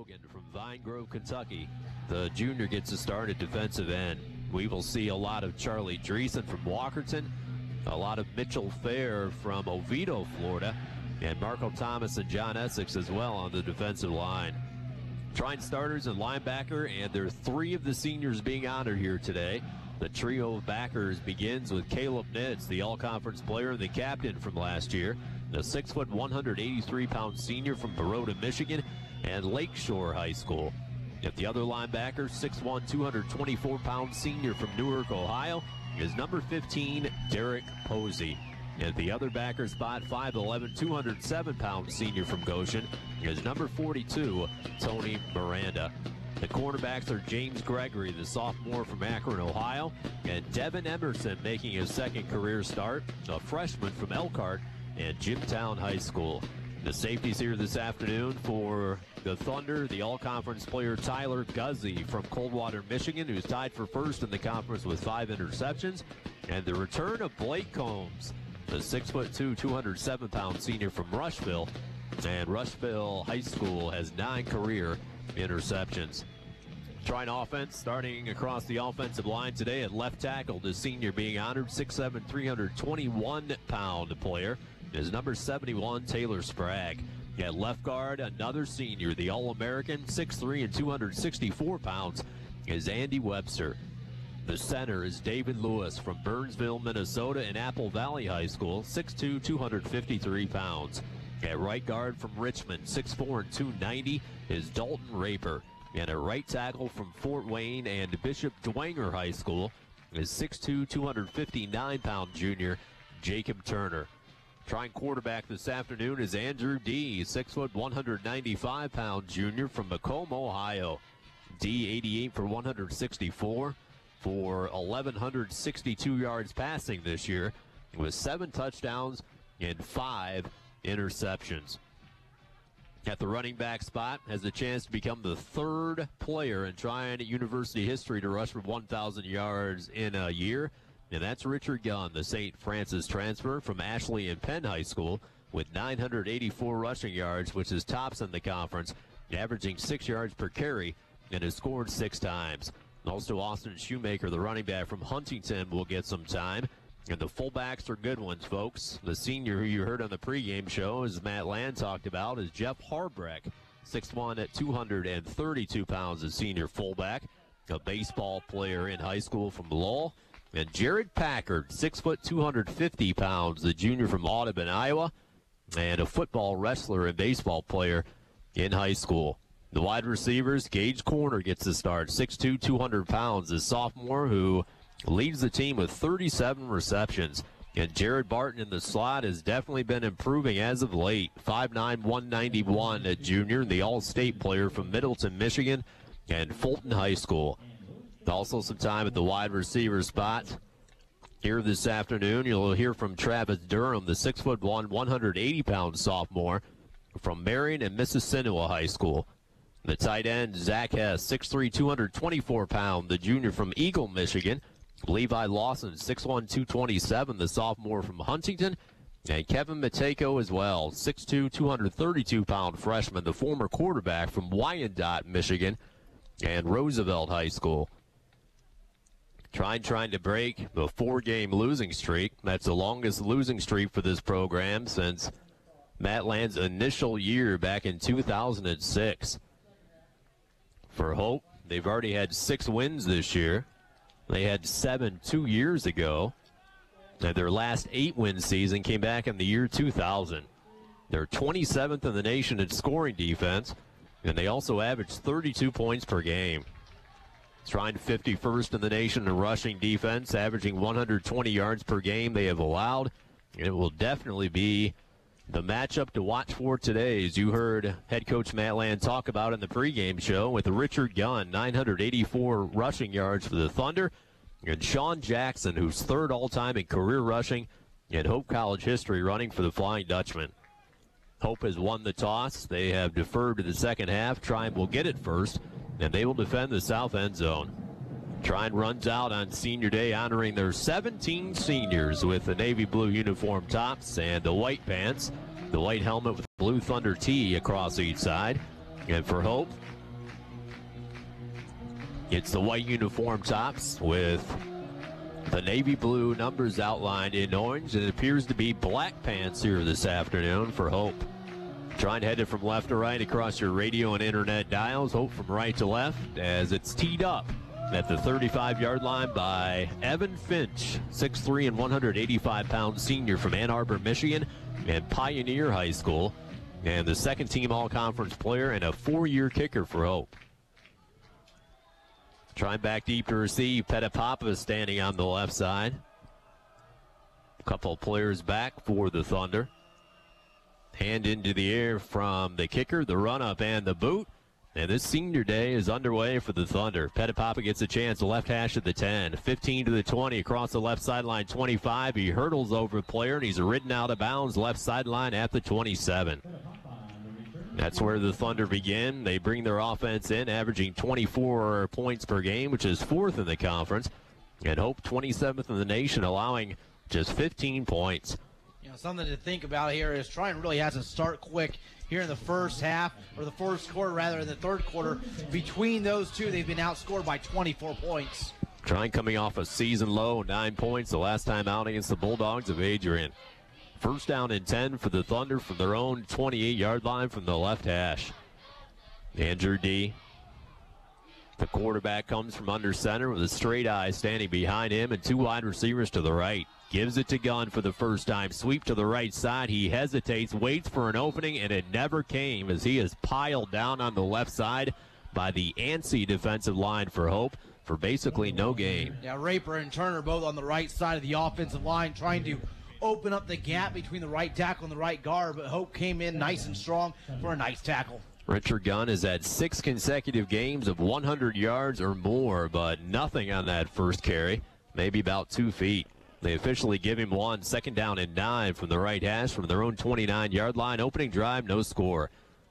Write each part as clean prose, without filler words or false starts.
Logan from Vine Grove, Kentucky. The junior gets a start at defensive end. We will see a lot of Charlie Dreesen from Walkerton, a lot of Mitchell Fair from Oviedo, Florida, and Marco Thomas and John Essex as well on the defensive line. Trine starters and linebacker, and there are three of the seniors being honored here today. The trio of backers begins with Caleb Nitz, the all-conference player and the captain from last year, the 6', 183-pound senior from Baroda, Michigan, and Lakeshore High School. At the other linebacker, 6'1", 224-pound senior from Newark, Ohio, is number 15, Derek Posey. At the other backer spot, 5'11", 207-pound senior from Goshen, is number 42, Tony Miranda. The cornerbacks are James Gregory, the sophomore from Akron, Ohio, and Devin Emerson making his second career start, a freshman from Elkhart and Jimtown High School. The safeties here this afternoon for the Thunder, the all-conference player Tyler Guzzi from Coldwater, Michigan, who's tied for first in the conference with 5 interceptions, and the return of Blake Combs, the 6'2", 207-pound senior from Rushville, and Rushville High School has 9 career interceptions. Trine offense starting across the offensive line today at left tackle. The senior being honored, 6'7", 321-pound player, is number 71, Taylor Sprague. At left guard, another senior, the All-American, 6'3", and 264 pounds, is Andy Webster. The center is David Lewis from Burnsville, Minnesota, and Apple Valley High School, 6'2", 253 pounds. At right guard from Richmond, 6'4", and 290, is Dalton Raper. And a right tackle from Fort Wayne and Bishop Dwenger High School is 6'2", 259-pound junior Jacob Turner. Trine quarterback this afternoon is Andrew D., 6', 195-pound junior from Macomb, Ohio. D, 88 for 164 for 1,162 yards passing this year, with 7 touchdowns and 5 interceptions. At the running back spot, has a chance to become the 3rd player in Trine University history to rush for 1,000 yards in a year, and that's Richard Gunn, the St. Francis transfer from Ashley and Penn High School, with 984 rushing yards, which is tops in the conference, averaging 6 yards per carry, and has scored 6 times. Also, Austin Shoemaker, the running back from Huntington, will get some time. And the fullbacks are good ones, folks. The senior who you heard on the pregame show, as Matt Land talked about, is Jeff Harbreck, 6'1", at 232 pounds, a senior fullback, a baseball player in high school from Lowell. And Jared Packard, 6 foot 250 pounds, the junior from Audubon, Iowa, and a football wrestler and baseball player in high school. The wide receivers, Gage Corner gets the start, 6'2", 200 pounds, the sophomore who leads the team with 37 receptions. And Jared Barton in the slot has definitely been improving as of late. 5'9", 191, a junior, the all-state player from Middleton, Michigan, and Fulton High School. Also some time at the wide receiver spot. Here this afternoon, you'll hear from Travis Durham, the 6'1", 180-pound sophomore from Marion and Mississinawa High School. The tight end, Zach Hess, 6'3", 224-pound, the junior from Eagle, Michigan. Levi Lawson, 6'1", 227, the sophomore from Huntington. And Kevin Matejko as well, 6'2", 232-pound freshman, the former quarterback from Wyandotte, Michigan, and Roosevelt High School. Trying to break the 4-game losing streak. That's the longest losing streak for this program since Matt Land's initial year back in 2006. For Hope, they've already had 6 wins this year. They had 7 2 years ago, and their last 8-win season came back in the year 2000. They're 27th in the nation in scoring defense, and they also average 32 points per game. Trine 51st in the nation in rushing defense, averaging 120 yards per game they have allowed. And it will definitely be the matchup to watch for today, as you heard head coach Matt Land talk about in the pregame show, with Richard Gunn, 984 rushing yards for the Thunder, and Sean Jackson, who's 3rd all-time in career rushing in Hope College history, running for the Flying Dutchmen. Hope has won the toss. They have deferred to the second half. Trine will get it first, and they will defend the south end zone. Trine runs out on senior day, honoring their 17 seniors with the navy blue uniform tops and the white pants, the white helmet with blue Thunder T across each side. And for Hope, it's the white uniform tops with the navy blue numbers outlined in orange. It appears to be black pants here this afternoon for Hope. Trine headed from left to right across your radio and internet dials. Hope from right to left as it's teed up at the 35-yard line by Evan Finch, 6'3" and 185-pound senior from Ann Arbor, Michigan, and Pioneer High School, and the second-team all-conference player and a 4-year kicker for Hope. Trying back deep to receive. Petapapa is standing on the left side. A couple players back for the Thunder. Hand into the air from the kicker, the run-up, and the boot. And this senior day is underway for the Thunder. Petapapa gets a chance, the left hash of the 10, 15 to the 20, across the left sideline, 25. He hurdles over a player, and he's ridden out of bounds, left sideline at the 27. That's where the Thunder begin. They bring their offense in, averaging 24 points per game, which is 4th in the conference. And Hope 27th in the nation, allowing just 15 points. You know, something to think about here is Trine really has to start quick here in the first half, or the first quarter rather, in the third quarter. Between those two, they've been outscored by 24 points. Trine coming off a season low, 9 points the last time out against the Bulldogs of Adrian. First down and 10 for the Thunder from their own 28-yard line from the left hash. Andrew D. The quarterback comes from under center with a straight eye standing behind him and 2 wide receivers to the right. Gives it to Gunn for the first time. Sweep to the right side. He hesitates, waits for an opening, and it never came as he is piled down on the left side by the antsy defensive line for Hope for basically no gain. Yeah, Raper and Turner both on the right side of the offensive line trying to open up the gap between the right tackle and the right guard, but Hope came in nice and strong for a nice tackle. Richard Gunn has had 6 consecutive games of 100 yards or more, but nothing on that first carry, maybe about 2 feet. They officially give him one. 2nd down and 9 from the right hash from their own 29-yard line. Opening drive, no score.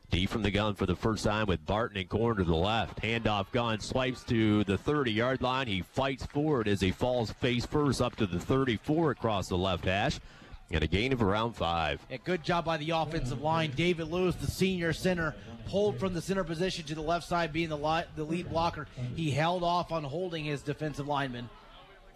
D from the gun for the first time with Barton in corner to the left. Handoff, Gunn swipes to the 30-yard line. He fights forward as he falls face first up to the 34 across the left hash. And a gain of around 5. A good job by the offensive line. David Lewis, the senior center, pulled from the center position to the left side, being the lead blocker. He held off on holding his defensive lineman.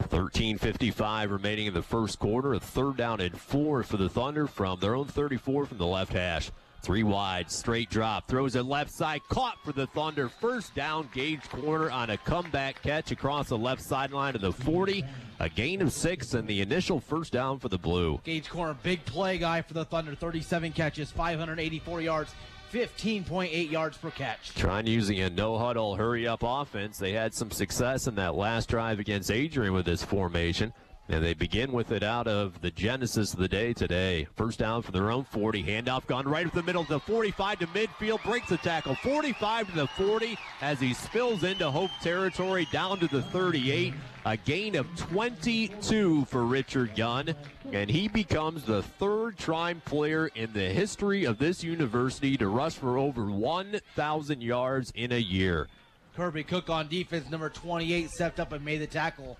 13:55 remaining in the first quarter. A 3rd down and 4 for the Thunder from their own 34 from the left hash. 3 wide, straight drop, throws it left side, caught for the Thunder. First down, Gage Corner on a comeback catch across the left sideline of the 40. A gain of 6 and the initial first down for the Blue. Gage Corner, big play guy for the Thunder. 37 catches, 584 yards, 15.8 yards per catch. Trine using a no-huddle, hurry-up offense. They had some success in that last drive against Adrian with this formation. And they begin with it out of the genesis of the day today. First down for their own 40. Handoff gone right up the middle to 45 to midfield. Breaks the tackle. 45 to the 40 as he spills into Hope territory down to the 38. A gain of 22 for Richard Gunn. And he becomes the 3rd Trine player in the history of this university to rush for over 1,000 yards in a year. Kirby Cook on defense, number 28, stepped up and made the tackle.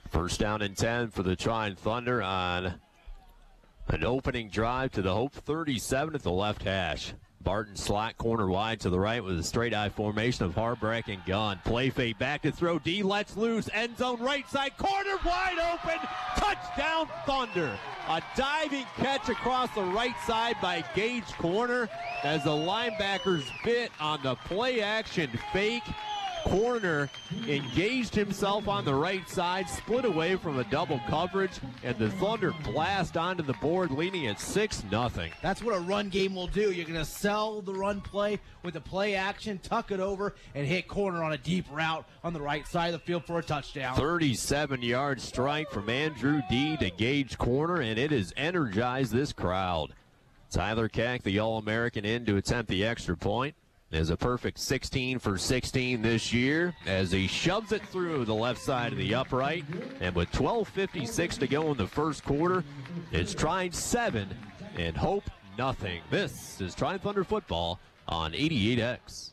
First down and 10 for the Trine Thunder on an opening drive to the Hope 37 at the left hash. Barton slot corner wide to the right with a straight eye formation of Harbreck and Gunn. Play fade back to throw. D lets loose. End zone right side corner wide open. Touchdown Thunder. A diving catch across the right side by Gage Corner as the linebackers bit on the play action fake. Corner engaged himself on the right side, split away from a double coverage, and the Thunder blast onto the board, leading at 6-0. That's what a run game will do. You're going to sell the run play with the play action, tuck it over, and hit Corner on a deep route on the right side of the field for a touchdown. 37-yard strike from Andrew D. to Gage Corner, and it has energized this crowd. Tyler Keck, the All-American, in to attempt the extra point. Is a perfect 16 for 16 this year as he shoves it through the left side of the upright. And with 12:56 to go in the first quarter, it's Trine 7 and Hope nothing. This is Trine Thunder football on 88X.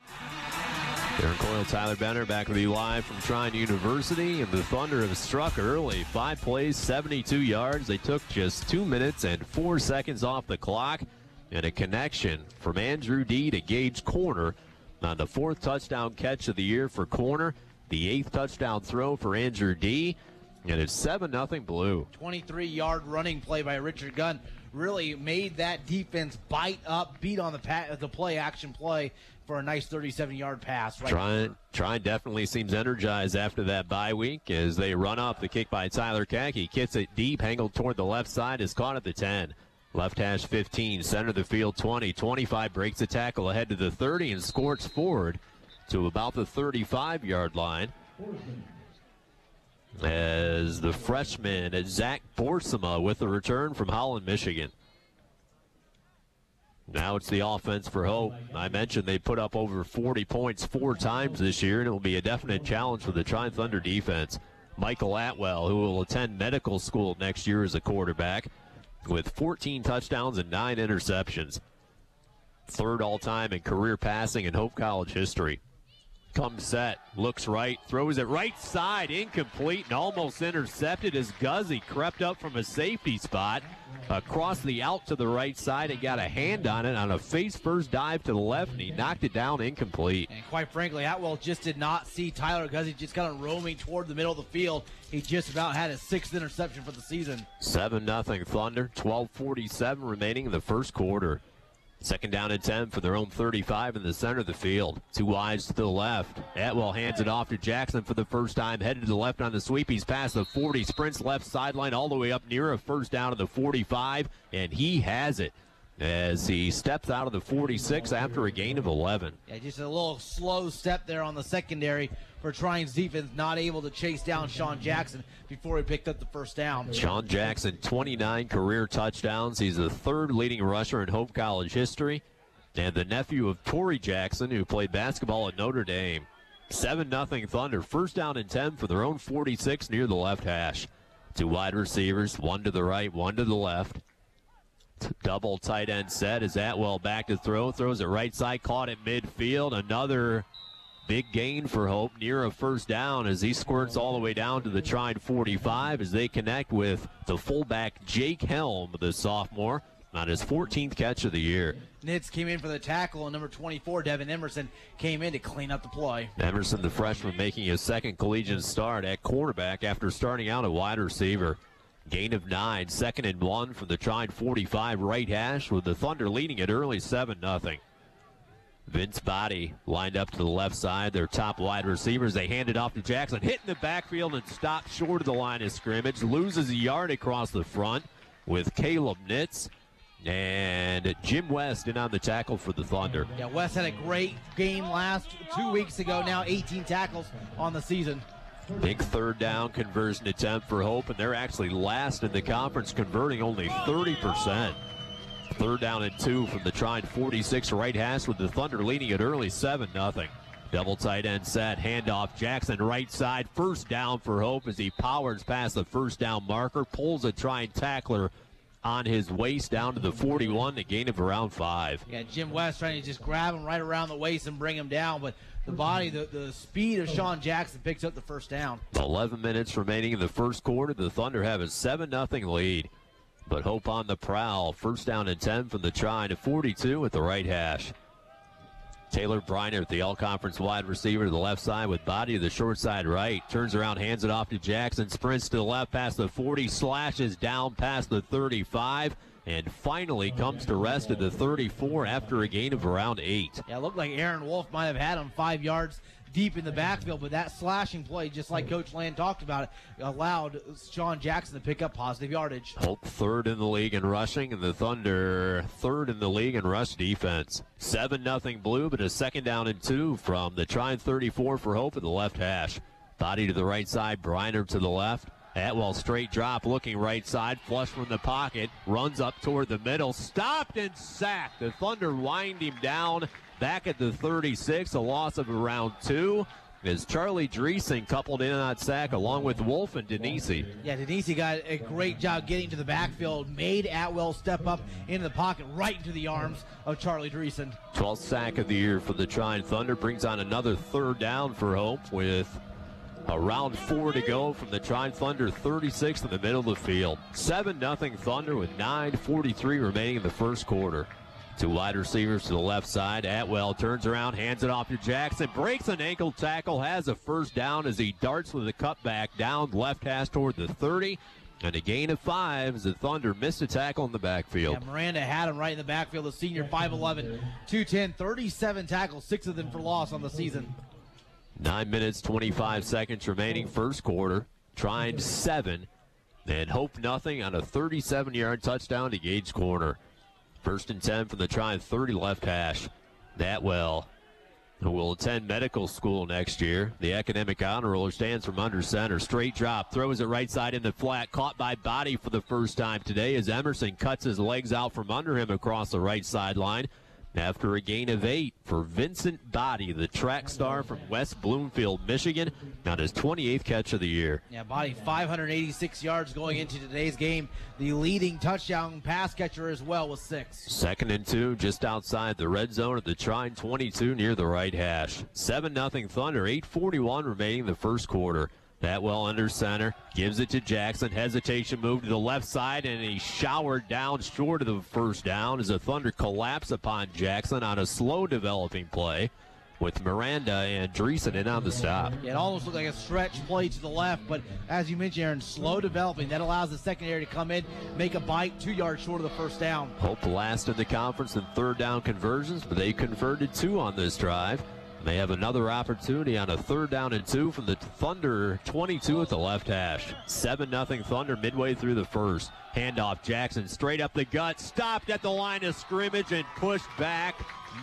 Darren Coyle, Tyler Benner back with you live from Trine University, and the Thunder have struck early. 5 plays, 72 yards. They took just 2 minutes and 4 seconds off the clock. and a connection from Andrew D. to Gage Corner on the 4th touchdown catch of the year for Corner, the 8th touchdown throw for Andrew D., and it's 7-0 Blue. 23-yard running play by Richard Gunn really made that defense bite up, beat on the play action play for a nice 37-yard pass. Trine definitely seems energized after that bye week as they run off the kick by Tyler Keck. He kicks it deep, angled toward the left side, is caught at the 10. Left hash 15, center of the field 20. 25 breaks a tackle ahead to the 30 and squirts forward to about the 35-yard line. As the freshman Zach Borsema with a return from Holland, Michigan. Now it's the offense for Hope. I mentioned they put up over 40 points 4 times this year, and it will be a definite challenge for the Trine Thunder defense. Michael Atwell, who will attend medical school next year as a quarterback, with 14 touchdowns and 9 interceptions. 3rd all-time in career passing in Hope College history. Comes set, looks right, throws it right side, incomplete and almost intercepted as Guzzi crept up from a safety spot across the out to the right side and got a hand on it on a face-first dive to the left, and he knocked it down incomplete. And quite frankly, Atwell just did not see Tyler Guzzi just kind of roaming toward the middle of the field. He just about had his 6th interception for the season. 7-0 Thunder, 12:47 remaining in the first quarter. 2nd down and 10 for their own 35 in the center of the field. 2 wides to the left. Atwell hands it off to Jackson for the first time. Headed to the left on the sweep. He's past the 40. Sprints left sideline all the way up near a first down to the 45. And he has it as he steps out of the 46 after a gain of 11. Yeah, just a little slow step there on the secondary for Trine's defense, not able to chase down Sean Jackson before he picked up the first down. Sean Jackson, 29 career touchdowns. He's the 3rd leading rusher in Hope College history, and the nephew of Torrey Jackson, who played basketball at Notre Dame. 7-0 Thunder. 1st down and 10 for their own 46 near the left hash. 2 wide receivers, 1 to the right, 1 to the left. Double tight end set as Atwell back to throw. Throws it right side, caught at midfield. Another big gain for Hope near a first down as he squirts all the way down to the Trine 45 as they connect with the fullback Jake Helm, the sophomore, on his 14th catch of the year. Nitz came in for the tackle, and number 24, Devin Emerson, came in to clean up the play. Emerson, the freshman, making his 2nd collegiate start at quarterback after starting out at wide receiver. Gain of 9, 2nd and 1 from the Trine 45 right hash, with the Thunder leading it early 7-0. Vince Body lined up to the left side, their top wide receivers. They hand it off to Jackson, hitting the backfield and stopped short of the line of scrimmage. Loses a yard across the front with Caleb Nitz. And Jim West in on the tackle for the Thunder. Yeah, West had a great game last 2 weeks ago, now 18 tackles on the season. Big 3rd down conversion attempt for Hope, and they're actually last in the conference, converting only 30%. 3rd down and 2 from the Trine 46 right hash, with the Thunder leading it early 7-0. Double tight end set, handoff Jackson right side. 1st down for Hope as he powers past the 1st down marker, pulls a Trine tackler on his waist down to the 41, a gain of around 5. Yeah, Jim West trying to just grab him right around the waist and bring him down, but the speed of Sean Jackson picks up the 1st down. 11 minutes remaining in the first quarter. The Thunder have a 7-0 lead. But Hope on the prowl. 1st down and 10 from the Trine to 42 at the right hash. Taylor Briner, the all-conference wide receiver to the left side with Body to the short side right. Turns around, hands it off to Jackson. Sprints to the left past the 40. Slashes down past the 35. And finally comes to rest at the 34 after a gain of around 8. Yeah, it looked like Aaron Wolf might have had him 5 yards deep in the backfield, but that slashing play, just like Coach Land talked about it, allowed Sean Jackson to pick up positive yardage. Hope 3rd in the league in rushing, and the Thunder 3rd in the league in rush defense. 7-0 Blue, but a 2nd down and 2 from the Trine 34 for Hope at the left hash. Body to the right side, Briner to the left. Atwell straight drop, looking right side, flush from the pocket, runs up toward the middle, stopped and sacked. The Thunder wind him down back at the 36, a loss of around 2. As Charlie Dreesen coupled in on that sack along with Wolf and Denisi. Yeah, Denisi got a great job getting to the backfield, made Atwell step up into the pocket right into the arms of Charlie Dreesen. 12th sack of the year for the Trine Thunder, brings on another 3rd down for Hope with around 4 to go from the Trine Thunder 36 in the middle of the field. 7-0 Thunder with 9:43 remaining in the first quarter. Two wide receivers to the left side. Atwell turns around, hands it off to Jackson, breaks an ankle tackle, has a first down as he darts with a cutback down left hash toward the 30. And a gain of 5 as the Thunder missed a tackle in the backfield. Yeah, Miranda had him right in the backfield. The senior, 5'11", 210, 37 tackles, 6 of them for loss on the season. 9 minutes, 25 seconds remaining, first quarter. Trine 7 and Hope nothing on a 37-yard touchdown to Gage Corner. First and 10 from the Trine 30 left hash. Atwell, who will attend medical school next year. The academic honor roller stands from under center. Straight drop, throws it right side in the flat. Caught by Body for the first time today as Emerson cuts his legs out from under him across the right sideline. After a gain of 8 for Vincent Body, the track star from West Bloomfield, Michigan, on his 28th catch of the year. Yeah, Body 586 yards going into today's game. The leading touchdown pass catcher as well with 6. Second and 2 just outside the red zone at the Trine 22 near the right hash. 7-0 Thunder, 8:41 remaining in the first quarter. Atwell under center, gives it to Jackson. Hesitation move to the left side, and he showered down short of the first down as the Thunder collapse upon Jackson on a slow developing play with Miranda and Dreesen in on the stop. Yeah, it almost looked like a stretch play to the left, but as you mentioned, Aaron, slow developing. That allows the secondary to come in, make a bite 2 yards short of the first down. Hope last in the conference in third down conversions, but they converted 2 on this drive. They have another opportunity on a 3rd down and 2 from the Thunder 22 at the left hash. 7-0 Thunder midway through the first. Handoff Jackson straight up the gut. Stopped at the line of scrimmage and pushed back.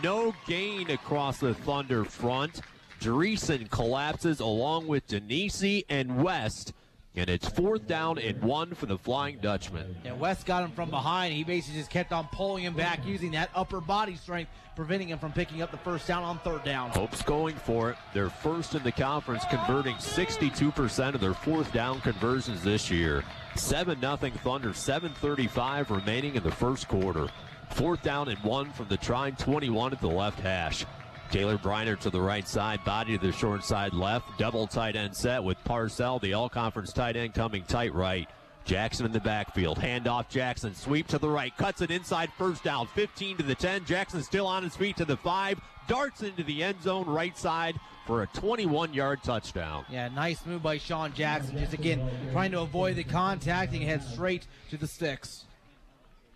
No gain across the Thunder front. Dreesen collapses along with Denisi and West. And it's 4th down and 1 for the Flying Dutchmen. And West got him from behind. He basically just kept on pulling him back using that upper body strength, preventing him from picking up the first down on 3rd down. Hope's going for it. They're first in the conference, converting 62% of their 4th down conversions this year. 7-0 Thunder, 7:35 remaining in the first quarter. 4th down and 1 from the Trine 21 at the left hash. Taylor Briner to the right side, Body to the short side left. Double tight end set with Parcell, the all-conference tight end, coming tight right. Jackson in the backfield. Handoff Jackson. Sweep to the right. Cuts it inside. First down. 15 to the 10. Jackson still on his feet to the 5. Darts into the end zone right side for a 21-yard touchdown. Yeah, nice move by Sean Jackson. Just, again, trying to avoid the contact and head straight to the sticks.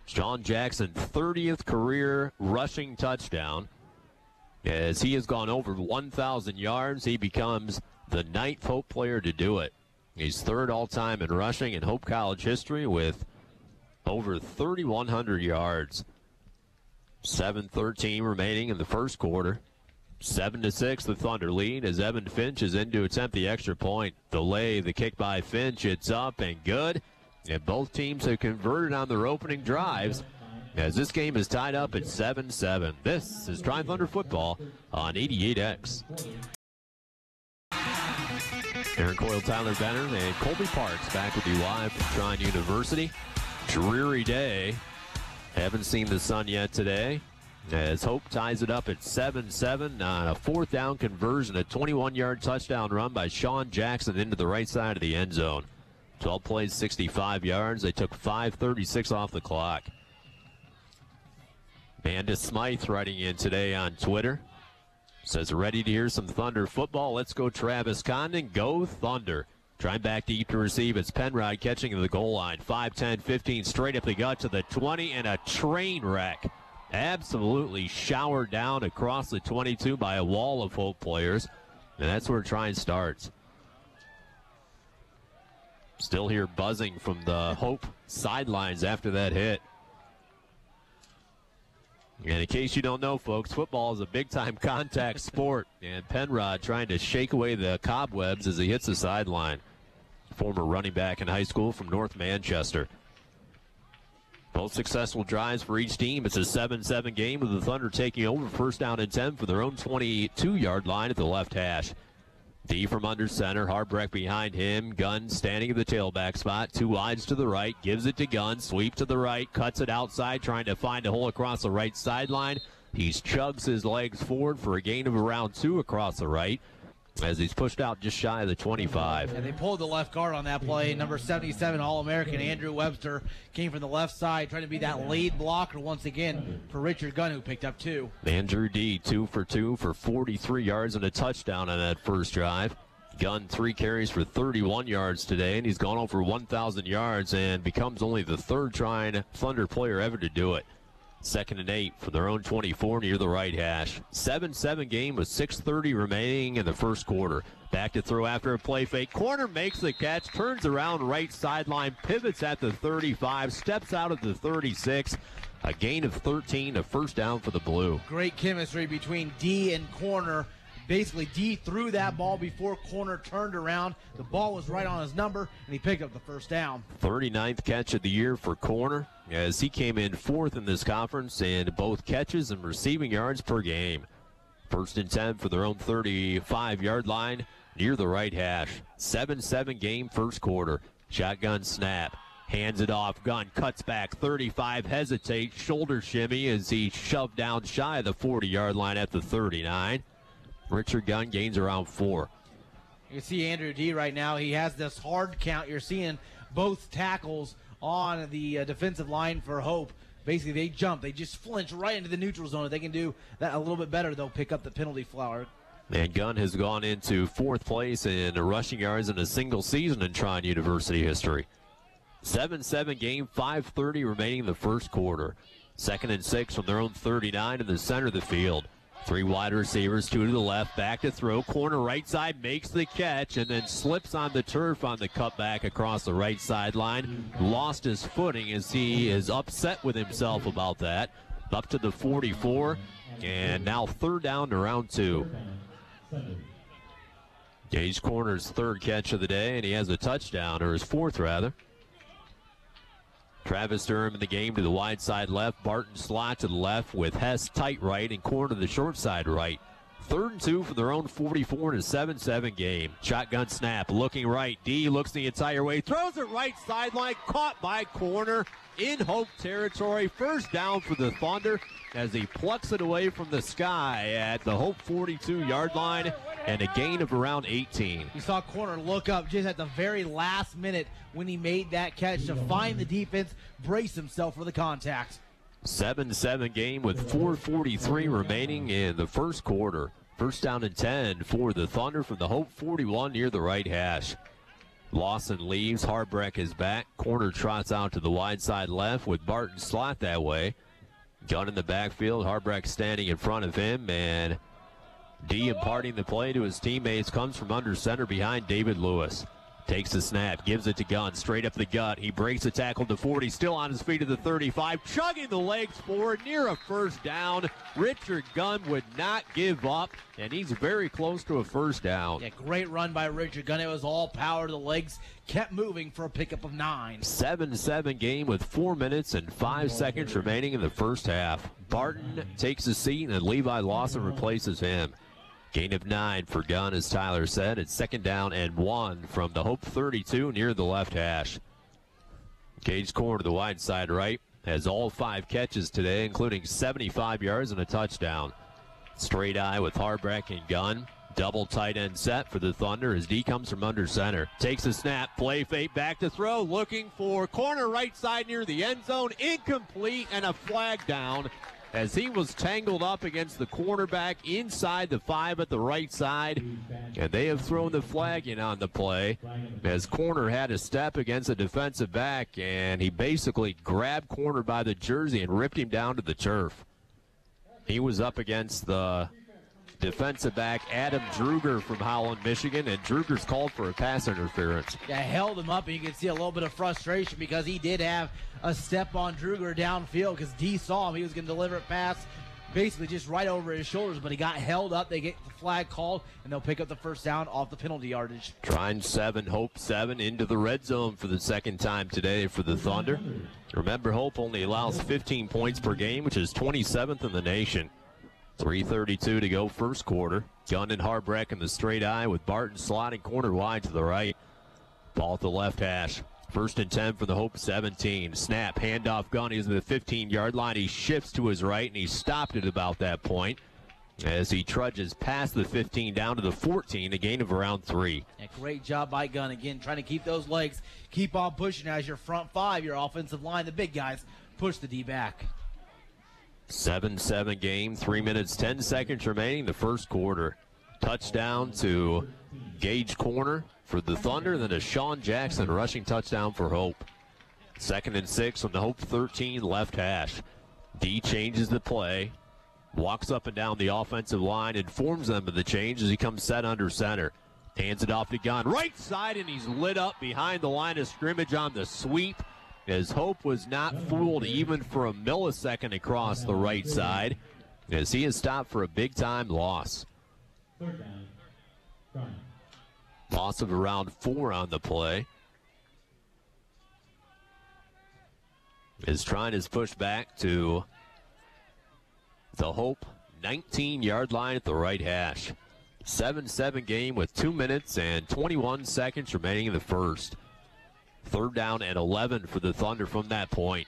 Sean Jackson, 30th career rushing touchdown. As he has gone over 1,000 yards, he becomes the 9th Hope player to do it. He's 3rd all-time in rushing in Hope College history with over 3,100 yards. 7:13 remaining in the first quarter. 7-6, the Thunder lead as Evan Finch is in to attempt the extra point. Delay, the kick by Finch, it's up and good. And both teams have converted on their opening drives, as this game is tied up at 7-7. This is Trine Thunder football on 88X. Aaron Coyle, Tyler Benner, and Colby Parks back with you live from Trine University. Dreary day. Haven't seen the sun yet today, as Hope ties it up at 7-7 on a 4th down conversion, a 21-yard touchdown run by Sean Jackson into the right side of the end zone. 12 plays, 65 yards. They took 5:36 off the clock. Amanda Smythe writing in today on Twitter. Says, ready to hear some Thunder football. Let's go Travis Condon. Go Thunder. Trying back deep to receive. It's Penrod catching the goal line. 5-10, 15 straight up the gut to the 20, and a train wreck. Absolutely showered down across the 22 by a wall of Hope players. And that's where Trine starts. Still hear buzzing from the Hope sidelines after that hit. And in case you don't know, folks, football is a big-time contact sport, and Penrod trying to shake away the cobwebs as he hits the sideline. Former running back in high school from North Manchester. Both successful drives for each team. It's a 7-7 game with the Thunder taking over 1st down and 10 for their own 22-yard line at the left hash. D from under center, Harbrecht behind him. Gunn standing at the tailback spot. 2 wides to the right, gives it to Gunn. Sweep to the right, cuts it outside, trying to find a hole across the right sideline. He chugs his legs forward for a gain of around 2 across the right. as he's pushed out just shy of the 25. And they pulled the left guard on that play. Number 77, All-American Andrew Webster came from the left side, trying to be that lead blocker once again for Richard Gunn, who picked up 2. Andrew D, 2 for 2 for 43 yards and a touchdown on that first drive. Gunn 3 carries for 31 yards today, and he's gone over 1,000 yards and becomes only the 3rd Trine Thunder player ever to do it. 2nd and 8 from their own 24 near the right hash. 7-7 game with 6:30 remaining in the first quarter. Back to throw after a play fake. Corner makes the catch, turns around right sideline, pivots at the 35, steps out at the 36. A gain of 13, a first down for the Blue. Great chemistry between D and corner. Basically, D threw that ball before corner turned around. The ball was right on his number, and he picked up the first down. 39th catch of the year for corner, as he came in 4th in this conference in both catches and receiving yards per game. 1st and 10 for their own 35-yard line near the right hash. 7-7 game first quarter. Shotgun snap. Hands it off. Gunn cuts back. 35 hesitates. Shoulder shimmy as he shoved down shy of the 40-yard line at the 39. Richard Gunn gains around 4. You see Andrew D right now. He has this hard count. You're seeing both tackles on the defensive line for Hope. Basically, they jump. They just flinch right into the neutral zone. If they can do that a little bit better, they'll pick up the penalty flag. And Gunn has gone into 4th place in rushing yards in a single season in Trine University history. 7-7 game, 5:30 remaining in the first quarter. 2nd and 6 from their own 39 in the center of the field. 3 wide receivers, 2 to the left, back to throw, corner right side, makes the catch, and then slips on the turf on the cutback across the right sideline. Lost his footing as he is upset with himself about that. Up to the 44, and now 3rd down to round 2. Gage Corner's 3rd catch of the day, and he has a touchdown, or his 4th rather. Travis Durham in the game to the wide side left. Barton slot to the left with Hess tight right and Corner to the short side right. 3rd and 2 from their own 44 in a 7-7 game. Shotgun snap, looking right. D looks the entire way, throws it right sideline, caught by Corner in Hope territory. First down for the Thunder as he plucks it away from the sky at the Hope 42-yard line, and a gain of around 18. You saw Corner look up just at the very last minute when he made that catch to find the defense, brace himself for the contact. 7-7 game with 4:43 remaining in the first quarter. First down and 10 for the Thunder from the Hope 41 near the right hash. Lawson leaves. Harbreck is back. Corner trots out to the wide side left with Barton slot that way. Gunn in the backfield. Harbreck standing in front of him, and D imparting the play to his teammates comes from under center behind David Lewis. Takes the snap, gives it to Gunn, straight up the gut. He breaks the tackle to 40, still on his feet to the 35, chugging the legs forward, near a first down. Richard Gunn would not give up, and he's very close to a first down. Yeah, great run by Richard Gunn. It was all power. The legs kept moving for a pickup of 9. 7-7 game with 4 minutes and 5 seconds remaining in the first half. Barton takes a seat, and Levi Lawson replaces him. Gain of 9 for Gunn, as Tyler said. It's 2nd down and 1 from the Hope 32 near the left hash. Gage Corner to the wide side right. Has all 5 catches today, including 75 yards and a touchdown. Straight eye with Harbreck and Gunn. Double tight end set for the Thunder as D comes from under center. Takes a snap, play fake, back to throw. Looking for corner right side near the end zone. Incomplete, and a flag down as he was tangled up against the cornerback inside the 5 at the right side. And they have thrown the flag in on the play as Corner had a step against a defensive back, and he basically grabbed Corner by the jersey and ripped him down to the turf. He was up against the defensive back Adam Druger from Howland, Michigan, and Druger's called for a pass interference. Yeah, held him up, and you can see a little bit of frustration because he did have a step on Druger downfield because D saw him. He was going to deliver a pass basically just right over his shoulders, but he got held up. They get the flag called, and they'll pick up the first down off the penalty yardage. Trine 7, Hope 7 into the red zone for the second time today for the Thunder. Remember, Hope only allows 15 points per game, which is 27th in the nation. 3:32 to go first quarter. Gunn and Harbreck in the straight eye with Barton slotting corner wide to the right. Ball at the left hash. 1st and 10 for the Hope 17. Snap, handoff Gunn. He's at the 15-yard line. He shifts to his right, and he stopped at about that point. as he trudges past the 15 down to the 14, a gain of around 3. Yeah, great job by Gunn. Again, trying to keep those legs, keep on pushing as your front five, your offensive line, the big guys, push the D back. 7-7 game, 3 minutes, 10 seconds remaining the first quarter. Touchdown to Gage Corner for the Thunder, then a Sean Jackson rushing touchdown for Hope. 2nd and 6 on the Hope 13 left hash. D changes the play, walks up and down the offensive line, informs them of the change as he comes set under center. Hands it off to Gunn. Right side, and he's lit up behind the line of scrimmage on the sweep, as Hope was not fooled even for a millisecond across the right side, as he is stopped for a big-time loss. Loss of around 4 on the play. As Trine is pushed back to the Hope 19-yard line at the right hash. 7-7 game with 2 minutes and 21 seconds remaining in the first. 3rd down and 11 for the Thunder from that point.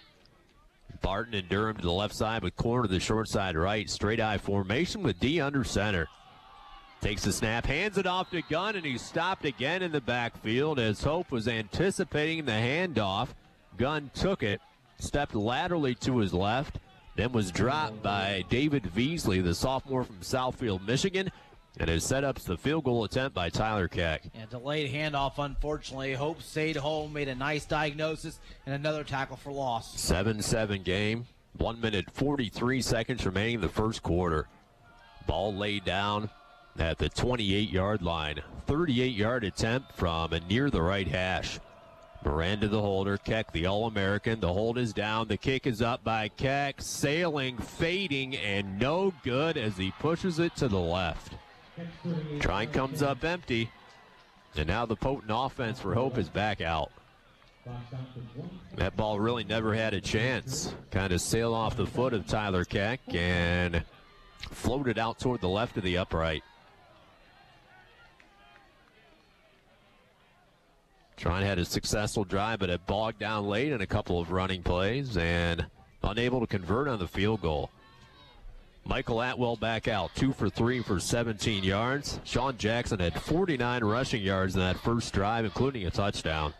Barton and Durham to the left side with Corner to the short side right. Straight eye formation with D under center. Takes the snap, hands it off to Gunn, and he's stopped again in the backfield as Hope was anticipating the handoff. Gunn took it, stepped laterally to his left, then was dropped by David Veasley, the sophomore from Southfield, Michigan, and it set up the field goal attempt by Tyler Keck. Yeah, delayed handoff, unfortunately. Hope stayed home, made a nice diagnosis, and another tackle for loss. 7-7 game, 1 minute 43 seconds remaining in the first quarter. Ball laid down at the 28-yard line. 38-yard attempt from near the right hash. Miranda the holder, Keck the All-American. The hold is down. The kick is up by Keck. Sailing, fading, and no good as he pushes it to the left. Trine comes up empty. And now the potent offense for Hope is back out. That ball really never had a chance. Kind of sailed off the foot of Tyler Keck and floated out toward the left of the upright. Trine had a successful drive, but it bogged down late in a couple of running plays and unable to convert on the field goal. Michael Atwell back out, 2 for 3 for 17 yards. Sean Jackson had 49 rushing yards in that first drive, including a touchdown.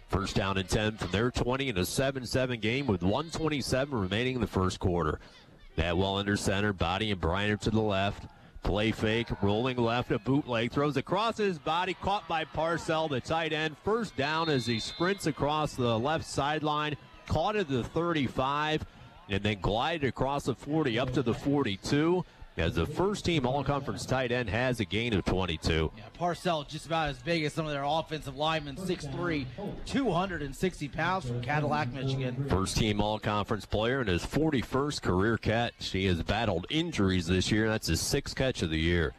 First down and 10 from their 20 in a 7-7 game with 1:27 remaining in the first quarter. Atwell under center, body and Bryant to the left. Play fake, rolling left, a bootleg, throws across his body, caught by Parcell, the tight end. First down as he sprints across the left sideline, caught at the 35, and then glided across the 40 up to the 42. As the first-team all-conference tight end has a gain of 22. Yeah, Parcell just about as big as some of their offensive linemen, 6'3", 260 pounds from Cadillac, Michigan. First-team all-conference player in his 41st career catch. He has battled injuries this year. That's his 6th catch of the year.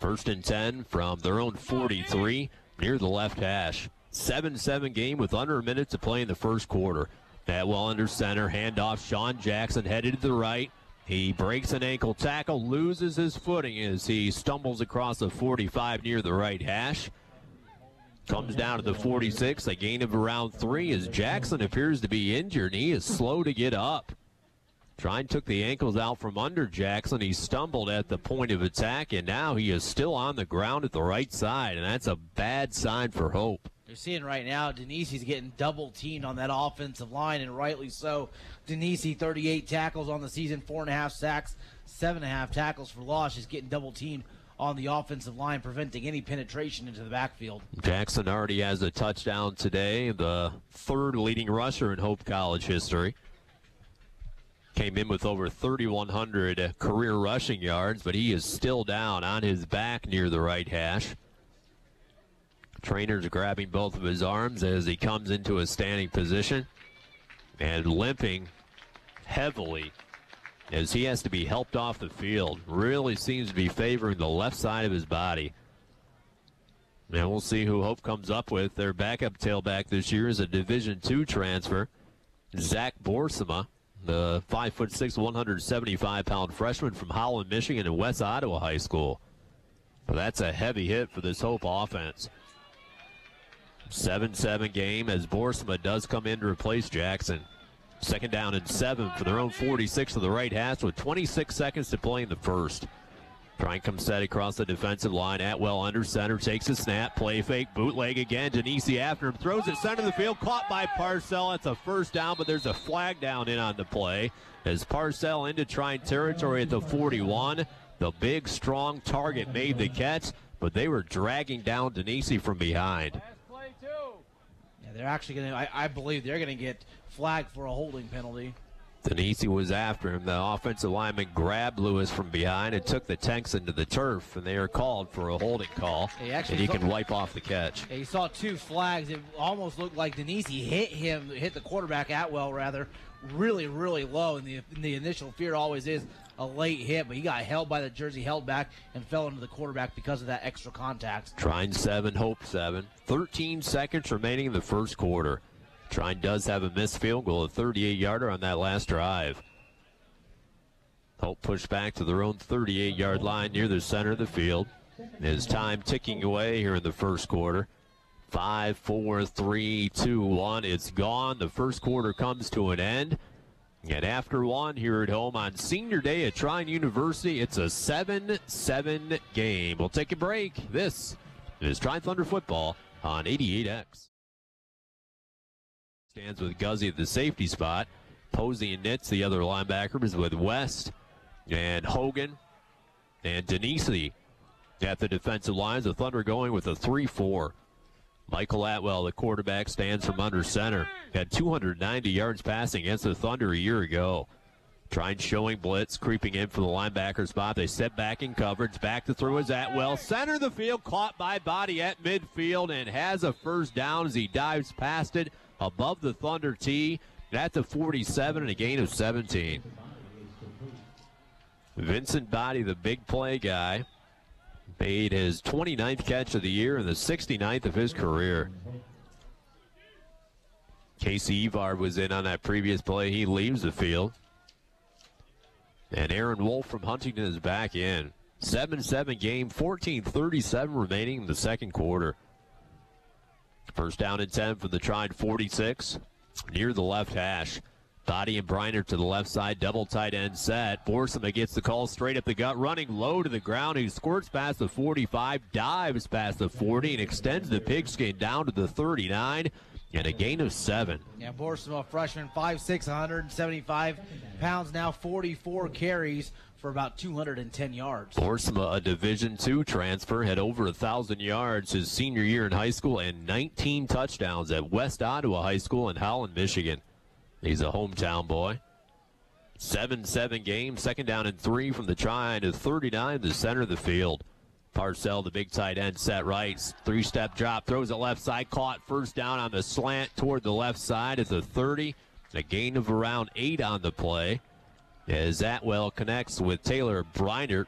1st and 10 from their own 43 near the left hash. 7-7 game with under a minute to play in the first quarter. Atwell under center, handoff, Sean Jackson headed to the right. He breaks an ankle tackle, loses his footing as he stumbles across the 45 near the right hash. Comes down to the 46, a gain of around 3 as Jackson appears to be injured, and he is slow to get up. Trine took the ankles out from under Jackson. He stumbled at the point of attack, and now he is still on the ground at the right side, and that's a bad sign for Hope. You're seeing right now Denisi's getting double-teamed on that offensive line, and rightly so. Denisi, 38 tackles on the season, 4.5 sacks, 7.5 tackles for loss. She's getting double-teamed on the offensive line, preventing any penetration into the backfield. Jackson already has a touchdown today, the 3rd leading rusher in Hope College history. Came in with over 3,100 career rushing yards, but he is still down on his back near the right hash. Trainer's grabbing both of his arms as he comes into a standing position and limping heavily as he has to be helped off the field. Really seems to be favoring the left side of his body. And we'll see who Hope comes up with. Their backup tailback this year is a Division II transfer, Zach Borsema, the 5'6", 175-pound freshman from Holland, Michigan, and West Ottawa High School. But that's a heavy hit for this Hope offense. 7-7 game as Borsema does come in to replace Jackson. Second down and 7 for their own 46 of the right hash with 26 seconds to play in the first. Trine comes set across the defensive line. Atwell under center, takes a snap, play fake, bootleg again. Denisi after him, throws it center of the field, caught by Parcell. It's a first down, but there's a flag down in on the play. As Parcell into Trine territory at the 41. The big, strong target made the catch, but they were dragging down Denisi from behind. Yeah, they're actually going to, I believe they're going to get flagged for a holding penalty. Denisi was after him. The offensive lineman grabbed Lewis from behind and took the Tanks into the turf, and they are called for a holding call, and he can wipe off the catch. Yeah, he saw 2 flags. It almost looked like Denisi hit the quarterback, Atwell rather, really, really low, and the initial fear always is a late hit, but he got held by the jersey, held back, and fell into the quarterback because of that extra contact. Trine 7, Hope 7. 13 seconds remaining in the first quarter. Trine does have a missed field goal, a 38-yarder on that last drive. Hope pushed back to their own 38-yard line near the center of the field. His time ticking away here in the first quarter. 5, 4, 3, 2, 1. It's gone. The first quarter comes to an end. And after one here at home on Senior Day at Trine University, it's a 7-7 game. We'll take a break. This is Trine Thunder Football on 88X. Stands with Guzzi at the safety spot. Posey and Nitz, the other linebackers, with West and Hogan and Denisi at the defensive lines. The Thunder going with a 3-4. Michael Atwell, the quarterback, stands from under center. Had 290 yards passing against the Thunder a year ago. Trine showing blitz, creeping in for the linebacker spot. They step back in coverage. Back to throw is Atwell. Center of the field, caught by Body at midfield, and has a first down as he dives past it above the Thunder tee at the 47 and a gain of 17. Vincent Body, the big play guy, made his 29th catch of the year and the 69th of his career. Casey Evard was in on that previous play. He leaves the field. And Aaron Wolf from Huntington is back in. 7-7 game, 14:37 remaining in the second quarter. First down and 10 for the Trine 46 near the left hash. Body and Briner to the left side, double tight end set. Borsema gets the call straight up the gut, running low to the ground. He squirts past the 45, dives past the 40, and extends the pigskin down to the 39, and a gain of 7. Yeah, Borsema, freshman, 5'6", 175 pounds, now 44 carries for about 210 yards. Borsema, a Division II transfer, had over 1,000 yards his senior year in high school and 19 touchdowns at West Ottawa High School in Holland, Michigan. He's a hometown boy. 7-7 game, second down and 3 from the Trine to 39, the center of the field. Parcell, the big tight end, set right. 3-step drop, throws it left side, caught first down on the slant toward the left side at the 30. A gain of around 8 on the play as Atwell connects with Taylor Briner,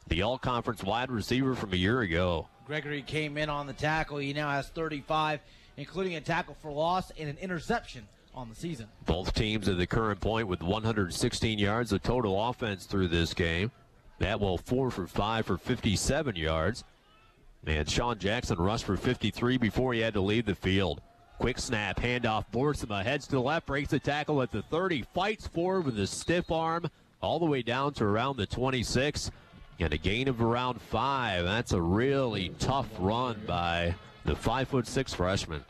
the all-conference wide receiver from a year ago. Gregory came in on the tackle. He now has 35, including a tackle for loss and an interception on the season. Both teams at the current point with 116 yards of total offense through this game. Atwell 4 for 5 for 57 yards. And Sean Jackson rushed for 53 before he had to leave the field. Quick snap, handoff, Borsema heads to the left, breaks the tackle at the 30, fights forward with a stiff arm all the way down to around the 26, and a gain of around 5. That's a really tough run by the 5'6" freshman.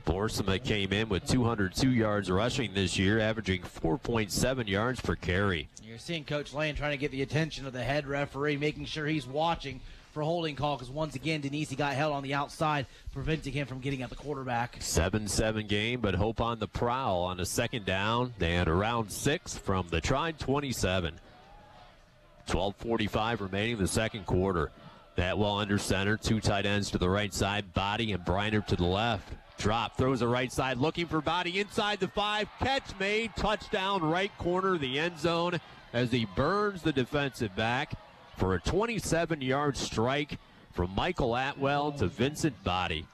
Borsema came in with 202 yards rushing this year, averaging 4.7 yards per carry. You're seeing Coach Lane trying to get the attention of the head referee, making sure he's watching for a holding call, because once again, Denisi got held on the outside, preventing him from getting at the quarterback. 7-7 game, but Hope on the prowl on a second down and around 6 from the Trine 27. 12:45 remaining in the second quarter. Atwell under center, 2 tight ends to the right side, Body and Briner to the left. Drop, throws the right side, looking for Body inside the 5. Catch made, touchdown, right corner of the end zone as he burns the defensive back for a 27-yard strike from Michael Atwell to Vincent Body.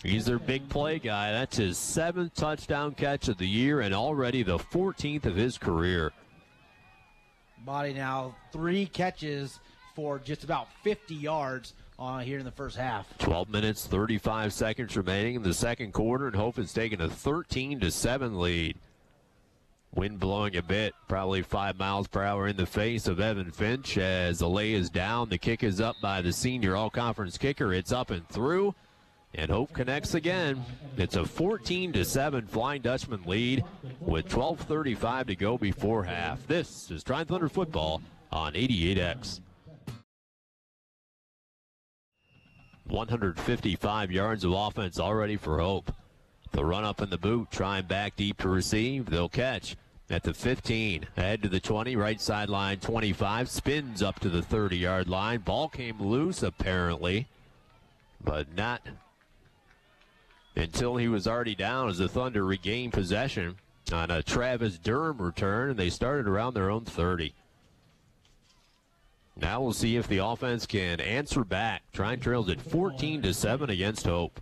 He's their big play guy. That's his 7th touchdown catch of the year and already the 14th of his career. Body now 3 catches for just about 50 yards here in the first half. 12 minutes, 35 seconds remaining in the second quarter, and Hope has taken a 13-7 lead. Wind blowing a bit, probably 5 miles per hour in the face of Evan Finch as the lay is down. The kick is up by the senior all-conference kicker. It's up and through, and Hope connects again. It's a 14-7 Flying Dutchman lead with 12:35 to go before half. This is Trine Thunder football on 88X. 155 yards of offense already for Hope. The run up in the boot, Trine back deep to receive. They'll catch at the 15, ahead to the 20, right sideline 25, spins up to the 30-yard line. Ball came loose apparently, but not until he was already down as the Thunder regained possession on a Travis Durham return, and they started around their own 30. Now we'll see if the offense can answer back. Trine trails at 14-7 against Hope.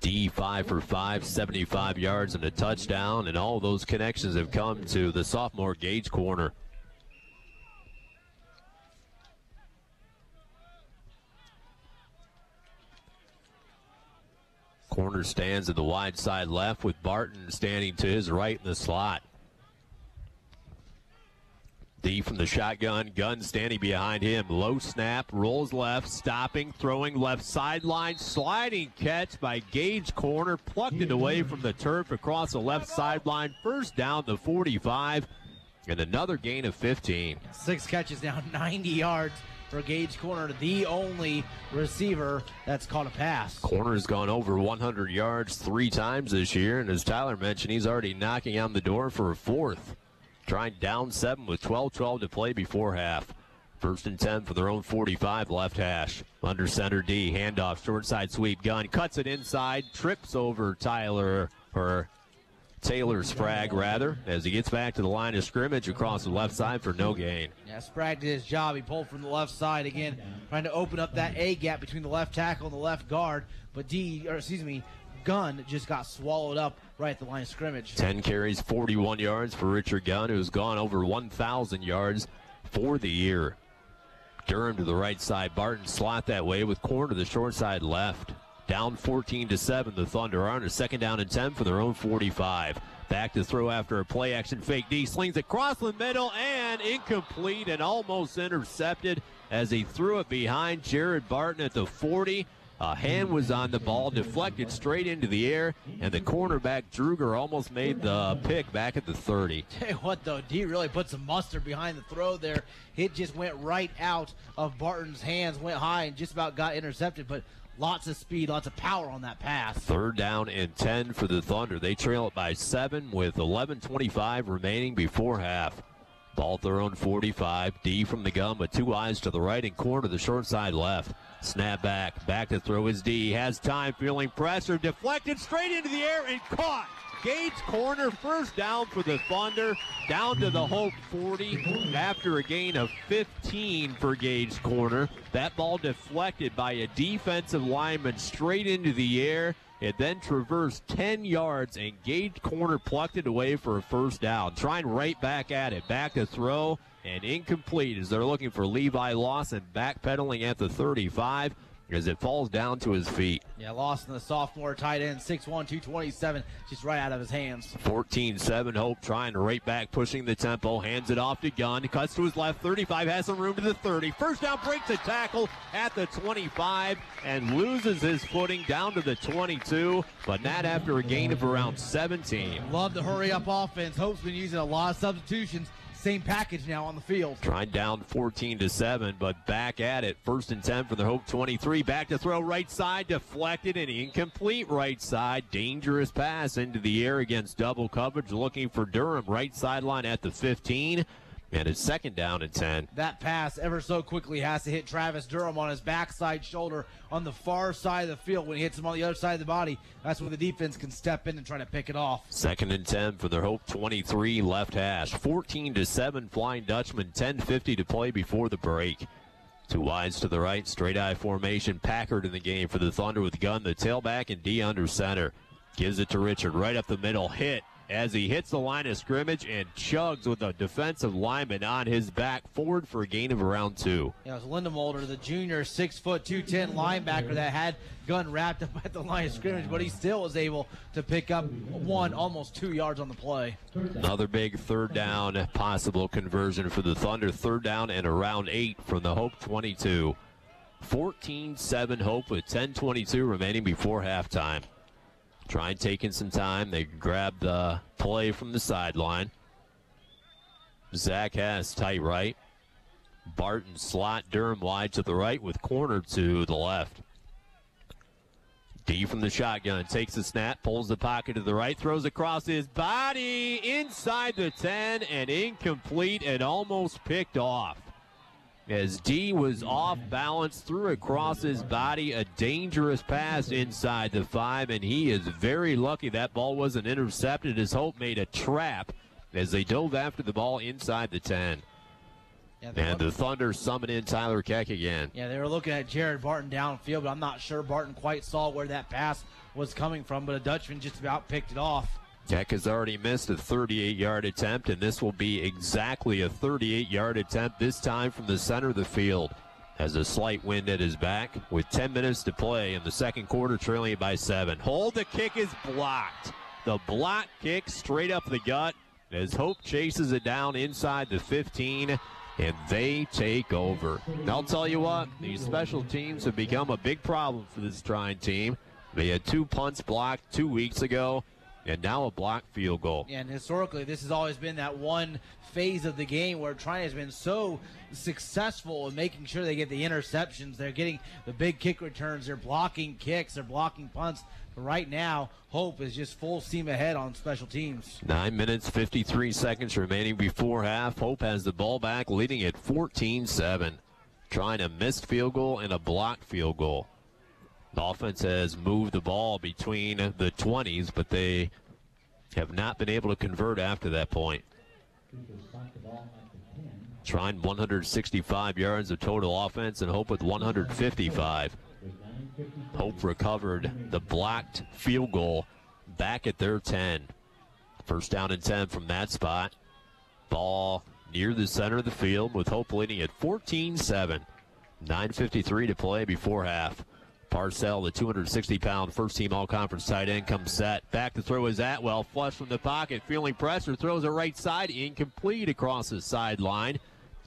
D 5 for 5, 75 yards and a touchdown, and all those connections have come to the sophomore Gage corner. Corner stands at the wide side left with Barton standing to his right in the slot. D from the shotgun, Gunn standing behind him. Low snap, rolls left, stopping, throwing left sideline, sliding catch by Gage corner, plucked it away from the turf across the left sideline. First down the 45, and another gain of 15. 6 catches now, 90 yards for Gage corner, the only receiver that's caught a pass. Corner's gone over 100 yards 3 times this year, and as Tyler mentioned, he's already knocking on the door for a 4th. Trine down 7 with 12:12 to play before half. 1st and 10 for their own 45 left hash. Under center D, handoff, short side sweep, Gunn cuts it inside, trips over Taylor Sprague rather, as he gets back to the line of scrimmage across the left side for no gain. Yeah, Sprague did his job. He pulled from the left side again, trying to open up that A gap between the left tackle and the left guard, but Gunn just got swallowed up right at the line of scrimmage. 10 carries, 41 yards for Richard Gunn, who's gone over 1,000 yards for the year. Durham to the right side. Barton slot that way with corner to the short side left. Down 14-7, the Thunder are on a 2nd down and 10 for their own 45. Back to throw after a play-action fake D. Slings across the middle and incomplete and almost intercepted as he threw it behind Jared Barton at the 40. A hand was on the ball, deflected straight into the air, and the cornerback Druger almost made the pick back at the 30. Tell you what, though, D really put some mustard behind the throw there. It just went right out of Barton's hands, went high, and just about got intercepted, but lots of speed, lots of power on that pass. 3rd down and 10 for the Thunder. They trail it by 7 with 11:25 remaining before half. Ball at their own 45. D from the gun with 2 eyes to the right and corner to the short side left. Snap back to throw his D. Has time, feeling pressure, deflected straight into the air and caught. Gage corner, 1st down for the Thunder, down to the Hope 40 after a gain of 15 for Gage corner. That ball deflected by a defensive lineman straight into the air. It then traversed 10 yards, and Gage corner plucked it away for a 1st down. Trying right back at it. Back to throw, and incomplete as they're looking for Levi Lawson backpedaling at the 35 as it falls down to his feet. Yeah, Lawson, the sophomore tight end, 6'1", 227, just right out of his hands. 14-7, Hope trying to right back, pushing the tempo, hands it off to Gunn, cuts to his left, 35, has some room to the 30. 1st down, breaks a tackle at the 25 and loses his footing down to the 22, but not after a gain of around 17. Love the hurry-up offense. Hope's been using a lot of substitutions. Same package now on the field. Trine down 14-7, but back at it. 1st and 10 for the Hope 23. Back to throw right side, deflected and incomplete right side. Dangerous pass into the air against double coverage, looking for Durham. Right sideline at the 15. And it's 2nd down and 10. That pass ever so quickly has to hit Travis Durham on his backside shoulder on the far side of the field. When he hits him on the other side of the body, that's when the defense can step in and try to pick it off. 2nd and 10 for the Hope 23 left hash. 14-7 Flying Dutchman, 10:50 to play before the break. 2 wides to the right, straight eye formation. Packard in the game for the Thunder with Gunn, the tailback, and D under center. Gives it to Richard right up the middle, hit. as he hits the line of scrimmage and chugs with a defensive lineman on his back forward for a gain of around 2. Yeah, it was Lindemolder, the junior 6', 210 linebacker that had gun wrapped up at the line of scrimmage, but he still was able to pick up almost 2 yards on the play. Another big third down possible conversion for the Thunder. Third down and around 8 from the Hope 22. 14-7 Hope with 10:22 remaining before halftime. Trine taking some time. They grab the play from the sideline. Zach has tight right. Barton slot, Durham wide to the right with corner to the left. D from the shotgun, takes the snap, pulls the pocket to the right, throws across his body inside the 10 and incomplete and almost picked off. As D was off balance, threw across his body, a dangerous pass inside the 5, and he is very lucky that ball wasn't intercepted as Hope made a trap as they dove after the ball inside the 10. Yeah, and the Thunder summon in Tyler Keck again. Yeah, they were looking at Jared Barton downfield, but I'm not sure Barton quite saw where that pass was coming from, but a Dutchman just about picked it off. Keck has already missed a 38-yard attempt, and this will be exactly a 38-yard attempt, this time from the center of the field. Has a slight wind at his back with 10 minutes to play in the second quarter, trailing it by 7. Hold, the kick is blocked. The block kick straight up the gut as Hope chases it down inside the 15, and they take over. And I'll tell you what, these special teams have become a big problem for this Trine team. They had 2 punts blocked 2 weeks ago, and now a blocked field goal. Yeah, and historically, this has always been that one phase of the game where Trine has been so successful in making sure they get the interceptions. They're getting the big kick returns. They're blocking kicks. They're blocking punts. But right now, Hope is just full steam ahead on special teams. 9 minutes, 53 seconds remaining before half. Hope has the ball back, leading at 14-7. Trying a missed field goal and a blocked field goal. The offense has moved the ball between the 20s, but they have not been able to convert after that point. Trine 165 yards of total offense and Hope with 155. Hope recovered the blocked field goal back at their 10. First down and 10 from that spot. Ball near the center of the field with Hope leading at 14-7. 9:53 to play before half. Parcell, the 260-pound first-team all-conference tight end, comes set. Back to throw is Atwell, flush from the pocket, feeling pressure, throws it right side, incomplete across the sideline.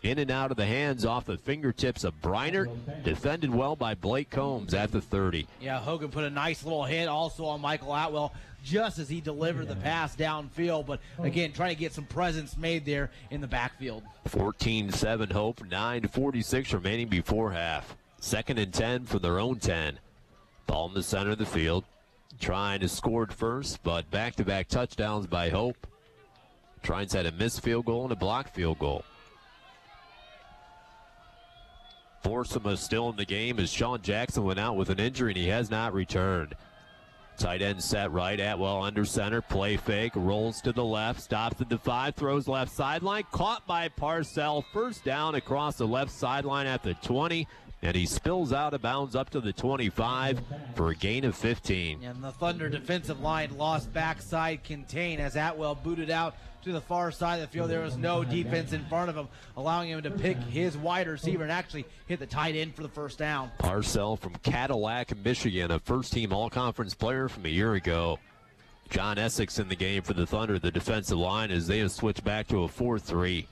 In and out of the hands off the fingertips of Briner. Defended well by Blake Combs at the 30. Yeah, Hogan put a nice little hit also on Michael Atwell just as he delivered the pass downfield. But, again, trying to get some presence made there in the backfield. 14-7 Hope, 9:46 remaining before half. Second and 10 from their own 10. Ball in the center of the field. Trine has scored first, but back-to-back touchdowns by Hope. Trine's had a missed field goal and a blocked field goal. Forsema still in the game as Sean Jackson went out with an injury and he has not returned. Tight end set right, Atwell under center, play fake, rolls to the left, stops at the 5, throws left sideline, caught by Parcell, first down across the left sideline at the 20, and he spills out of bounds up to the 25 for a gain of 15. And the Thunder defensive line lost backside contain as Atwell booted out to the far side of the field. There was no defense in front of him, allowing him to pick his wide receiver and actually hit the tight end for the first down. Parcell from Cadillac, Michigan, a first-team all-conference player from a year ago. John Essex in the game for the Thunder, the defensive line, as they have switched back to a 4-3.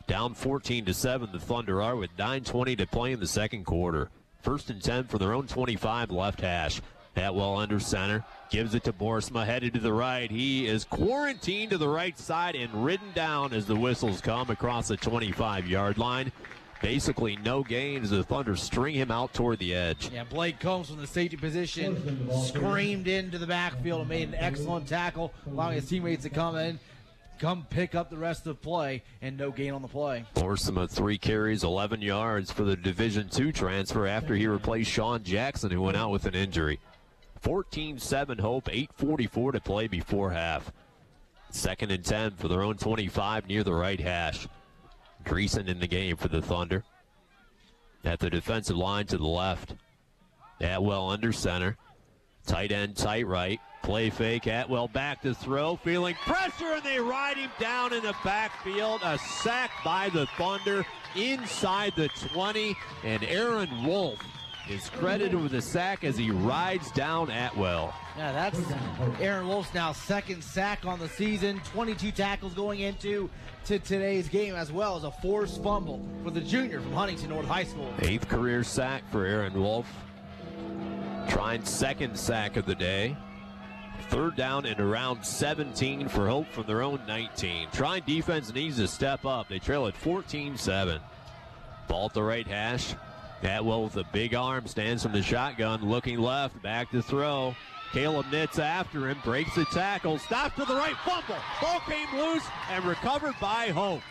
Down 14-7, the Thunder are with 9:20 to play in the second quarter. First and 10 for their own 25 left hash. Atwell under center, gives it to Boersma, headed to the right. He is quarantined to the right side and ridden down as the whistles come across the 25-yard line. Basically no gain as the Thunder string him out toward the edge. Yeah, Blake Combs from the safety position screamed into the backfield and made an excellent tackle, allowing his teammates to come pick up the rest of the play, and no gain on the play. Boersma 3 carries, 11 yards for the Division II transfer after he replaced Sean Jackson, who went out with an injury. 14-7 Hope, 8:44 to play before half. Second and 10 for their own 25 near the right hash. Dreesen in the game for the Thunder. At the defensive line to the left. Atwell under center. Tight end, tight right. Play fake. Atwell back to throw. Feeling pressure, and they ride him down in the backfield. A sack by the Thunder inside the 20. And Aaron Wolf is credited with the sack as he rides down Atwell. Yeah, that's Aaron Wolf's now second sack on the season. 22 tackles going into today's game, as well as a forced fumble for the junior from Huntington North High School. 8th career sack for Aaron Wolf. Trine's second sack of the day. 3rd down and around 17 for Hope from their own 19. Trine defense needs to step up. They trail at 14-7. Ball at the right hash. Atwell with a big arm stands from the shotgun, looking left, back to throw. Caleb Nitz after him, breaks the tackle, stops to the right, fumble. Ball came loose and recovered by Hope.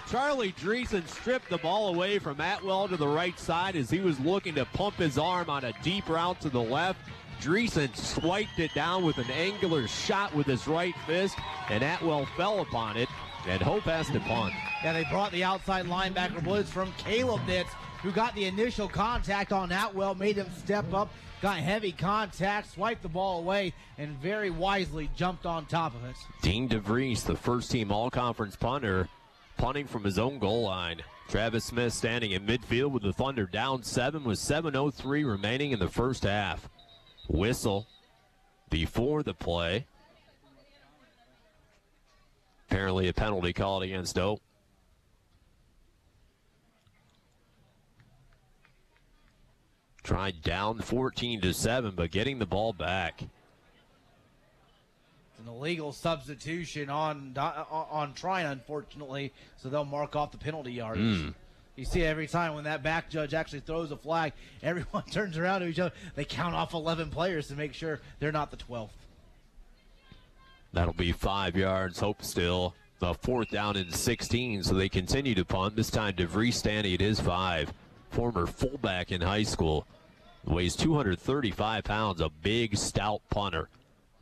Charlie Dreesen stripped the ball away from Atwell to the right side as he was looking to pump his arm on a deep route to the left. Dreesen swiped it down with an angular shot with his right fist, and Atwell fell upon it, and Hope has to punt. Yeah, they brought the outside linebacker blitz from Caleb Nitz, who got the initial contact on Atwell, made him step up, got heavy contact, swiped the ball away, and very wisely jumped on top of it. Dean DeVries, the first-team all-conference punter, punting from his own goal line. Travis Smith standing in midfield with the Thunder down 7 with 7:03 remaining in the first half. Whistle before the play. Apparently a penalty called against Hope. Tried down 14-7, but getting the ball back. An illegal substitution on Trine, unfortunately, so they'll mark off the penalty yardage. You see every time when that back judge actually throws a flag, everyone turns around to each other. They count off 11 players to make sure they're not the 12th. That'll be 5 yards. Hope still. 4th down and 16, so they continue to punt. This time DeVries standing at his 5. Former fullback in high school. Weighs 235 pounds, a big, stout punter.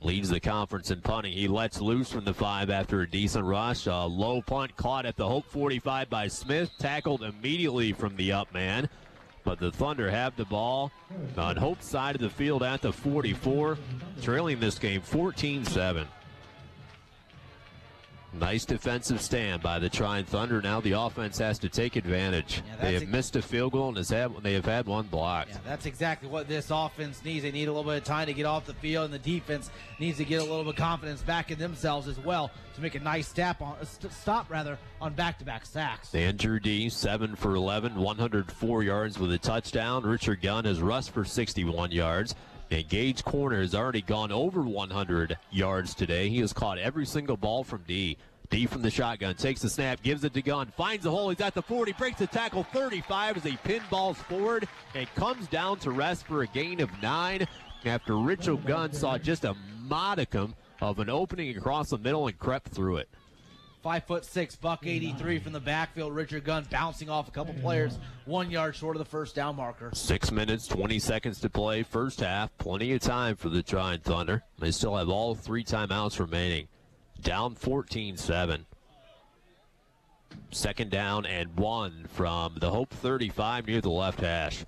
Leads the conference in punting. He lets loose from the 5 after a decent rush. A low punt caught at the Hope 45 by Smith. Tackled immediately from the up man. But the Thunder have the ball on Hope's side of the field at the 44. Trailing this game 14-7. Nice defensive stand by the Trine Thunder. Now the offense has to take advantage. Yeah, they have missed a field goal, and they have had one blocked. Yeah, that's exactly what this offense needs. They need a little bit of time to get off the field, and the defense needs to get a little bit of confidence back in themselves as well to make a nice stop on back-to-back sacks. Andrew D, 7 for 11, 104 yards with a touchdown. Richard Gunn has rushed for 61 yards. And Gage Corner has already gone over 100 yards today. He has caught every single ball from D. D from the shotgun, takes the snap, gives it to Gunn, finds the hole, he's at the 40, breaks the tackle 35 as he pinballs forward and comes down to rest for a gain of 9 after Richard Gunn saw just a modicum of an opening across the middle and crept through it. 5'6", buck 83 from the backfield. Richard Gunn bouncing off a couple players, 1 yard short of the first down marker. 6 minutes, 20 seconds to play, first half. Plenty of time for the Trine Thunder. They still have all 3 timeouts remaining. Down 14-7. 2nd down and 1 from the Hope 35 near the left hash.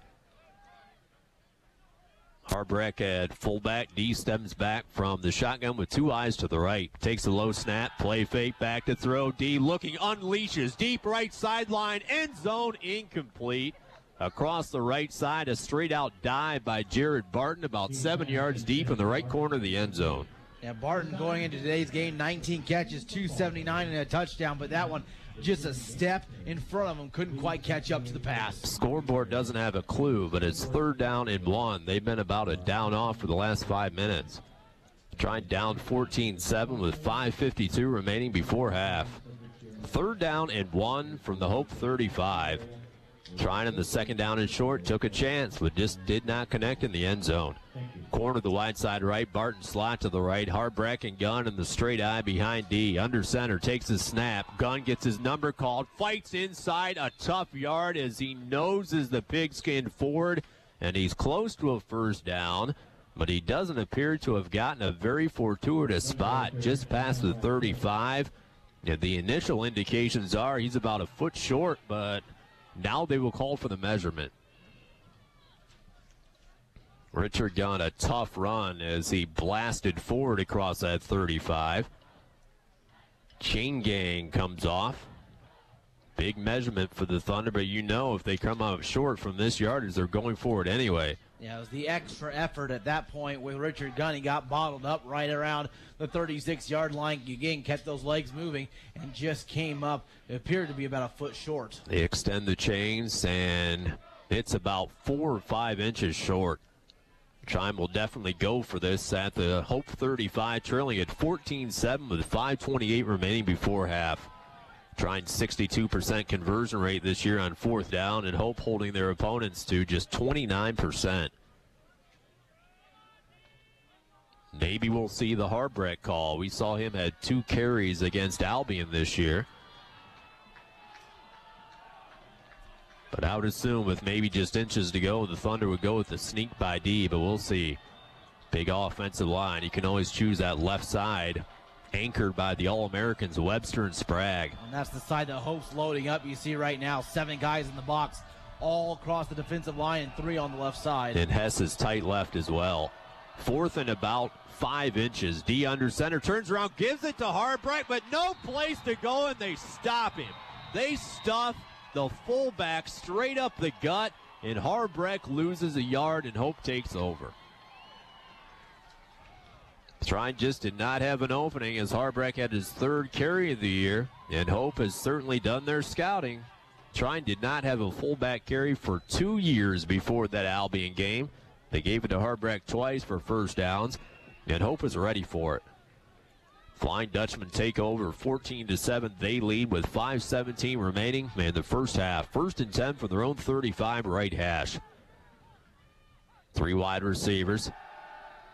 Harbreck at fullback. D stems back from the shotgun with 2 eyes to the right. Takes a low snap, play fake, back to throw. D looking, unleashes, deep right sideline, end zone, incomplete. Across the right side, a straight-out dive by Jared Barton, about 7 yards deep in the right corner of the end zone. Yeah, Barton going into today's game, 19 catches, 279 and a touchdown, but that one just a step in front of him, couldn't quite catch up to the pass. Scoreboard doesn't have a clue, but it's 3rd down and 1. They've been about a down off for the last 5 minutes. Tried down 14-7 with 5:52 remaining before half. 3rd down and 1 from the Hope 35. Trying in the 2nd down and short, took a chance, but just did not connect in the end zone. Corner the wide side right, Barton slot to the right, Harbreck and Gunn in the straight eye behind D. Under center, takes his snap. Gunn gets his number called, fights inside a tough yard as he noses the pigskin forward, and he's close to a first down, but he doesn't appear to have gotten a very fortuitous spot just past the 35. And the initial indications are he's about a foot short, but now they will call for the measurement. Richard got a tough run as he blasted forward across that 35. Chain gang comes off. Big measurement for the Thunder, but you know if they come out short from this yardage, they're going forward anyway. Yeah, it was the extra effort at that point with Richard Gunn. He got bottled up right around the 36-yard line. Again, kept those legs moving and just came up. It appeared to be about a foot short. They extend the chains, and it's about 4 or 5 inches short. Trine will definitely go for this at the Hope 35, trailing at 14-7 with 5:28 remaining before half. Trine 62% conversion rate this year on 4th down, and Hope holding their opponents to just 29%. Maybe we'll see the Harbrecht call. We saw him had 2 carries against Albion this year. But I would assume with maybe just inches to go, the Thunder would go with the sneak by D, but we'll see. Big offensive line. You can always choose that left side, anchored by the All-Americans Webster and Sprague. And that's the side that Hope's loading up. You see right now 7 guys in the box all across the defensive line and 3 on the left side. And Hess is tight left as well. 4th and about 5 inches. D under center, turns around, gives it to Harbrecht, but no place to go, and they stop him. They stuff the fullback straight up the gut, and Harbrecht loses a yard, and Hope takes over. Trine just did not have an opening as Harbrecht had his 3rd carry of the year, and Hope has certainly done their scouting. Trine did not have a fullback carry for 2 years before that Albion game. They gave it to Harbrecht twice for first downs, and Hope is ready for it. Flying Dutchmen take over 14-7. They lead with 5:17 remaining in the first half. 1st and 10 from their own 35 right hash. 3 wide receivers.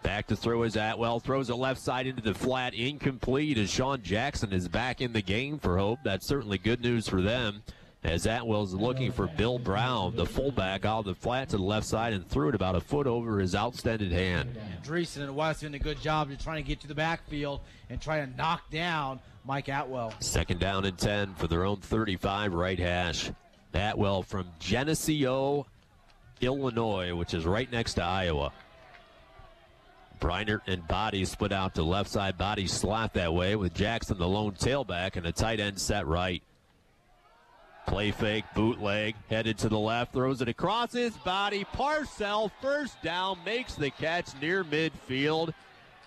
Back to throw is Atwell. Throws it left side into the flat. Incomplete as Sean Jackson is back in the game for Hope. That's certainly good news for them, as Atwell's looking for Bill Brown, the fullback, out of the flat to the left side and threw it about a foot over his outstanded hand. Dreesen and West doing a good job of trying to get to the backfield and try to knock down Mike Atwell. 2nd down and 10 for their own 35 right hash. Atwell from Geneseo, Illinois, which is right next to Iowa. Breinert and Body split out to left side. Body slot that way with Jackson the lone tailback and a tight end set right. Play fake, bootleg, headed to the left, throws it across his body. Parcell, first down, makes the catch near midfield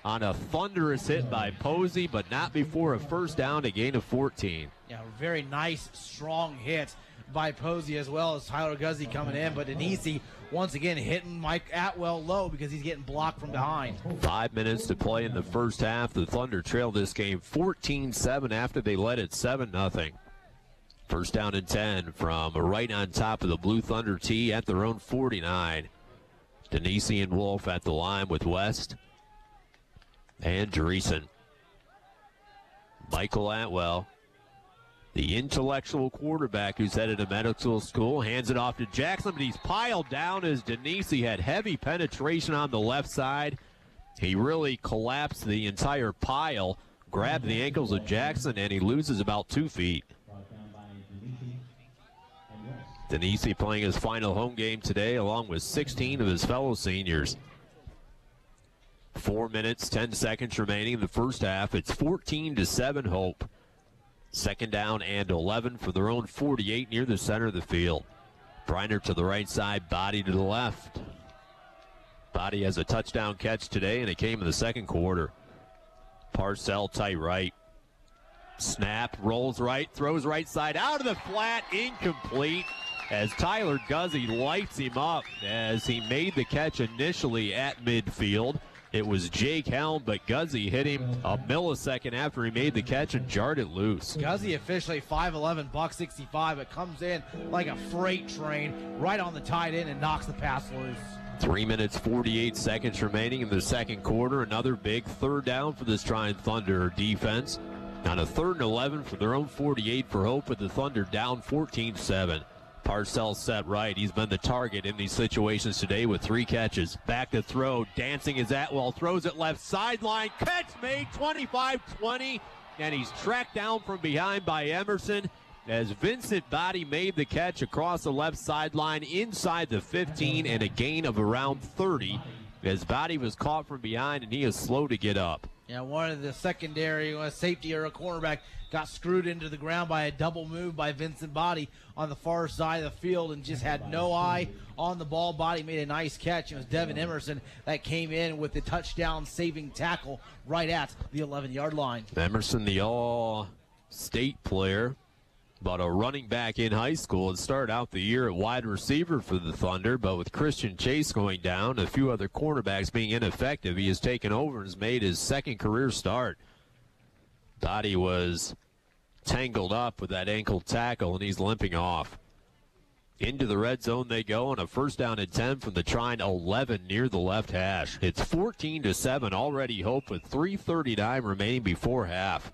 on a thunderous hit by Posey, but not before a first down, a gain of 14. Yeah, very nice, strong hit by Posey as well as Tyler Guzzi coming in, but Denisi once again hitting Mike Atwell low because he's getting blocked from behind. 5 minutes to play in the first half. The Thunder trailed this game 14-7 after they led it 7-0. First down and 10 from right on top of the Blue Thunder tee at their own 49. Denisi and Wolf at the line with West and Dreesen. Michael Atwell, the intellectual quarterback who's headed to medical school, hands it off to Jackson, but he's piled down as Denisi had heavy penetration on the left side. He really collapsed the entire pile, grabbed the ankles of Jackson, and he loses about 2 feet. Denisi playing his final home game today along with 16 of his fellow seniors. 4 minutes, 10 seconds remaining in the first half. It's 14-7 Hope. 2nd down and 11 for their own 48 near the center of the field. Breinert to the right side, Body to the left. Body has a touchdown catch today, and it came in the 2nd quarter. Parcell tight right. Snap, rolls right, throws right side out of the flat, incomplete, as Tyler Guzzi lights him up as he made the catch initially at midfield. It was Jake Helm, but Guzzi hit him a millisecond after he made the catch and jarred it loose. Guzzi officially 5'11", $165, but comes in like a freight train right on the tight end and knocks the pass loose. 3 minutes, 48 seconds remaining in the 2nd quarter. Another big 3rd down for this Trine Thunder defense. On a 3rd and 11 for their own 48 for Hope, with the Thunder down 14-7. Parcell set right. He's been the target in these situations today with 3 catches. Back to throw. Dancing is Atwell. Throws it left sideline. Catch made, 25-20. And he's tracked down from behind by Emerson as Vincent Body made the catch across the left sideline inside the 15 and a gain of around 30. His body was caught from behind, and he is slow to get up. Yeah, one of the secondary, a safety or a cornerback, got screwed into the ground by a double move by Vincent Body on the far side of the field and just had no eye on the ball. Body made a nice catch. It was Devin Emerson that came in with the touchdown-saving tackle right at the 11-yard line. Emerson, the all-state player, but a running back in high school, and started out the year at wide receiver for the Thunder, but with Christian Chase going down, a few other cornerbacks being ineffective, he has taken over and has made his second career start. Dottie was tangled up with that ankle tackle, and he's limping off. Into the red zone they go, and a first down and 10 from the Trine 11 near the left hash. It's 14-7, already Hope with 3:39 remaining before half.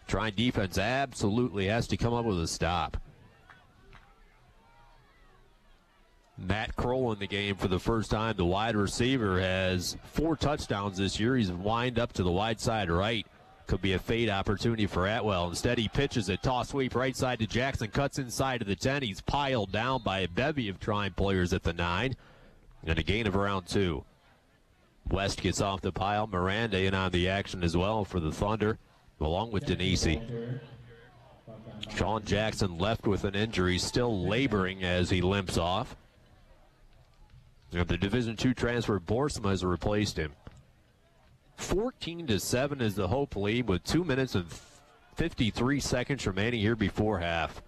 Trine defense absolutely has to come up with a stop. Matt Kroll in the game for the first time. The wide receiver has 4 touchdowns this year. He's wind up to the wide side right. Could be a fade opportunity for Atwell. Instead, he pitches a toss sweep right side to Jackson. Cuts inside to the 10. He's piled down by a bevy of Trine players at the 9. And a gain of around 2. West gets off the pile. Miranda in on the action as well for the Thunder, along with Denisi. Sean Jackson left with an injury, still laboring as he limps off. And the Division II transfer Borsma has replaced him. 14-7 is the Hope lead with 2 minutes and 53 seconds remaining here before half.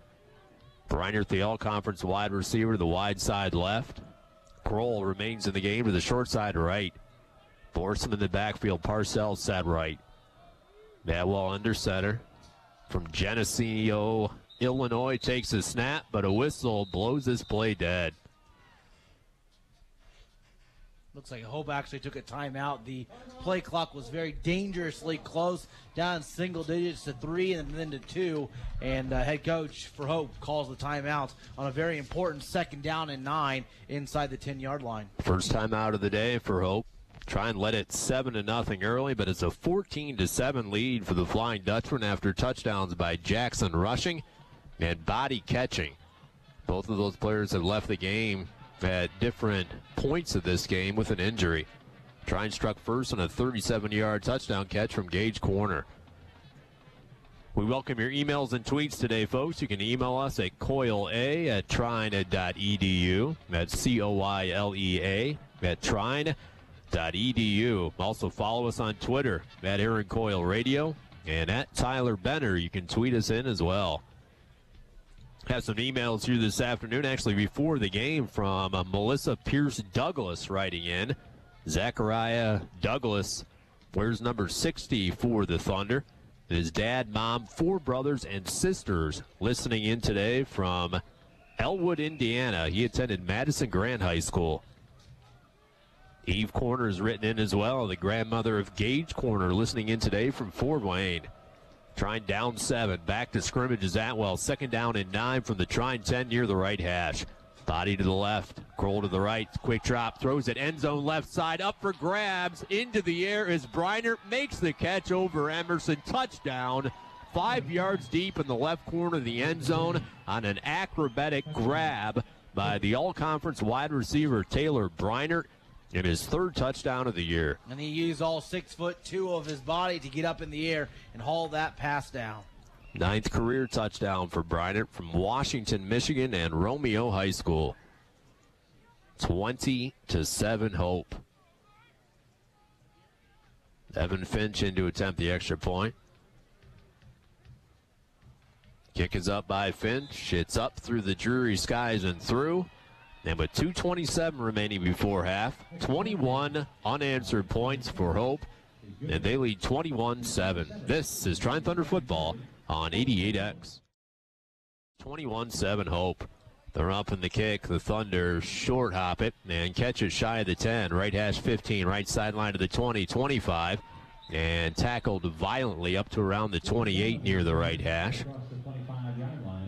Breinert, the all-conference wide receiver, the wide side left. Kroll remains in the game to the short side right. Borsma in the backfield, Parcells side right. Atwell under center from Geneseo, Illinois, takes a snap, but a whistle blows this play dead. Looks like Hope actually took a timeout. The play clock was very dangerously close, down single digits to 3 and then to 2. And head coach for Hope calls the timeout on a very important second down and 9 inside the 10-yard line. First timeout of the day for Hope. Try and let it 7-0 early, but it's a 14-7 lead for the Flying Dutchmen after touchdowns by Jackson rushing and Body catching. Both of those players have left the game at different points of this game with an injury. Trine struck first on a 37-yard touchdown catch from Gage Corner. We welcome your emails and tweets today, folks. You can email us at coylea@trine.edu. That's COYLEA @trine.edu. Also follow us on Twitter at Aaron Coyle Radio and at Tyler Benner. You can tweet us in as well. Have some emails here this afternoon, actually before the game, from Melissa Pierce Douglas writing in. Zachariah Douglas wears number 60 for the Thunder. His dad, mom, 4 brothers and sisters listening in today from Elwood, Indiana. He attended Madison Grant High School. Eve Corner is written in as well, the grandmother of Gage Corner, listening in today from Fort Wayne. Trine down 7, back to scrimmage is Atwell. Second down and 9 from the Trine 10 near the right hash. Body to the left, Kroll to the right, quick drop, throws it, end zone left side, up for grabs, into the air is Breinert, makes the catch over Emerson, touchdown, 5 yards deep in the left corner of the end zone on an acrobatic grab by the all-conference wide receiver Taylor Breinert. In his 3rd touchdown of the year. And he used all 6'2" of his body to get up in the air and haul that pass down. 9th career touchdown for Breinert from Washington, Michigan, and Romeo High School. 20-7 Hope. Evan Finch in to attempt the extra point. Kick is up by Finch. It's up through the dreary skies and through. And with 2:27 remaining before half, 21 unanswered points for Hope, and they lead 21-7. This is Trine Thunder football on 88X. 21-7 Hope. They're up in the kick. The Thunder short hop it and catch it shy of the 10. Right hash 15, right sideline to the 20, 25, and tackled violently up to around the 28 near the right hash.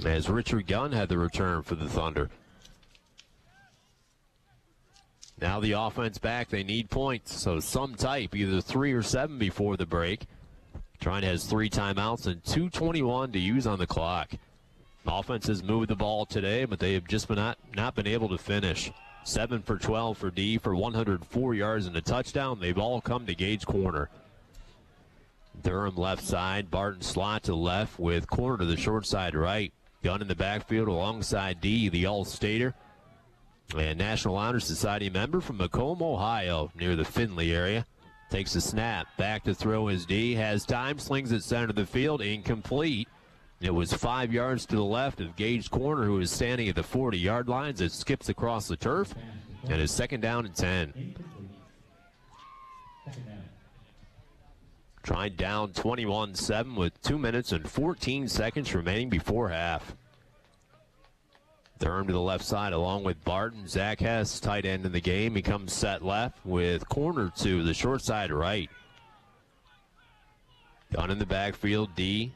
As Richard Gunn had the return for the Thunder. Now the offense back, they need points, so some type, either 3 or 7 before the break. Trine has 3 timeouts and 2:21 to use on the clock. Offense has moved the ball today, but they have just not been able to finish. 7 for 12 for D for 104 yards and a touchdown. They've all come to Gage Corner. Durham left side, Barton slot to the left with Corner to the short side right. Gunn in the backfield alongside D, the All-Stater. And National Honor Society member from Macomb, Ohio, near the Findlay area. Takes a snap, back to throw his D, has time, slings it center of the field, incomplete. It was 5 yards to the left of Gage Corner, who is standing at the 40-yard lines. It skips across the turf, and is second down and 10. Trine down 21-7 with 2 minutes and 14 seconds remaining before half. Durham to the left side along with Barton. Zach Hess, tight end in the game. He comes set left with Corner to the short side right. Gunn in the backfield, D.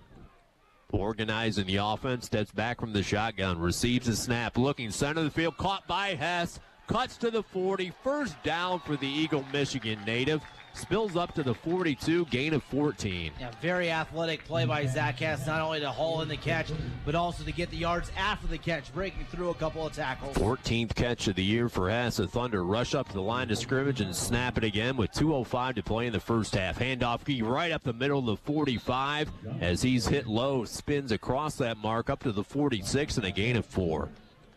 Organizing the offense, steps back from the shotgun, receives the snap, looking center of the field, caught by Hess, cuts to the 40, first down for the Eagle, Michigan native. Spills up to the 42, gain of 14. Yeah, very athletic play by Zach Hess, not only to haul in the catch, but also to get the yards after the catch, breaking through a couple of tackles. 14th catch of the year for Hess. The Thunder rush up to the line of scrimmage and snap it again with 2:05 to play in the first half. Handoff key right up the middle of the 45 as he's hit low, spins across that mark up to the 46 and a gain of 4.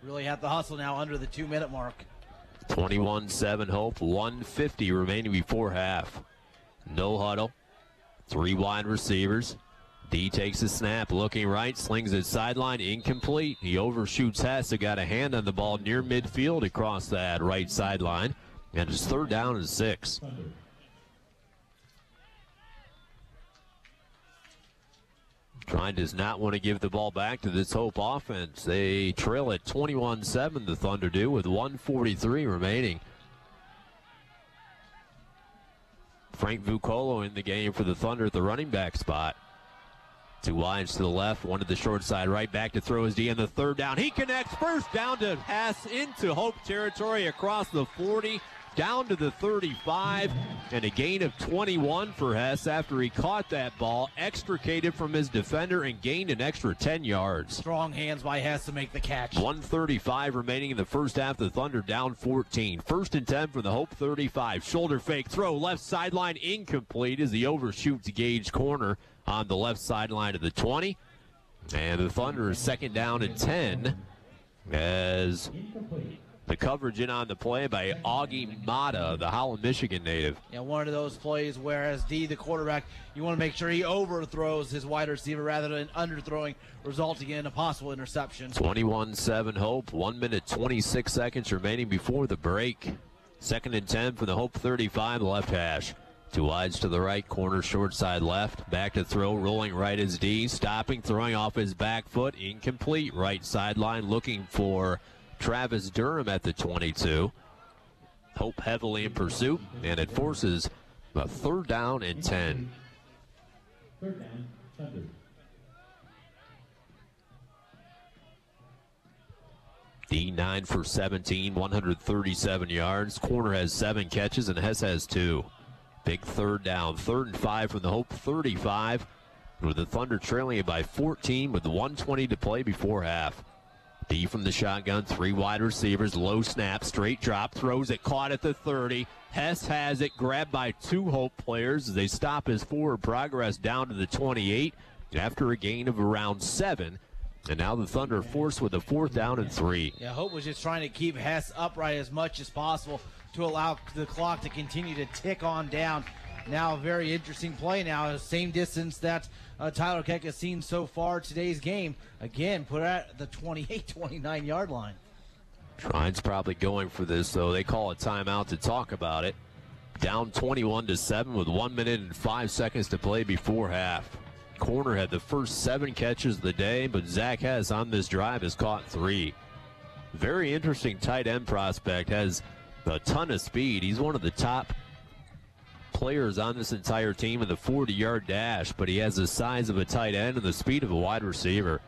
Really had the hustle now under the 2-minute mark. 21-7 Hope, 1:50 remaining before half. No huddle, 3 wide receivers. D takes a snap, looking right, slings it sideline, incomplete. He overshoots Hess, who got a hand on the ball near midfield across that right sideline. And it's third down and 6. Trine does not want to give the ball back to this Hope offense. They trail at 21-7, the Thunder do, with 1:43 remaining. Frank Vucolo in the game for the Thunder at the running back spot. 2 wides to the left, 1 to the short side right, back to throw his D on the third down. He connects, first down to Hess into Hope territory across the 40. Down to the 35, and a gain of 21 for Hess after he caught that ball, extricated from his defender, and gained an extra 10 yards. Strong hands by Hess to make the catch. 1:35 remaining in the first half. The Thunder down 14. First and 10 for the Hope 35. Shoulder fake throw, left sideline, incomplete as he overshoots Gage Corner on the left sideline of the 20. And the Thunder is second down and 10 as the coverage in on the play by Augie Mata, the Holland, Michigan native. Yeah, one of those plays where as D, the quarterback, you want to make sure he overthrows his wide receiver rather than underthrowing, resulting in a possible interception. 21-7 Hope, 1 minute 26 seconds remaining before the break. Second and 10 for the Hope 35, left hash. 2 wides to the right, Corner short side left. Back to throw, rolling right is D, stopping, throwing off his back foot, incomplete. Right sideline looking for Travis Durham at the 22. Hope heavily in pursuit, and it forces a third down and 10. Third down, Thunder. D 9 for 17, 137 yards. Corner has 7 catches, and Hess has 2. Big third down, 3rd and 5 from the Hope 35, with the Thunder trailing it by 14 with 1:20 to play before half. D from the shotgun, 3 wide receivers, low snap, straight drop, throws it, caught at the 30. Hess has it, grabbed by 2 Hope players as they stop his forward progress down to the 28 after a gain of around 7. And now the Thunder forced with a 4th down and 3. Yeah, Hope was just trying to keep Hess upright as much as possible to allow the clock to continue to tick on down. Now a very interesting play now, same distance that Tyler Keck has seen so far today's game. Again, put at the 28-29 yard line. Trine's probably going for this, though. They call a timeout to talk about it. Down 21-7 with 1 minute and 5 seconds to play before half. Corner had the first 7 catches of the day, but Zach Hess on this drive has caught 3. Very interesting tight end prospect, has a ton of speed. He's one of the top players on this entire team in the 40-yard dash, but he has the size of a tight end and the speed of a wide receiver.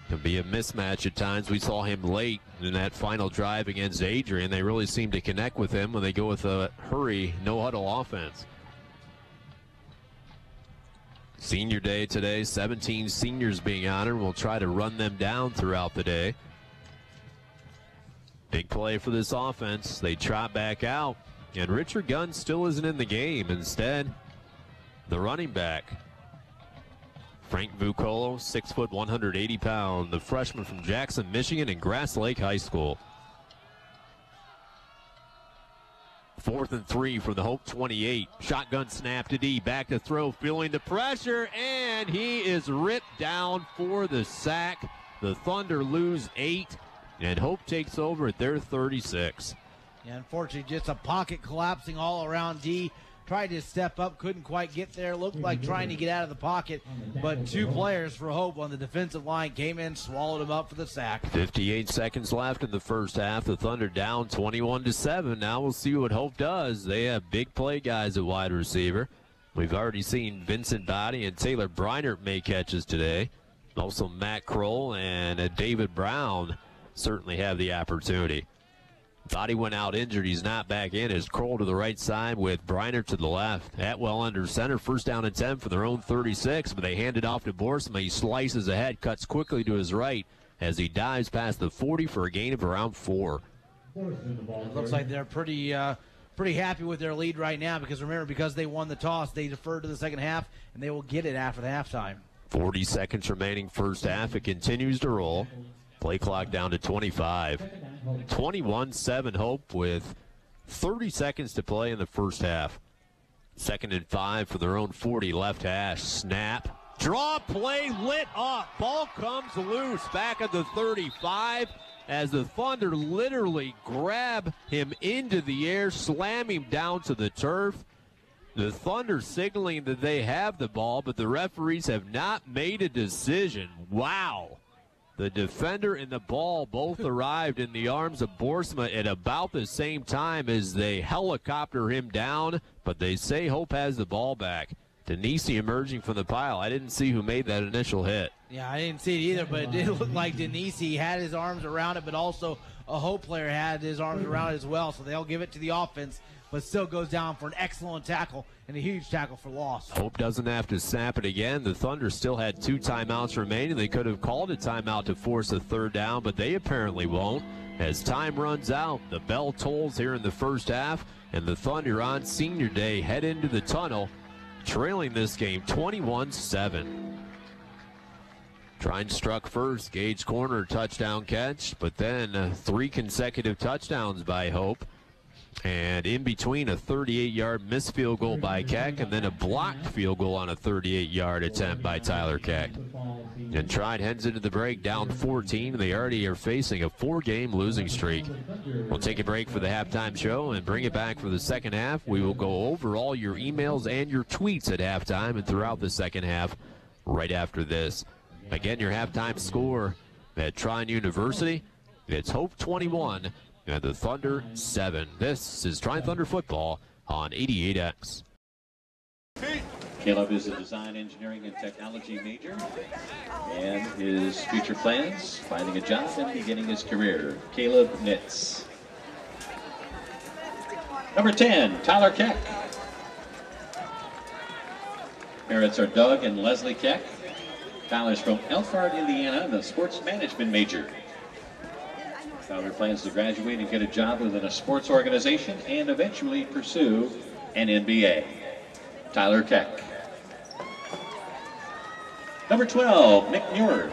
Can be a mismatch at times. We saw him late in that final drive against Adrian. They really seem to connect with him when they go with a hurry, no-huddle offense. Senior day today, 17 seniors being honored. We'll try to run them down throughout the day. Big play for this offense. They trot back out, and Richard Gunn still isn't in the game. Instead, the running back, Frank Vucolo, 6 foot, 180 pound, the freshman from Jackson, Michigan, and Grass Lake High School. 4th and 3 from the Hope 28. Shotgun snap to D, back to throw, feeling the pressure, and he is ripped down for the sack. The Thunder lose 8, and Hope takes over at their 36. Yeah, unfortunately, just a pocket collapsing all around D. Tried to step up, couldn't quite get there. Looked like trying to get out of the pocket, but 2 players for Hope on the defensive line came in, swallowed him up for the sack. 58 seconds left in the first half. The Thunder down 21-7. Now we'll see what Hope does. They have big play guys at wide receiver. We've already seen Vincent Body and Taylor Breinert make catches today. Also Matt Kroll and David Brown certainly have the opportunity. Body went out injured. He's not back in. As Kroll to the right side with Briner to the left. Atwell under center. 1st down and 10 for their own 36, but they hand it off to Borsma. He slices ahead, cuts quickly to his right as he dives past the 40 for a gain of around 4. It looks like they're pretty happy with their lead right now because, remember, because they won the toss, they deferred to the second half, and they will get it after the halftime. 40 seconds remaining first half. It continues to roll. Play clock down to 25. 21-7 Hope with 30 seconds to play in the first half. 2nd and 5 for their own 40, left hash. Snap. Draw play lit up. Ball comes loose back at the 35 as the Thunder literally grab him into the air, slam him down to the turf. The Thunder signaling that they have the ball, but the referees have not made a decision. Wow. The defender and the ball both arrived in the arms of Borsma at about the same time as they helicopter him down, but they say Hope has the ball back. Denisi emerging from the pile. I didn't see who made that initial hit. Yeah, I didn't see it either, but it did look like Denisi had his arms around it, but also a Hope player had his arms around it as well, so they'll give it to the offense, but still goes down for an excellent tackle and a huge tackle for loss. Hope doesn't have to snap it again. The Thunder still had 2 timeouts remaining. They could have called a timeout to force a 3rd down, but they apparently won't. As time runs out, the bell tolls here in the first half, and the Thunder on senior day head into the tunnel, trailing this game 21-7. Trine struck first, Gage corner touchdown catch, but then 3 consecutive touchdowns by Hope. And in between, a 38-yard missed field goal by Keck, and then a blocked field goal on a 38-yard attempt by Tyler Keck. And Trine heads into the break down 14, and they already are facing a 4-game losing streak. We'll take a break for the halftime show and bring it back for the second half. We will go over all your emails and your tweets at halftime and throughout the second half right after this. Again, your halftime score at Trine University, it's Hope 21, and the Thunder 7. This is Trine Thunder football on 88X. Caleb is a design, engineering, and technology major, and his future plans, finding a job and beginning his career. Caleb Nitz. Number 10, Tyler Keck. Parents are Doug and Leslie Keck. Tyler's from Elkhart, Indiana, and a sports management major. Tyler plans to graduate and get a job within a sports organization and eventually pursue an MBA. Tyler Keck. Number 12, Nick Muir.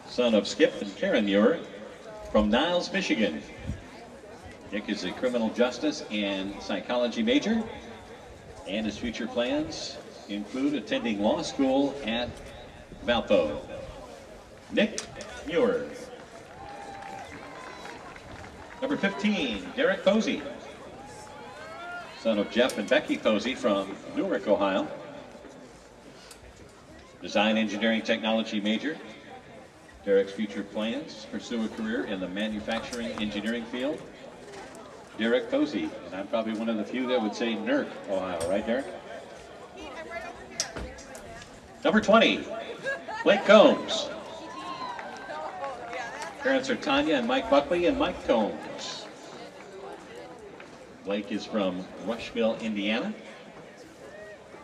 Son of Skip and Karen Muir from Niles, Michigan. Nick is a criminal justice and psychology major, and his future plans include attending law school at Valpo. Nick Muir. Number 15, Derek Posey. Son of Jeff and Becky Posey from Newark, Ohio. Design, engineering, technology major. Derek's future plans, pursue a career in the manufacturing engineering field. Derek Posey, and I'm probably one of the few that would say Newark, Ohio, right, Derek? Number 20, Blake Combs. Parents are Tanya and Mike Buckley and Mike Combs. Blake is from Rushville, Indiana,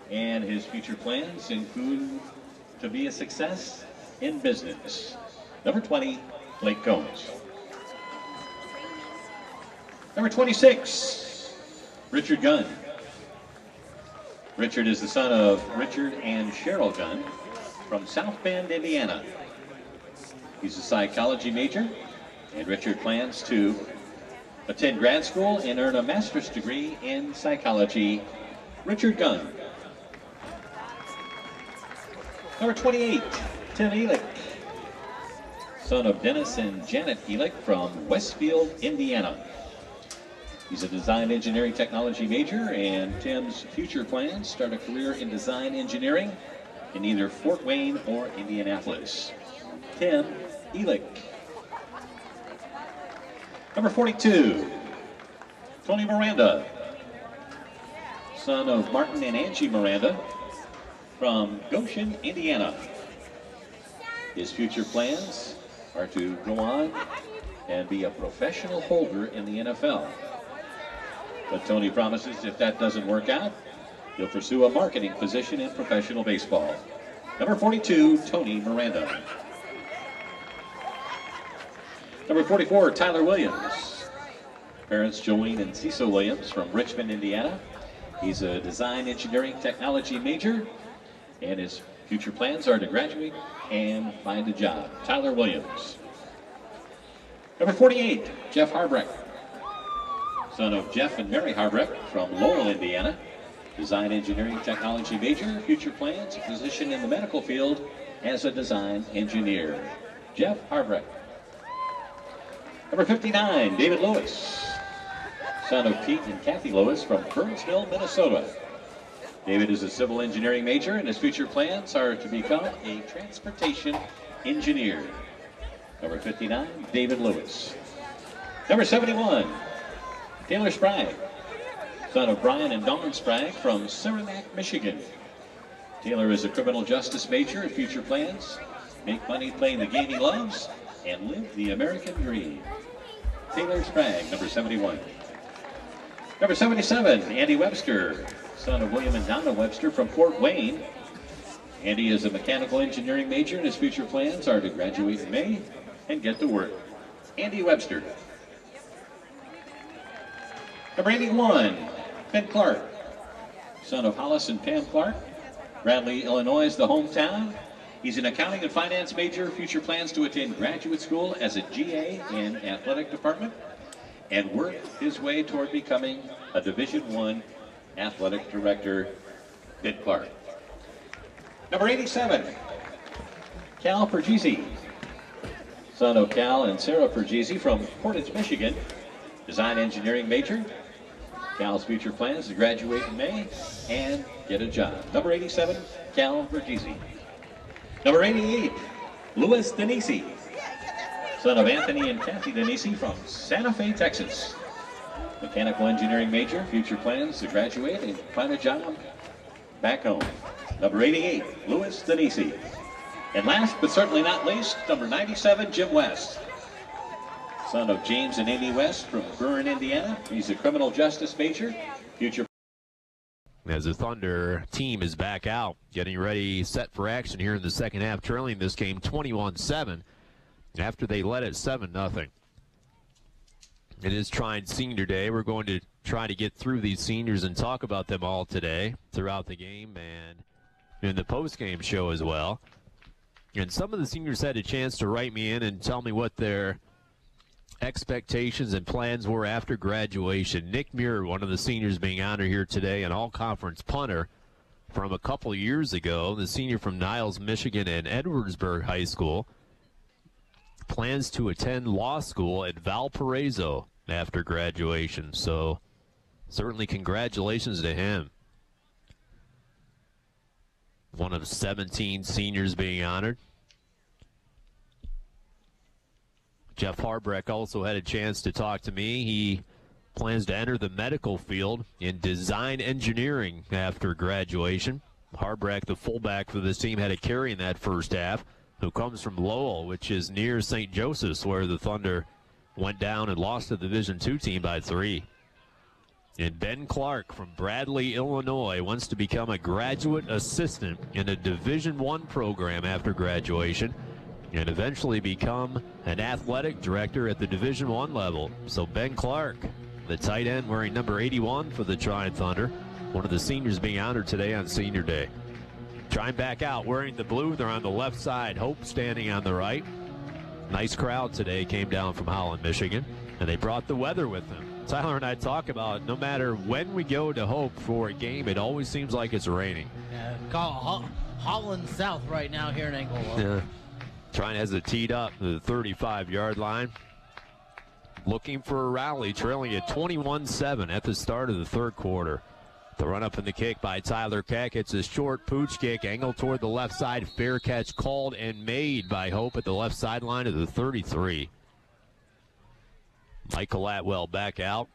and his future plans include to be a success in business. Number 20, Blake Combs. Number 26, Richard Gunn. Richard is the son of Richard and Cheryl Gunn from South Bend, Indiana. He's a psychology major, and Richard plans to attend grad school and earn a master's degree in psychology. Richard Gunn. Number 28, Tim Elick, son of Dennis and Janet Elick from Westfield, Indiana. He's a design engineering technology major, and Tim's future plans start a career in design engineering in either Fort Wayne or Indianapolis. Tim Elick. Number 42, Tony Miranda, son of Martin and Angie Miranda from Goshen, Indiana. His future plans are to go on and be a professional holder in the NFL. But Tony promises if that doesn't work out, he'll pursue a marketing position in professional baseball. Number 42, Tony Miranda. Number 44, Tyler Williams. Parents Jolene and Cecil Williams from Richmond, Indiana. He's a design engineering technology major, and his future plans are to graduate and find a job. Tyler Williams. Number 48, Jeff Harbrecht, son of Jeff and Mary Harbrecht from Lowell, Indiana. Design engineering technology major, future plans, a position in the medical field as a design engineer. Jeff Harbrecht. Number 59, David Lewis, son of Pete and Kathy Lewis from Burnsville, Minnesota. David is a civil engineering major, and his future plans are to become a transportation engineer. Number 59, David Lewis. Number 71, Taylor Sprague, son of Brian and Dawn Sprague from Saranac, Michigan. Taylor is a criminal justice major, and future plans make money playing the game he loves and live the American dream. Taylor Sprague, number 71. Number 77, Andy Webster, son of William and Donna Webster from Fort Wayne. Andy is a mechanical engineering major, and his future plans are to graduate in May and get to work. Andy Webster. Number 81, Ben Clark, son of Hollis and Pam Clark. Bradley, Illinois is the hometown. He's an accounting and finance major. Future plans to attend graduate school as a GA in athletic department and work his way toward becoming a Division I athletic director. Ben Clark. Number 87, Cal Pergisi, son of Cal and Sarah Pergisi from Portage, Michigan. Design engineering major. Cal's future plans to graduate in May and get a job. Number 87, Cal Pergisi. Number 88, Louis Denisi, son of Anthony and Kathy Denisi from Santa Fe, Texas. Mechanical engineering major, future plans to graduate and find a job back home. Number 88, Louis Denisi. And last but certainly not least, number 97, Jim West, son of James and Amy West from Burn, Indiana. He's a criminal justice major, future. As the Thunder team is back out, getting ready, set for action here in the second half, trailing this game 21-7 after they led it 7-0. It is Trine Senior Day. We're going to try to get through these seniors and talk about them all today throughout the game and in the post-game show as well. And some of the seniors had a chance to write me in and tell me what their expectations and plans were after graduation. Nick Muir, one of the seniors being honored here today, an all-conference punter from a couple years ago, the senior from Niles, Michigan and Edwardsburg High School, plans to attend law school at Valparaiso after graduation. So certainly congratulations to him. One of 17 seniors being honored. Jeff Harbrecht also had a chance to talk to me. He plans to enter the medical field in design engineering after graduation. Harbrecht, the fullback for this team, had a carry in that first half, who comes from Lowell, which is near St. Joseph's, where the Thunder went down and lost to the Division II team by 3. And Ben Clark from Bradley, Illinois, wants to become a graduate assistant in a Division I program after graduation and eventually become an athletic director at the Division I level. So Ben Clark the tight end wearing number 81 for the Trine Thunder. One of the seniors being honored today on Senior Day. Trine back out wearing the blue. They're on the left side. Hope standing on the right. Nice crowd today came down from Holland, Michigan, and they brought the weather with them. Tyler and I talk about no matter when we go to Hope for a game, it always seems like it's raining. Yeah, call Holland South right now here in Englewood. Yeah. Trine has it teed up to the 35-yard line. Looking for a rally, trailing at 21-7 at the start of the third quarter. The run up in the kick by Tyler Keck. It's a short pooch kick, angled toward the left side. Fair catch called and made by Hope at the left sideline of the 33. Michael Atwell back out.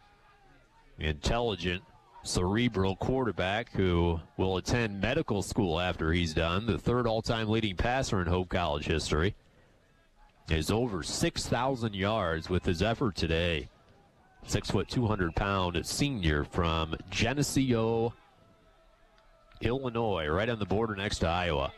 Intelligent, cerebral quarterback who will attend medical school after he's done. The third all-time leading passer in Hope College history. Is over 6,000 yards with his effort today. 6 foot, 200-pound senior from Geneseo, Illinois, right on the border next to Iowa.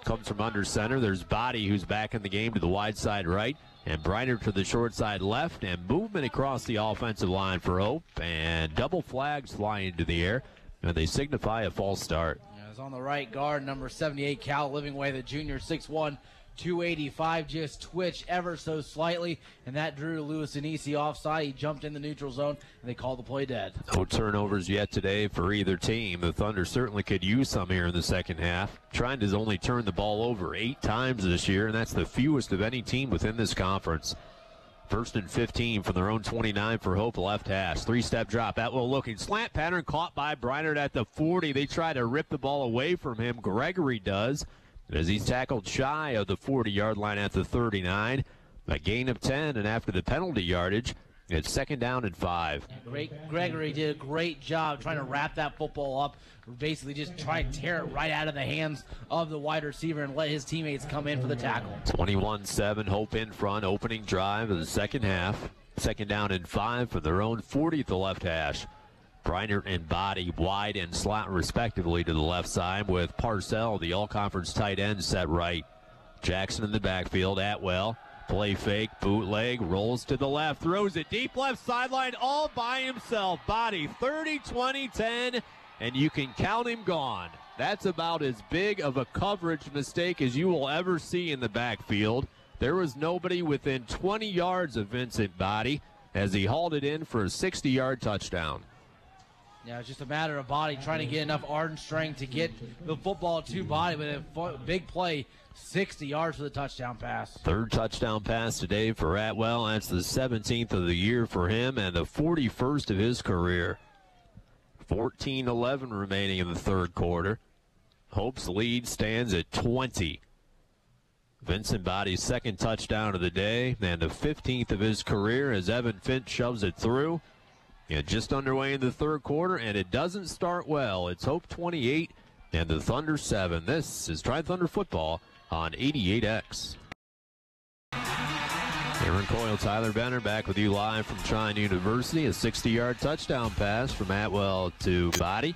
Comes from under center. There's Body, who's back in the game to the wide side right, and Briner to the short side left, and movement across the offensive line for Hope, and double flags flying into the air, and they signify a false start. Yeah, it's on the right guard, number 78, Cal Livingway, the junior, 6'1", 285, just twitched ever so slightly, and that drew Lewis Anisi offside. He jumped in the neutral zone, and they called the play dead. No turnovers yet today for either team. The Thunder certainly could use some here in the second half. Trine has only turned the ball over 8 times this year, and that's the fewest of any team within this conference. 1st and 15 from their own 29 for Hope, left hash. 3-step drop. Atwell looking. Slant pattern caught by Breinert at the 40. They try to rip the ball away from him. Gregory does, as he's tackled shy of the 40-yard line at the 39. A gain of 10, and after the penalty yardage, it's 2nd down and 5. Gregory did a great job trying to wrap that football up, basically just try to tear it right out of the hands of the wide receiver and let his teammates come in for the tackle. 21-7, Hope in front, opening drive of the second half. 2nd down and 5 for their own 40 at the left hash. Briner and Body wide and slot respectively to the left side, with Parcell, the all-conference tight end, set right. Jackson in the backfield. Atwell, play fake, bootleg, rolls to the left, throws it deep left sideline all by himself. Body 30, 20, 10, and you can count him gone. That's about as big of a coverage mistake as you will ever see in the backfield. There was nobody within 20 yards of Vincent Body as he hauled it in for a 60-yard touchdown. Yeah, it's just a matter of Body trying to get enough arm strength to get the football to Body with a big play, 60 yards for the touchdown pass. 3rd touchdown pass today for Atwell. That's the 17th of the year for him and the 41st of his career. 14-11 remaining in the third quarter. Hope's lead stands at 20. Vincent Body's 2nd touchdown of the day and the 15th of his career as Evan Finch shoves it through. Yeah, just underway in the third quarter, and it doesn't start well. It's Hope 28 and the Thunder 7. This is Trine Thunder football on 88X. Aaron Coyle, Tyler Benner back with you live from Trine University. A 60-yard touchdown pass from Atwell to Body.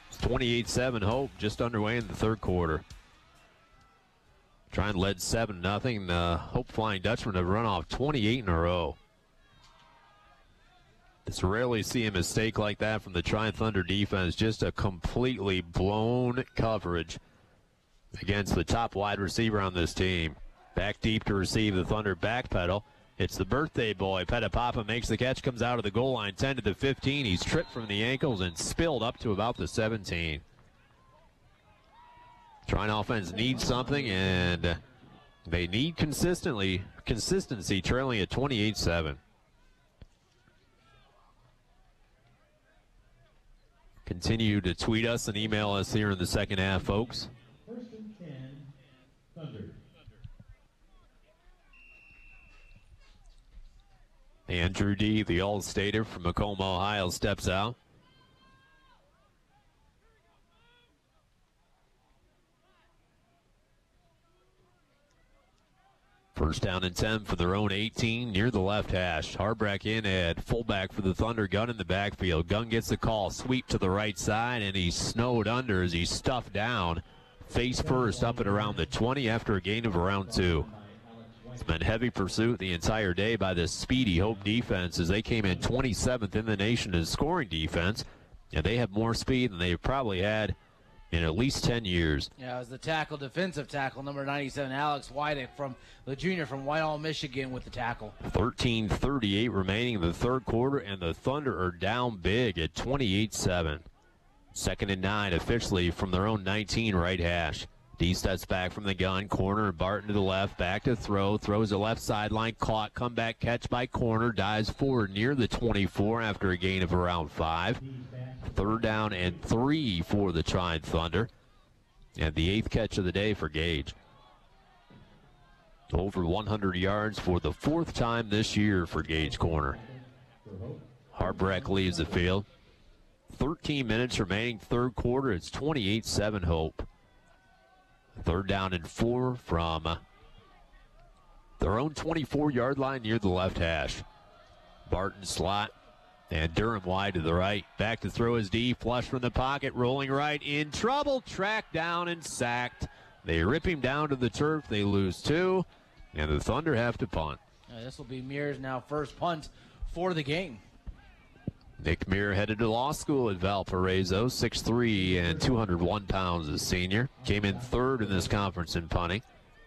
It's 28-7 Hope, just underway in the third quarter. Trine led 7-0. Hope Flying Dutchmen have run off 28 in a row. It's rarely see a mistake like that from the Trine Thunder defense. Just a completely blown coverage against the top wide receiver on this team. Back deep to receive the Thunder backpedal. It's the birthday boy. Petapapa makes the catch, comes out of the goal line, 10 to the 15. He's tripped from the ankles and spilled up to about the 17. Trine offense needs something, and they need consistency, trailing at 28-7. Continue to tweet us and email us here in the second half, folks. 1st and 10, Thunder. Andrew D., the All-Stater from Macomb, Ohio, steps out. First down and 10 for their own 18 near the left hash. Harbrack in at fullback for the Thunder. Gunn in the backfield. Gunn gets the call. Sweep to the right side, and he's snowed under as he's stuffed down. Face first up at around the 20 after a gain of around 2. It's been heavy pursuit the entire day by this speedy Hope defense as they came in 27th in the nation in scoring defense, and they have more speed than they've probably had in at least 10 years. Yeah, it was the tackle, defensive tackle, number 97, Alex White from the junior from Whitehall, Michigan with the tackle. 13:38 remaining in the third quarter, and the Thunder are down big at 28-7. 2nd and 9 officially from their own 19 right hash. D steps back from the gun, corner, Barton to the left, back to throw, throws the left sideline, caught, comeback catch by corner, dives forward near the 24 after a gain of around 5. 3rd down and 3 for the Trine Thunder, and the 8th catch of the day for Gage. Over 100 yards for the 4th time this year for Gage corner. Harbreck leaves the field. 13 minutes remaining, third quarter. It's 28-7 Hope. 3rd down and 4 from their own 24-yard line near the left hash. Barton slot and Durham wide to the right. Back to throw his D, flush from the pocket, rolling right, in trouble, tracked down and sacked. They rip him down to the turf. They lose 2, and the Thunder have to punt. This will be Mears now first punt for the game. Nick Meir headed to law school at Valparaiso, 6'3" and 201 pounds as senior. Came in 3rd in this conference in punting.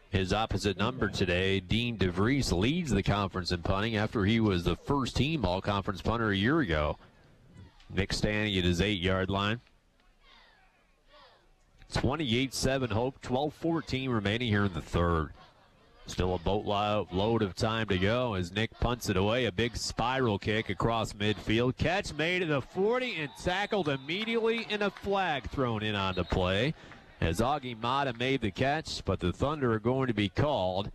His opposite number today, Dean DeVries, leads the conference in punting after he was the first team all-conference punter a year ago. Nick standing at his 8-yard line. 28-7 Hope, 12:14 remaining here in the third. Still a boatload of time to go as Nick punts it away. A big spiral kick across midfield. Catch made at the 40 and tackled immediately, and a flag thrown in on the play as Augie Mata made the catch, but the Thunder are going to be called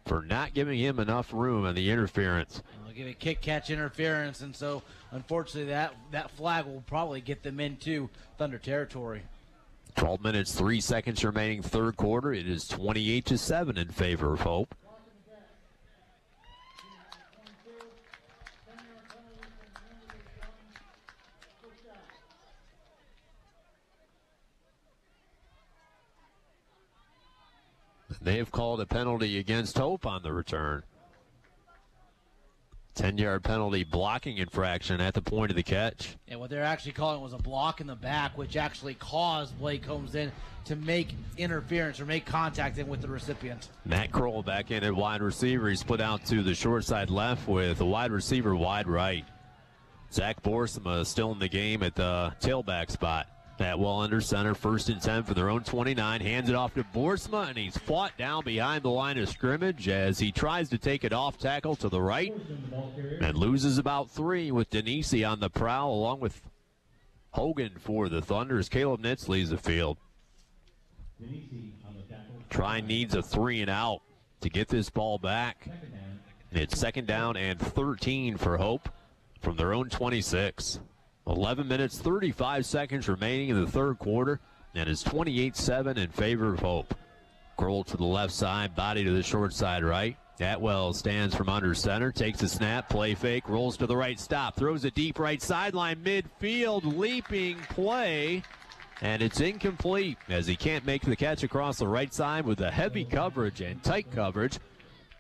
for not giving him enough room on the interference. They'll give a kick-catch interference, and so unfortunately that flag will probably get them into Thunder territory. 12 minutes, 3 seconds remaining third quarter. It is 28-7 in favor of Hope. They have called a penalty against Hope on the return. 10-yard penalty blocking infraction at the point of the catch. And what they're actually calling was a block in the back, which actually caused Blake Holmes in to make interference or make contact in with the recipient. Matt Kroll back in at wide receiver. He split out to the short side left with a wide receiver wide right. Zach Borsma still in the game at the tailback spot. Atwell under center, 1st and 10 for their own 29. Hands it off to Borsma, and he's fought down behind the line of scrimmage as he tries to take it off tackle to the right and loses about 3 with Denisi on the prowl along with Hogan for the Thunders. Caleb Nitz leaves the field. Trine needs a 3 and out to get this ball back. It's 2nd down and 13 for Hope from their own 26. 11 minutes, 35 seconds remaining in the third quarter, and it's 28-7 in favor of Hope. Kroll to the left side, body to the short side right. Atwell stands from under center, takes a snap, play fake, rolls to the right, stop, throws a deep right sideline, midfield, leaping play, and it's incomplete as he can't make the catch across the right side with the heavy coverage and tight coverage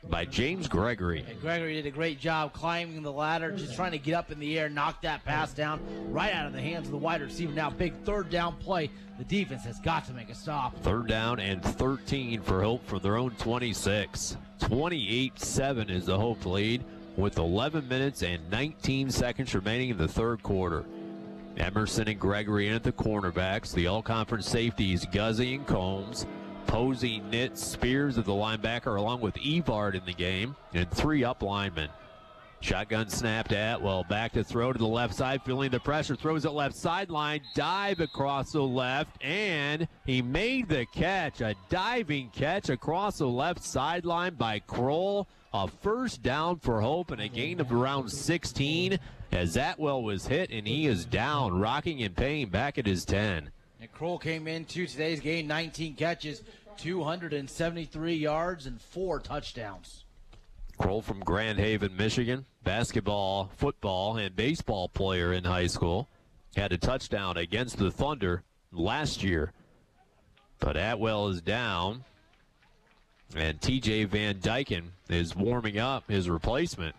by James Gregory. And Gregory did a great job climbing the ladder, just trying to get up in the air, knock that pass down right out of the hands of the wide receiver. Now big 3rd down play. The defense has got to make a stop. 3rd down and 13 for Hope from their own 26. 28-7 is the Hope lead with 11 minutes and 19 seconds remaining in the third quarter. Emerson and Gregory in at the cornerbacks. The all-conference safeties, Guzzi and Combs. Posey, Nitz, Spears at the linebacker, along with Evard in the game, and 3 up linemen. Shotgun snap to Atwell, back to throw to the left side, feeling the pressure, throws it left sideline, dive across the left, and he made the catch, a diving catch across the left sideline by Kroll. A 1st down for Hope and a gain of around 16 as Atwell was hit, and he is down, rocking in pain back at his 10. And Kroll came into today's game, 19 catches, 273 yards, and 4 touchdowns. Kroll from Grand Haven, Michigan, basketball, football, and baseball player in high school. Had a touchdown against the Thunder last year. But Atwell is down. And TJ Van Dyken is warming up his replacement.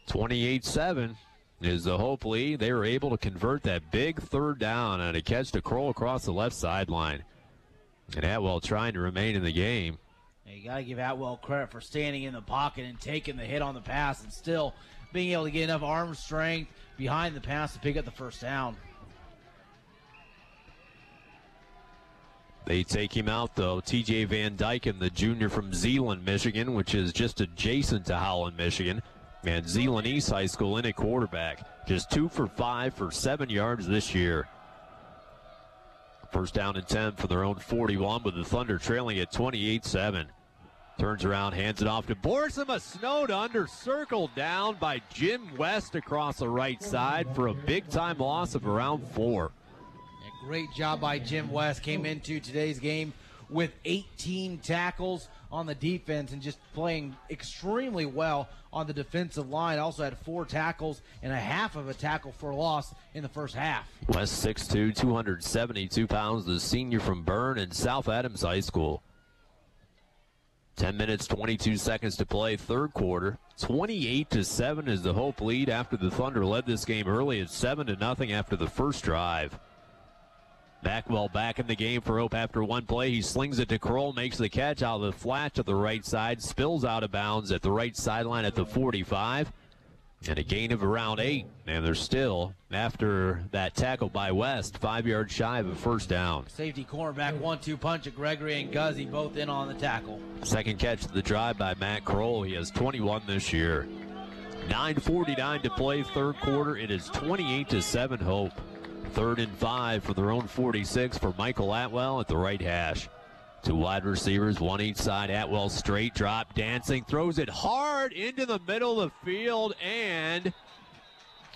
28-7 is the Hope lead. They were able to convert that big third down on a catch to Kroll across the left sideline. And Atwell trying to remain in the game. You got to give Atwell credit for standing in the pocket and taking the hit on the pass and still being able to get enough arm strength behind the pass to pick up the first down. They take him out, though. TJ Van Dyken, the junior from Zeeland, Michigan, which is just adjacent to Howland, Michigan. And Zeeland East High School in at quarterback. Just 2 for 5 for 7 yards this year. First down and 10 for their own 41 with the Thunder trailing at 28-7. Turns around, hands it off to Borsima. Snowed under, circled down by Jim West across the right side for a big-time loss of around 4. A great job by Jim West. Came into today's game with 18 tackles on the defense and just playing extremely well on the defensive line. Also had 4 tackles and a half of a tackle for loss in the first half. West 6'2", 272 pounds, the senior from Byrne and South Adams High School. 10 minutes, 22 seconds to play, third quarter. 28-7 is the Hope lead after the Thunder led this game early at 7-0 after the first drive. Backwell back in the game for Hope after one play. He slings it to Kroll, makes the catch out of the flat to the right side, spills out of bounds at the right sideline at the 45. And a gain of around 8. And they're still, after that tackle by West, 5 yards shy of a first down. Safety cornerback 1-2 punch at Gregory and Guzzi both in on the tackle. Second catch of the drive by Matt Kroll. He has 21 this year. 9:49 to play, third quarter. It is 28-7 Hope. 3rd and 5 for their own 46 for Michael Atwell at the right hash. 2 wide receivers, one each side. Atwell straight drop, dancing, throws it hard into the middle of the field, and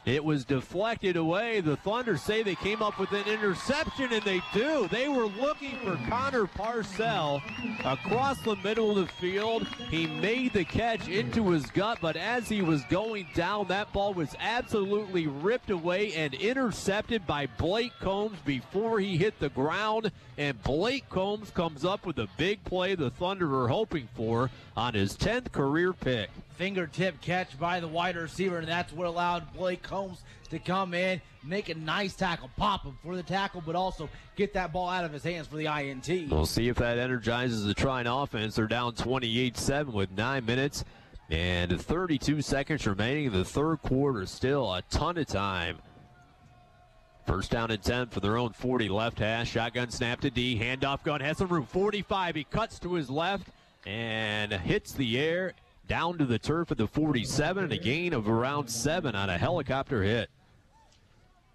it was deflected away. The Thunder say they came up with an interception, and they do. They were looking for Connor Parcell across the middle of the field. He made the catch into his gut, but as he was going down, that ball was absolutely ripped away and intercepted by Blake Combs before he hit the ground. And Blake Combs comes up with a big play the Thunder were hoping for on his 10th career pick. Fingertip catch by the wide receiver, and that's what allowed Blake Combs to come in, make a nice tackle, pop him for the tackle, but also get that ball out of his hands for the INT. We'll see if that energizes the Trine offense. They're down 28-7 with 9 minutes and 32 seconds remaining in the third quarter. Still a ton of time. First down and 10 for their own 40 left hash. Shotgun snap to D. Handoff gun has some room. 45. He cuts to his left and hits the air down to the turf at the 47, and a gain of around 7 on a helicopter hit.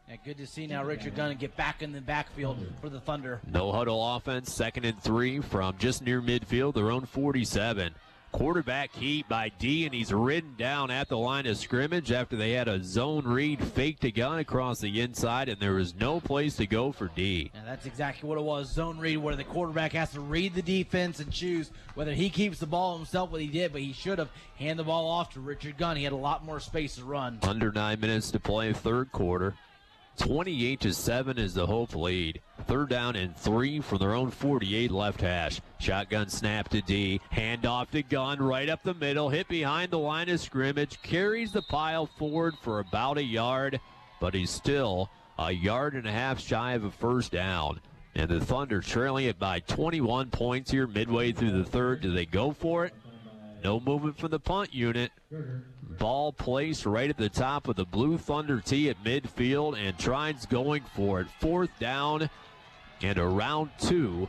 Yeah, good to see now Richard Gunn get back in the backfield for the Thunder. No huddle offense, 2nd and 3 from just near midfield, their own 47. Quarterback heat by D, and he's ridden down at the line of scrimmage after they had a zone read, faked a gun across the inside, and there was no place to go for D. And that's exactly what it was, zone read, where the quarterback has to read the defense and choose whether he keeps the ball himself, what he did, but he should have handed the ball off to Richard Gunn. He had a lot more space to run. Under 9 minutes to play, third quarter. 28-7 is the Hope lead. 3rd down and 3 from their own 48 left hash. Shotgun snap to D. Handoff to Gunn right up the middle. Hit behind the line of scrimmage. Carries the pile forward for about a yard, but he's still a yard and a half shy of a first down. And the Thunder trailing it by 21 points here midway through the third. Do they go for it? No movement from the punt unit. Ball placed right at the top of the Blue Thunder tee at midfield, and Trine's going for it. 4th down and around 2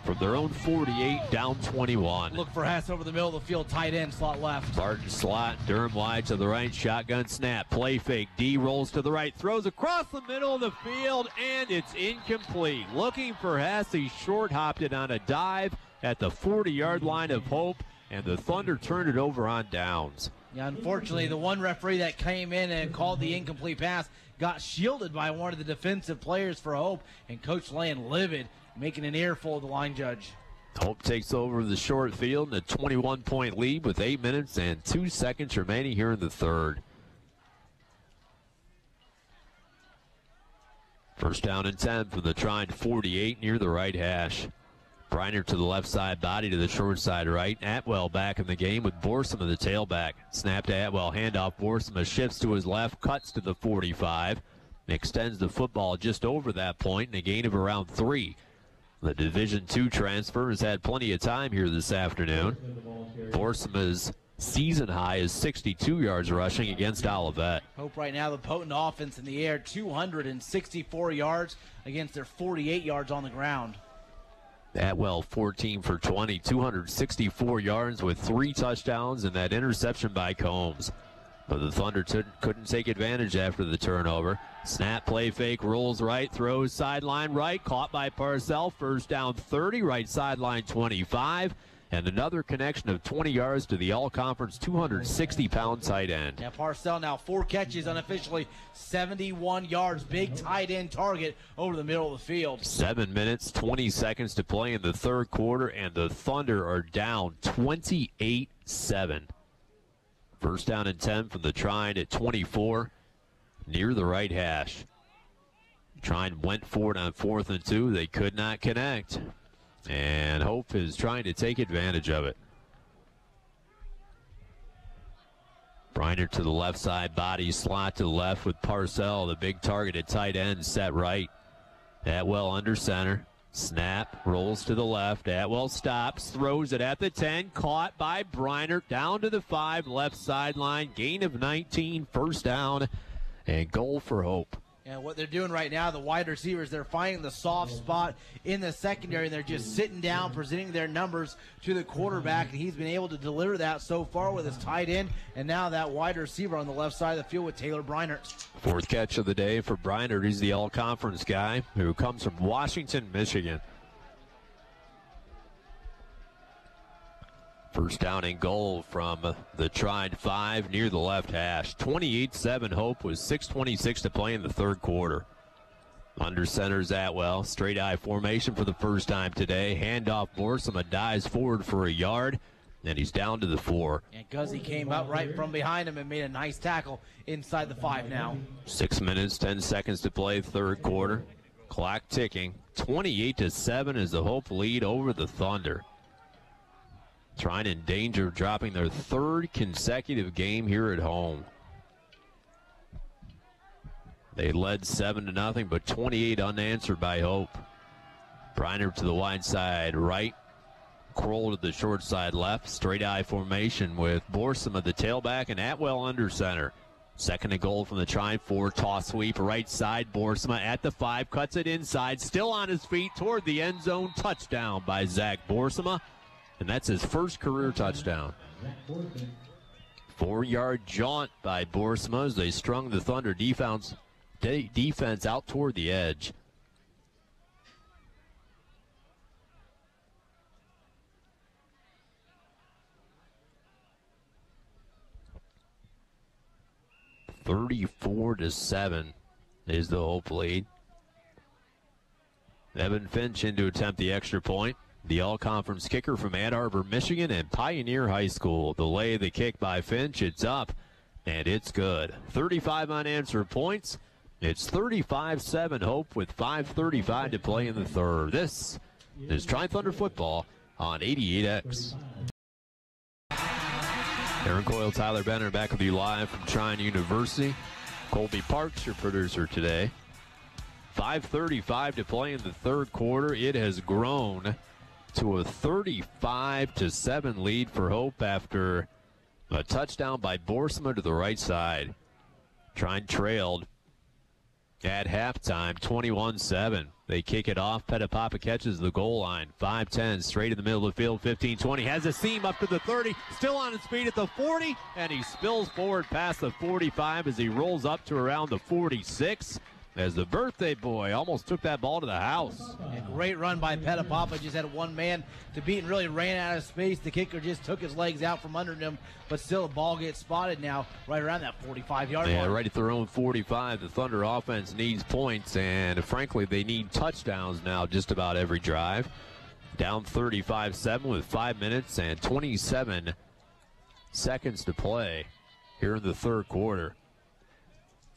from their own 48, down 21. Look for Hess over the middle of the field, tight end, slot left. Barton slot, Durham wide to the right, shotgun snap, play fake, D rolls to the right, throws across the middle of the field, and it's incomplete. Looking for Hess, he short hopped it on a dive at the 40-yard line of Hope, and the Thunder turned it over on downs. Yeah, unfortunately, the one referee that came in and called the incomplete pass got shielded by one of the defensive players for Hope, and Coach Land livid, making an earful of the line judge. Hope takes over the short field in a 21-point lead with 8 minutes and 2 seconds remaining here in the third. First down and 10 from the Trine 48 near the right hash. Briner to the left side, body to the short side right. Atwell back in the game with Borsma the tailback. Snap to Atwell, handoff. Borsma shifts to his left, cuts to the 45. Extends the football just over that point and a gain of around 3. The Division II transfer has had plenty of time here this afternoon. Borsma's season high is 62 yards rushing against Olivet. Hope right now the potent offense in the air, 264 yards against their 48 yards on the ground. Atwell 14 for 20, 264 yards with 3 touchdowns and that interception by Combs. But the Thunder couldn't take advantage after the turnover. Snap, play fake, rolls right, throws sideline right, caught by Parcell. First down 30, right sideline 25. And another connection of 20 yards to the all-conference 260-pound tight end. Yeah, Parcell now 4 catches unofficially, 71 yards. Big tight end target over the middle of the field. 7 minutes, 20 seconds to play in the third quarter, and the Thunder are down 28-7. First down and 10 from the Trine at 24, near the right hash. Trine went for it on 4th and 2. They could not connect. And Hope is trying to take advantage of it. Briner to the left side, body slot to the left with Parcell, the big target at tight end, set right. Atwell under center. Snap, rolls to the left. Atwell stops, throws it at the 10, caught by Briner, down to the 5, left sideline, gain of 19, first down, and goal for Hope. And what they're doing right now, the wide receivers, they're finding the soft spot in the secondary, and they're just sitting down, presenting their numbers to the quarterback, and he's been able to deliver that so far with his tight end, and now that wide receiver on the left side of the field with Taylor Briner. 4th catch of the day for Briner. He's the all-conference guy who comes from Washington, Michigan. First down and goal from the Trine 5 near the left hash. 28-7 Hope with 6:26 to play in the third quarter. Under center's Atwell. Straight eye formation for the first time today. Handoff Borsma dives forward for a yard, and he's down to the 4. And Guzzi came up right from behind him and made a nice tackle inside the 5 now. 6 minutes, 10 seconds to play third quarter. Clock ticking. 28-7 is the Hope lead over the Thunder. Trine in danger of dropping their 3rd consecutive game here at home. They led 7-0, but 28 unanswered by Hope. Briner to the wide side right. Kroll to the short side left. Straight eye formation with Borsma the tailback and Atwell under center. Second and goal from the Trine 4. Toss sweep right side. Borsma at the 5. Cuts it inside. Still on his feet toward the end zone. Touchdown by Zach Borsma. And that's his first career touchdown. 4-yard jaunt by Borsma as they strung the Thunder defense out toward the edge. (34-7) is the Hope lead. Evan Finch in to attempt the extra point. The all-conference kicker from Ann Arbor, Michigan, and Pioneer High School. The lay of the kick by Finch. It's up, and it's good. 35 unanswered points. It's 35-7 Hope with 5:35 to play in the third. This is Trine Thunder football on 88X. Aaron Coyle, Tyler Benner back with you live from Trine University. Colby Parks, your producer today. 5:35 to play in the third quarter. It has grown to a 35-7 lead for Hope after a touchdown by Borsma to the right side. Trine trailed at halftime 21-7. They kick it off. Petapapa catches the goal line. 5-10 straight in the middle of the field. 15-20 has a seam up to the 30. Still on his feet at the 40, and he spills forward past the 45 as he rolls up to around the 46. As the birthday boy almost took that ball to the house. A great run by Petapapa. Just had one man to beat and really ran out of space. The kicker just took his legs out from under him, but still the ball gets spotted now right around that 45-yard line. Yeah, right at their own 45. The Thunder offense needs points, and frankly, they need touchdowns now just about every drive. Down 35-7 with 5 minutes and 27 seconds to play here in the third quarter.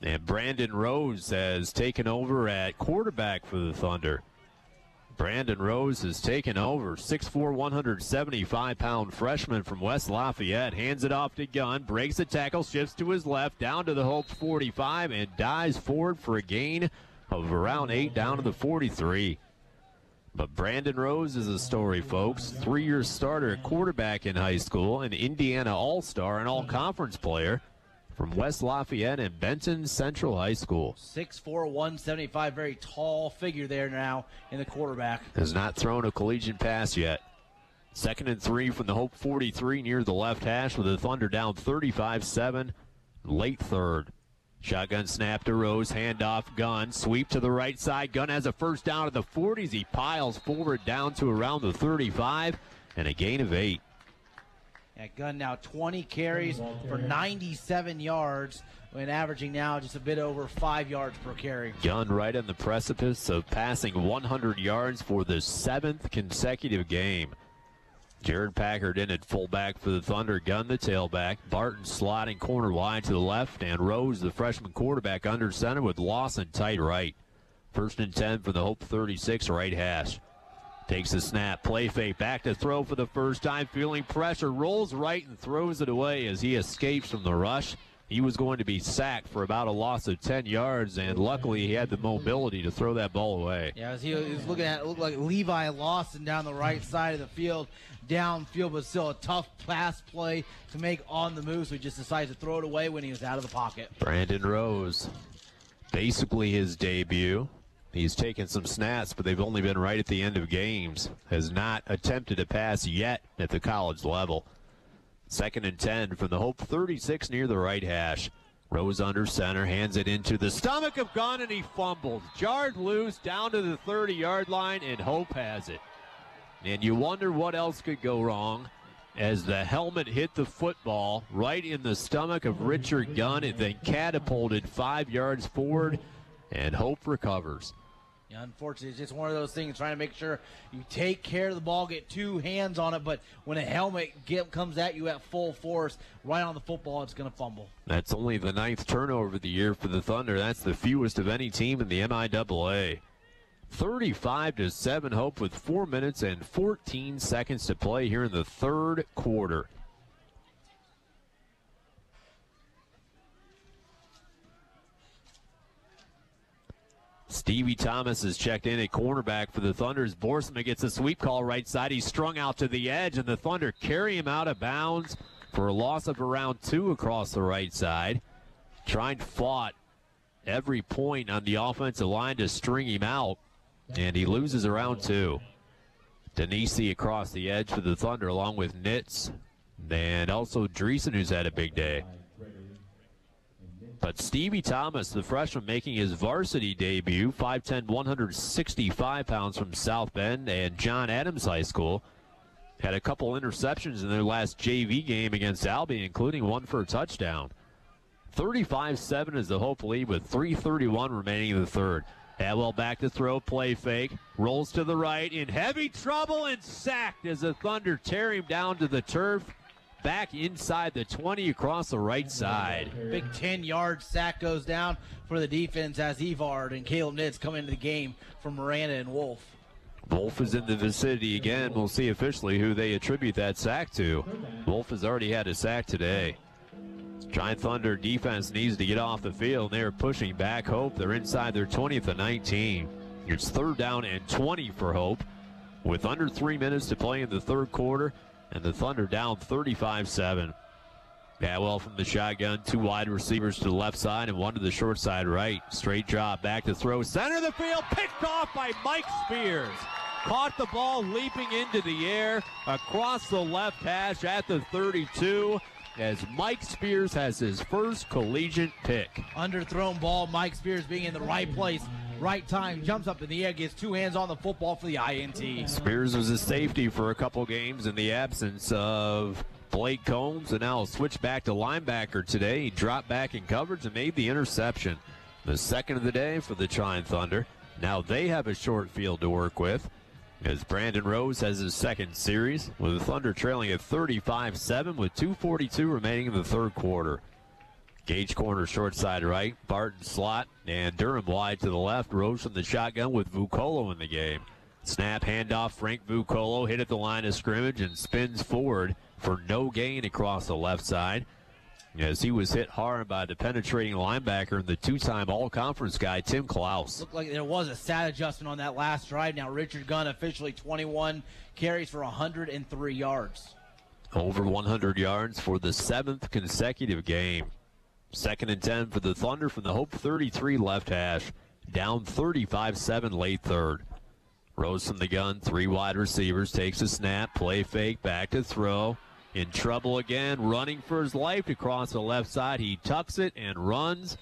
And Brandon Rose has taken over at quarterback for the Thunder. Brandon Rose has taken over. 6'4", 175-pound freshman from West Lafayette. Hands it off to Gunn. Breaks the tackle. Shifts to his left. Down to the Hope 45 and dives forward for a gain of around 8 down to the 43. But Brandon Rose is a story, folks. 3-year starter at quarterback in high school. An Indiana All-Star and All-Conference player from West Lafayette and Benton Central High School. 6'4", 175, very tall figure there now in the quarterback. Has not thrown a collegiate pass yet. 2nd and 3 from the Hope 43 near the left hash with the Thunder down 35-7. Late third. Shotgun snap to Rose, handoff, Gunn, sweep to the right side. Gunn has a first down at the 40s. He piles forward down to around the 35 and a gain of 8. At Gunn now 20 carries for 97 yards and averaging now just a bit over 5 yards per carry. Gunn right on the precipice of passing 100 yards for the 7th consecutive game. Jared Packard in at fullback for the Thunder. Gunn the tailback. Barton sliding corner wide to the left. And Rose, the freshman quarterback, under center with Lawson tight right. 1st and 10 for the Hope 36 right hash. Takes the snap, play fake, back to throw for the first time, feeling pressure, rolls right and throws it away as he escapes from the rush. He was going to be sacked for about a loss of 10 yards, and luckily he had the mobility to throw that ball away. Yeah, as he was looking at it, looked like Levi Lawson down the right side of the field, downfield, but still a tough pass play to make on the move, so he just decided to throw it away when he was out of the pocket. Brandon Rose, basically his debut. He's taken some snaps, but they've only been right at the end of games. Has not attempted a pass yet at the college level. 2nd and 10 from the Hope 36 near the right hash. Rose under center, hands it into the stomach of Gunn, and he fumbled. Jarred loose down to the 30-yard line, and Hope has it. And you wonder what else could go wrong as the helmet hit the football right in the stomach of Richard Gunn. It then catapulted 5 yards forward, and Hope recovers. Yeah, unfortunately, it's just one of those things, trying to make sure you take care of the ball, get 2 hands on it, but when a helmet comes at you at full force, right on the football, it's going to fumble. That's only the 9th turnover of the year for the Thunder. That's the fewest of any team in the MIAA. 35-7 Hope with 4 minutes and 14 seconds to play here in the 3rd quarter. Stevie Thomas is checked in at cornerback for the Thunders. Borsman gets a sweep call right side. He's strung out to the edge, and the Thunder carry him out of bounds for a loss of around 2 across the right side. Trine fought every point on the offensive line to string him out, and he loses around 2. Denisi across the edge for the Thunder along with Nitz, and also Dreesen, who's had a big day. But Stevie Thomas, the freshman, making his varsity debut, 5'10", 165 pounds from South Bend and John Adams High School. Had a couple interceptions in their last JV game against Albion, including one for a touchdown. 35-7 is the Hope lead with 3:31 remaining in the 3rd. Hadwell back to throw, play fake, rolls to the right, in heavy trouble and sacked as the Thunder tear him down to the turf. Back inside the 20 across the right side. Big 10-yard sack goes down for the defense as Evard and Caleb Nitz come into the game from Miranda and Wolf. Wolf is in the vicinity again. We'll see officially who they attribute that sack to. Wolf has already had a sack today. Giant Thunder defense needs to get off the field. They're pushing back Hope. They're inside their 20th and 19. It's 3rd down and 20 for Hope with under 3 minutes to play in the 3rd quarter. And the Thunder down 35-7. Hadwell from the shotgun, 2 wide receivers to the left side and 1 to the short side right. Straight drop, back to throw, center of the field, picked off by Mike Spears. Caught the ball leaping into the air across the left hash at the 32 as Mike Spears has his first collegiate pick. Underthrown ball, Mike Spears being in the right place, right time, jumps up in the air, gets 2 hands on the football for the INT. Spears was a safety for a couple games in the absence of Blake Combs, and now switch back to linebacker today. He dropped back in coverage and made the interception. The 2nd of the day for the Trine Thunder. Now they have a short field to work with as Brandon Rose has his 2nd series, with the Thunder trailing at 35-7 with 2:42 remaining in the 3rd quarter. Gage corner short side right, Barton slot, and Durham wide to the left. Rose from the shotgun with Vucolo in the game. Snap, handoff, Frank Vucolo hit at the line of scrimmage and spins forward for no gain across the left side, as he was hit hard by the penetrating linebacker and the two-time all-conference guy, Tim Klaus. Looked like there was a stat adjustment on that last drive. Now Richard Gunn officially 21 carries for 103 yards. Over 100 yards for the 7th consecutive game. 2nd and 10 for the Thunder from the Hope 33 left hash. Down 35-7 late third. Rose from the gun, 3 wide receivers, takes a snap, play fake, back to throw. In trouble again, running for his life across the left side. He tucks it and runs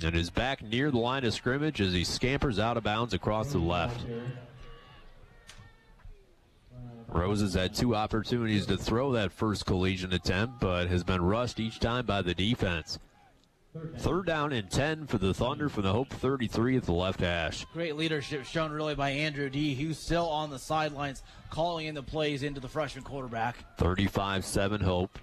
and is back near the line of scrimmage as he scampers out of bounds across the left. Rose has had 2 opportunities to throw that first collision attempt, but has been rushed each time by the defense. 3rd down and 10 for the Thunder from the Hope 33 at the left hash. Great leadership shown really by Andrew D., who's still on the sidelines calling in the plays into the freshman quarterback. 35-7 Hope.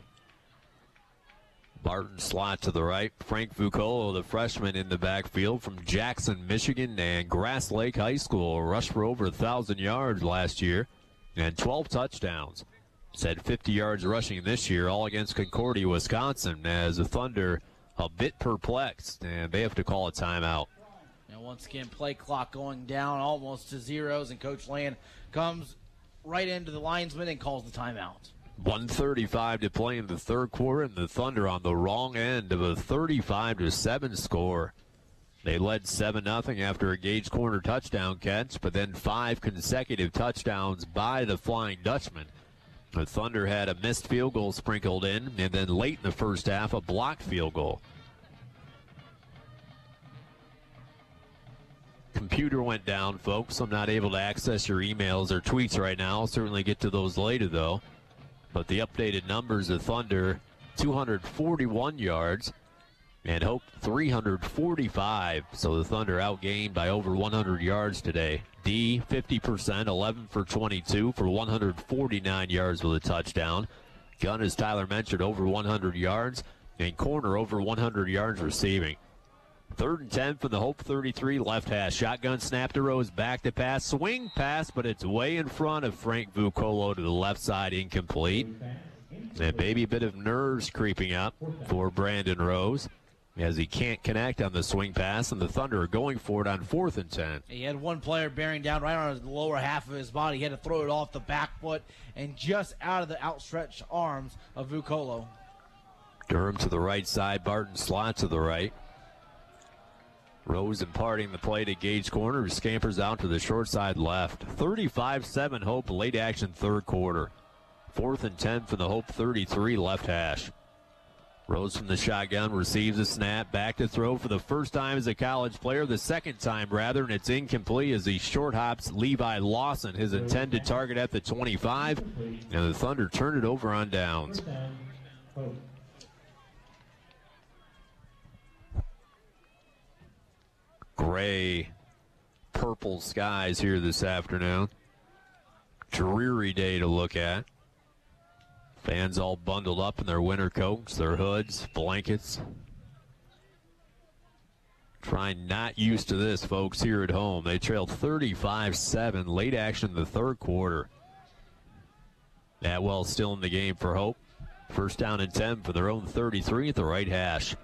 Barton slot to the right. Frank Vucolo, the freshman in the backfield from Jackson, Michigan, and Grass Lake High School. Rushed for over 1,000 yards last year and 12 touchdowns. Said 50 yards rushing this year, all against Concordia, Wisconsin, as the Thunder a bit perplexed, and they have to call a timeout. And once again, play clock going down almost to zeros, and Coach Land comes right into the linesman and calls the timeout. 1:35 to play in the third quarter, and the Thunder on the wrong end of a 35-7 score. They led 7-0 after a Gage corner touchdown catch, but then 5 consecutive touchdowns by the Flying Dutchmen. The Thunder had a missed field goal sprinkled in, and then late in the first half, a blocked field goal. Computer went down, folks. I'm not able to access your emails or tweets right now. I'll certainly get to those later, though. But the updated numbers of Thunder, 241 yards, and Hope 345. So the Thunder outgained by over 100 yards today. D, 50%, 11 for 22 for 149 yards with a touchdown. Gunn, as Tyler mentioned, over 100 yards, and corner over 100 yards receiving. 3rd and 10 from the Hope 33 left hash. Shotgun snap to Rose, back to pass, swing pass, but it's way in front of Frank Vucolo to the left side, incomplete. And maybe a bit of nerves creeping up for Brandon Rose, as he can't connect on the swing pass, and the Thunder are going for it on 4th and 10. He had one player bearing down right on the lower half of his body. He had to throw it off the back foot and just out of the outstretched arms of Vucolo. Durham to the right side, Barton slot to the right. Rose imparting the play to Gage corner, who scampers out to the short side left. 35-7 Hope, late action third quarter. 4th and 10 for the Hope 33 left hash. Rose from the shotgun, receives a snap, back to throw for the first time as a college player, the second time rather, and it's incomplete as he short hops Levi Lawson, his intended target at the 25, and the Thunder turn it over on downs. Gray, purple skies here this afternoon. Dreary day to look at. Fans all bundled up in their winter coats, their hoods, blankets. Trine not used to this, folks, here at home. They trailed 35-7, late action in the third quarter. Atwell still in the game for Hope. 1st down and 10 for their own 33 at the right hash.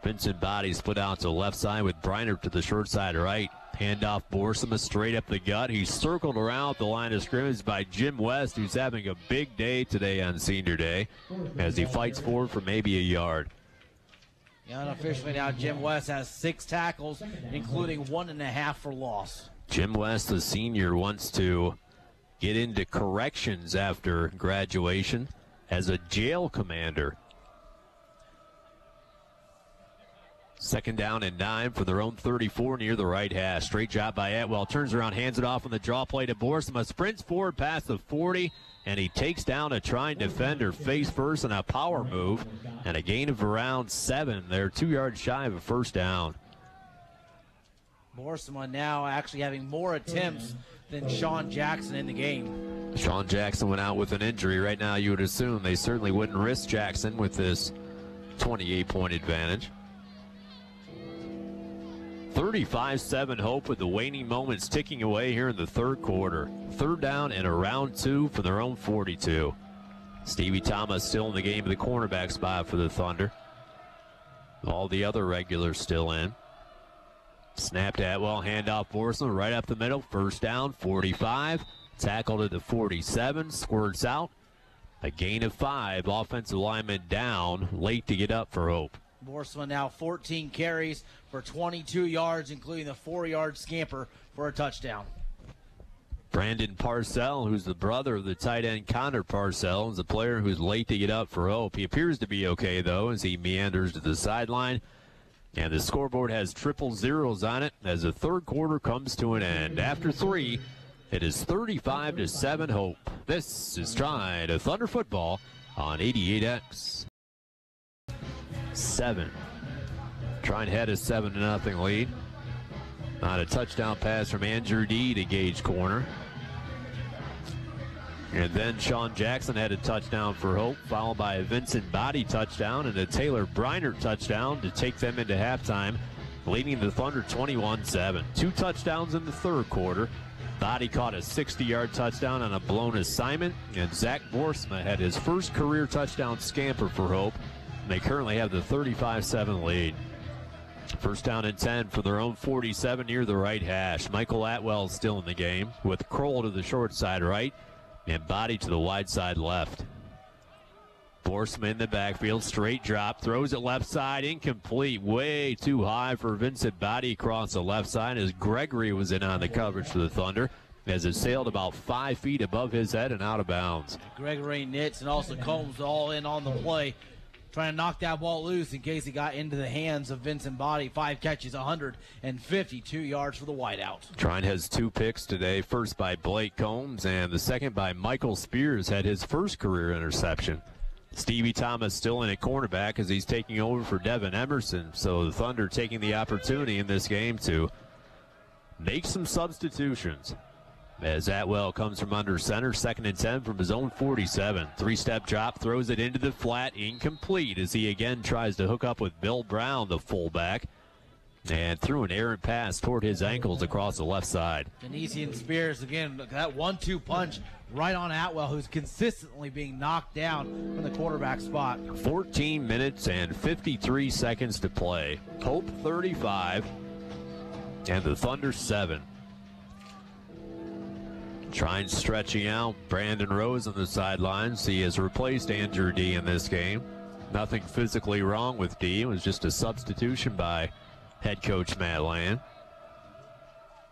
Vincent Body split out to the left side with Briner to the short side right. Handoff Borsima straight up the gut. He's circled around the line of scrimmage by Jim West, who's having a big day today on Senior Day, as he fights forward for maybe a yard. Yeah, unofficially now, Jim West has 6 tackles, including 1.5 for loss. Jim West, the senior, wants to get into corrections after graduation as a jail commander. 2nd down and 9 for their own 34 near the right hash. Straight job by Atwell. Turns around, hands it off on the draw play to Borsima. Sprints forward past the 40, and he takes down a Trine defender face first in a power move, and a gain of around 7. They're 2 yards shy of a 1st down. Borsima now actually having more attempts than Sean Jackson in the game. Sean Jackson went out with an injury. Right now you would assume they certainly wouldn't risk Jackson with this 28-point advantage. 35-7 Hope with the waning moments ticking away here in the third quarter. Third down and around 2 for their own 42. Stevie Thomas still in the game of the cornerback spot for the Thunder. All the other regulars still in. Snapped Atwell, handoff Borsman right up the middle. First down, 45. Tackled at the 47, squirts out. A gain of 5. Offensive lineman down, late to get up for Hope. Borsman now 14 carries for 22 yards, including the 4-yard scamper for a touchdown. Brandon Parcell, who's the brother of the tight end Connor Parcell, is a player who's late to get up for Hope. He appears to be okay, though, as he meanders to the sideline. And the scoreboard has triple zeros on it as the third quarter comes to an end. After 3, it is 35-7 Hope. This is Trine to Thunder Football on 88X. 7. Trine had a 7-0 lead. On a touchdown pass from Andrew D to Gage corner. And then Sean Jackson had a touchdown for Hope, followed by a Vincent Body touchdown and a Taylor Briner touchdown to take them into halftime, leading the Thunder 21-7. 2 touchdowns in the third quarter. Body caught a 60-yard touchdown on a blown assignment, and Zach Borsma had his first career touchdown scamper for Hope. And they currently have the 35-7 lead. First down and 10 for their own 47 near the right hash. Michael Atwell is still in the game with Kroll to the short side right and Body to the wide side left. Borsman in the backfield, straight drop, throws it left side, incomplete, way too high for Vincent Body across the left side as Gregory was in on the coverage for the Thunder as it sailed about 5 feet above his head and out of bounds. Gregory Nitz and also Combs all in on the play, trying to knock that ball loose in case he got into the hands of Vincent Body. 5 catches, 152 yards for the wideout. Trine has 2 picks today, first by Blake Combs and the second by Michael Spears, had his first career interception. Stevie Thomas still in at cornerback as he's taking over for Devin Emerson. So the Thunder taking the opportunity in this game to make some substitutions. As Atwell comes from under center, 2nd and 10 from his own 47. 3-step drop, throws it into the flat, incomplete as he again tries to hook up with Bill Brown, the fullback, and threw an errant pass toward his ankles across the left side. Denisian Spears, again, that 1-2 punch right on Atwell, who's consistently being knocked down from the quarterback spot. 14 minutes and 53 seconds to play. Hope 35 and the Thunder 7. Trine stretching out. Brandon Rose on the sidelines. He has replaced Andrew D in this game. Nothing physically wrong with D. It was just a substitution by head coach Matt Land.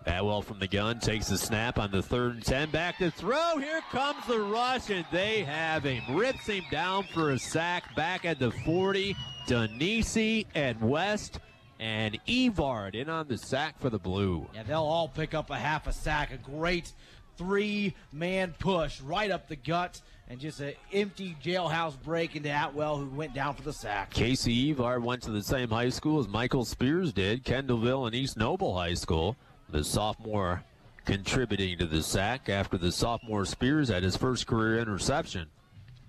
Atwell from the gun takes the snap on the 3rd and 10. Back to throw. Here comes the rush, and they have him. Rips him down for a sack back at the 40. Denisi and West and Evard in on the sack for the Blue. Yeah, they'll all pick up a half a sack. A great 3-man push right up the gut, and just an empty jailhouse break into Atwell, who went down for the sack. Casey Evard went to the same high school as Michael Spears did, Kendallville and East Noble High School. The sophomore contributing to the sack after the sophomore Spears had his first career interception.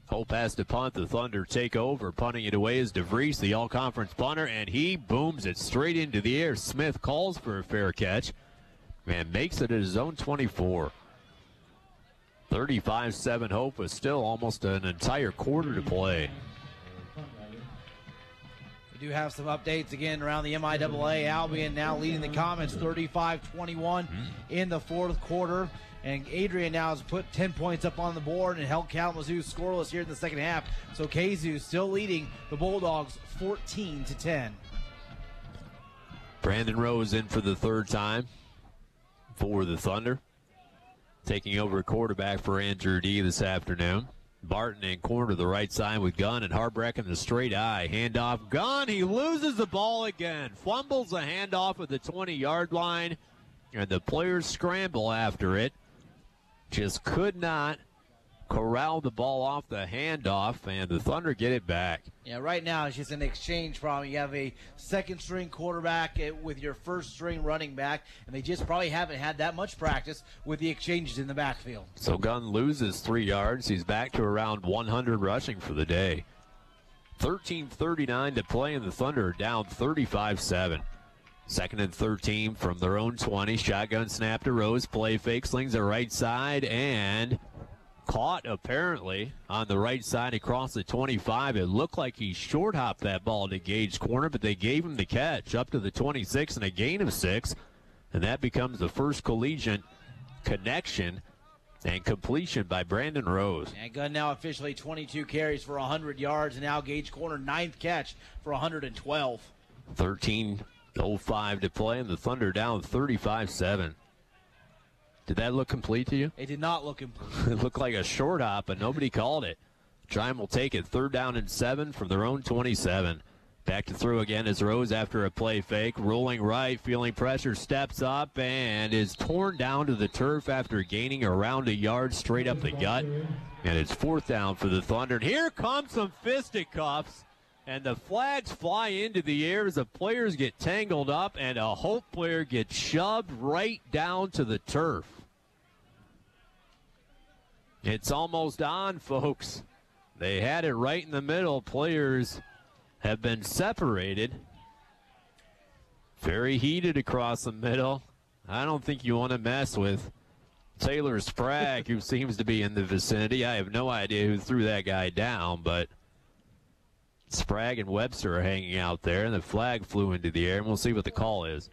Hope has to punt. The Thunder take over. Punting it away is DeVries, the all-conference punter, and he booms it straight into the air. Smith calls for a fair catch and makes it at his own 24. 35-7 Hope with still almost an entire quarter to play. We do have some updates again around the MIAA. Albion now leading the Comets 35-21 in the fourth quarter. And Adrian now has put 10 points up on the board and held Kalamazoo scoreless here in the second half. So KZU still leading the Bulldogs 14-10. Brandon Rose in for the 3rd time for the Thunder. Taking over quarterback for Andrew D this afternoon. Barton in corner to the right side with Gunn and Harbreck in the straight eye. Handoff, Gunn, he loses the ball again. Fumbles a handoff at the 20-yard line, and the players scramble after it. Just could not corral the ball off the handoff, and the Thunder get it back. Yeah, right now it's just an exchange problem. You have a second-string quarterback with your first-string running back, and they just probably haven't had that much practice with the exchanges in the backfield. So Gunn loses 3 yards. He's back to around 100 rushing for the day. 13:39 to play, and the Thunder are down 35-7. 2nd and 13 from their own 20. Shotgun snap to Rose. Play fake, slings the right side, and caught apparently on the right side across the 25. It looked like he short hopped that ball to Gage corner, but they gave him the catch up to the 26 and a gain of 6. And that becomes the first collegiate connection and completion by Brandon Rose. And Gunn now officially 22 carries for 100 yards, and now Gage corner 9th catch for 112. 13:05 to play, and the Thunder down 35-7. Did that look complete to you? It did not look complete. It looked like a short hop, but nobody called it. Trine will take it 3rd down and 7 from their own 27. Back to throw again is Rose after a play fake. Rolling right, feeling pressure, steps up, and is torn down to the turf after gaining around a yard straight up the gut. And it's 4th down for the Thunder. And here comes some fisticuffs, and the flags fly into the air as the players get tangled up, and a Hope player gets shoved right down to the turf. It's almost on, folks. They had it right in the middle. Players have been separated. Very heated across the middle. I don't think you want to mess with Taylor Sprague, who seems to be in the vicinity. I have no idea who threw that guy down, but Sprague and Webster are hanging out there, and the flag flew into the air, and we'll see what the call is.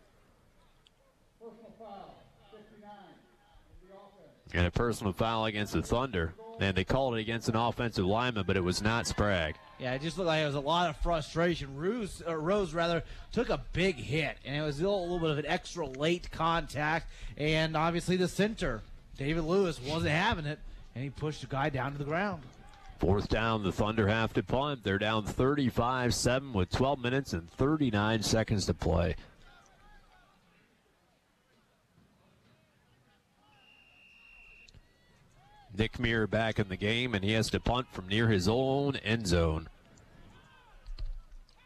And a personal foul against the Thunder. And they called it against an offensive lineman, but it was not Sprague. Yeah, it just looked like it was a lot of frustration. Rose took a big hit, and it was a little bit of an extra late contact. And obviously the center, David Lewis, wasn't having it, and he pushed the guy down to the ground. 4th down, the Thunder have to punt. They're down 35-7 with 12 minutes and 39 seconds to play. Nick Muir back in the game, and he has to punt from near his own end zone.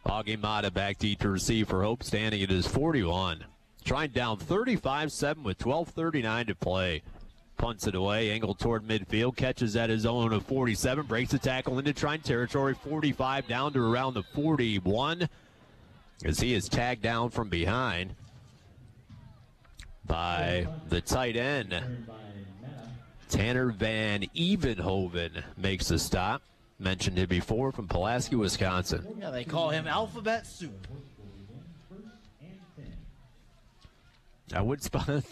Augie Mata back deep to receive for Hope, standing at his 41. Trine down 35-7 with 12:39 to play. Punts it away, angled toward midfield, catches at his own of 47, breaks the tackle into Trine territory, 45 down to around the 41, as he is tagged down from behind by the tight end. Tanner Van Evenhoven makes the stop. Mentioned it before, from Pulaski, Wisconsin. Yeah, they call him Alphabet Soup. I would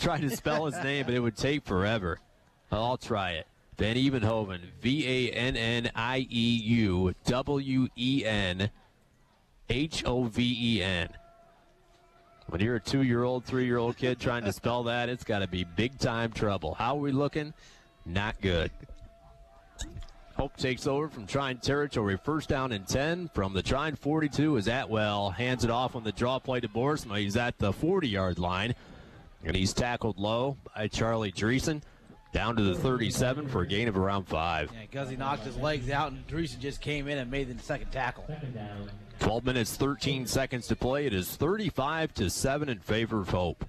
try to spell his name, but it would take forever. I'll try it. Van Evenhoven, VANNIEUWENHOVEN. When you're a 2-year-old, 3-year-old kid trying to spell that, it's got to be big-time trouble. How are we looking? Not good. Hope takes over from Trine territory. 1st down and 10 from the Trine 42 as Atwell hands it off on the draw play to Boersma. He's at the 40-yard line, and he's tackled low by Charlie Dreesen down to the 37 for a gain of around 5. Yeah, Guzzi knocked his legs out, and Dreesen just came in and made the 2nd tackle. 12 minutes, 13 seconds to play. It is 35-7 in favor of Hope.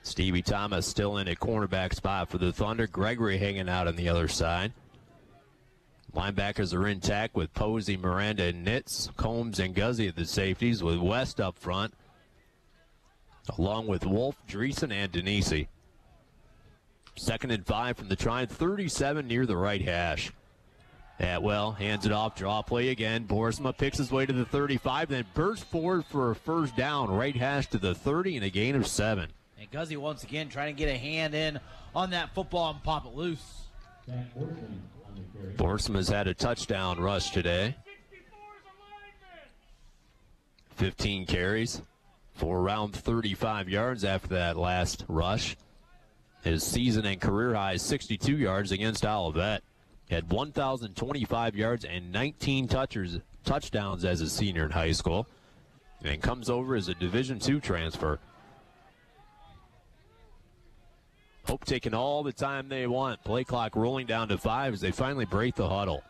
Stevie Thomas still in a cornerback spot for the Thunder. Gregory hanging out on the other side. Linebackers are intact with Posey, Miranda, and Nitz. Combs and Guzzi at the safeties, with West up front, along with Wolf, Dreesen, and Denisi. 2nd and 5 from the Trine 37 near the right hash. Atwell hands it off, draw play again. Boersma picks his way to the 35, then bursts forward for a 1st down. Right hash to the 30 and a gain of 7. And Guzzi once again trying to get a hand in on that football and pop it loose. Boersma's had a touchdown rush today. 15 carries for around 35 yards after that last rush. His season and career high is 62 yards against Olivet. Had 1,025 yards and 19 touchdowns as a senior in high school, and comes over as a Division II transfer. Hope taking all the time they want. Play clock rolling down to 5 as they finally break the huddle.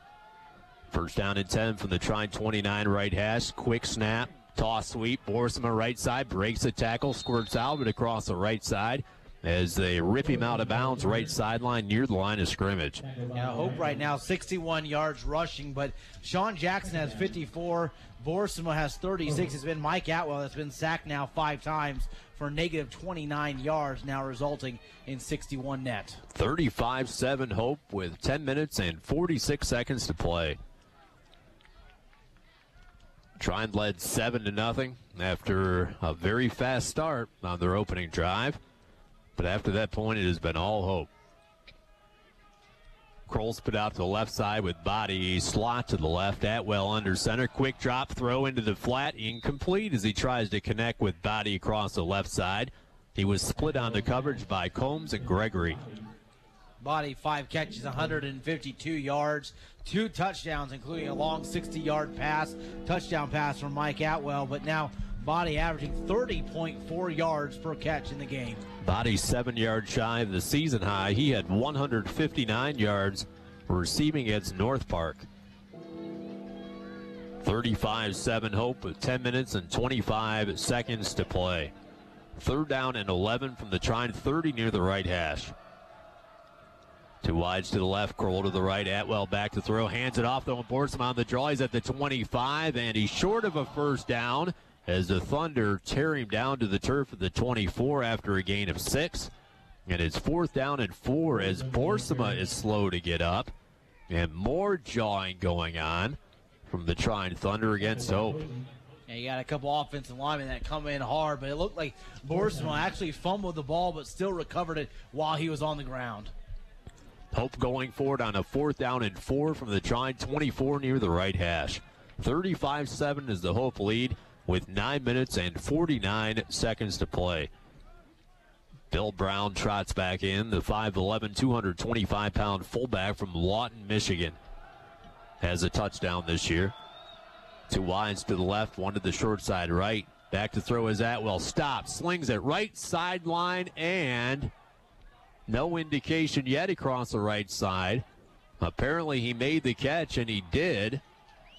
1st down and 10 from the Trine 29 right hash. Quick snap, toss sweep. Boersma right side, breaks the tackle, squirts Albert across the right side. as they rip him out of bounds right sideline near the line of scrimmage. Yeah, Hope right now 61 yards rushing, but Sean Jackson has 54. Borsima has 36. It's been Mike Atwell that's been sacked now 5 times for negative 29 yards, now resulting in 61 net. 35-7 Hope with 10 minutes and 46 seconds to play. Trine led 7-0 after a very fast start on their opening drive. But after that point, it has been all Hope. Kroll spit out to the left side with body slot to the left. Atwell under center. Quick drop throw into the flat. Incomplete as he tries to connect with body across the left side. He was split on the coverage by Combs and Gregory. Body 5 catches, 152 yards, 2 touchdowns, including a long 60-yard pass, touchdown pass from Mike Atwell. But now Body averaging 30.4 yards per catch in the game. Body 7 yards shy of the season high. He had 159 yards receiving against North Park. 35-7 Hope with 10 minutes and 25 seconds to play. 3rd down and 11 from the Trine 30 near the right hash. 2 wides to the left, Kroll to the right, Atwell back to throw, hands it off though, and Borsima on the draw. He's at the 25, and he's short of a first down as the Thunder tear him down to the turf at the 24 after a gain of 6. And it's 4th down and 4 as Borsima is slow to get up, and more jawing going on from the Trine Thunder against Hope. Yeah, you got a couple offensive linemen that come in hard, but it looked like Borsima actually fumbled the ball but still recovered it while he was on the ground. Hope going forward on a 4th down and 4 from the Trine 24 near the right hash. 35-7 is the Hope lead with 9 minutes and 49 seconds to play. Bill Brown trots back in, the 5'11", 225-pound fullback from Lawton, Michigan. Has a touchdown this year. 2 wides to the left, 1 to the short side right. Back to throw is Atwell. Stops, slings it right sideline, and no indication yet across the right side. Apparently he made the catch, and he did,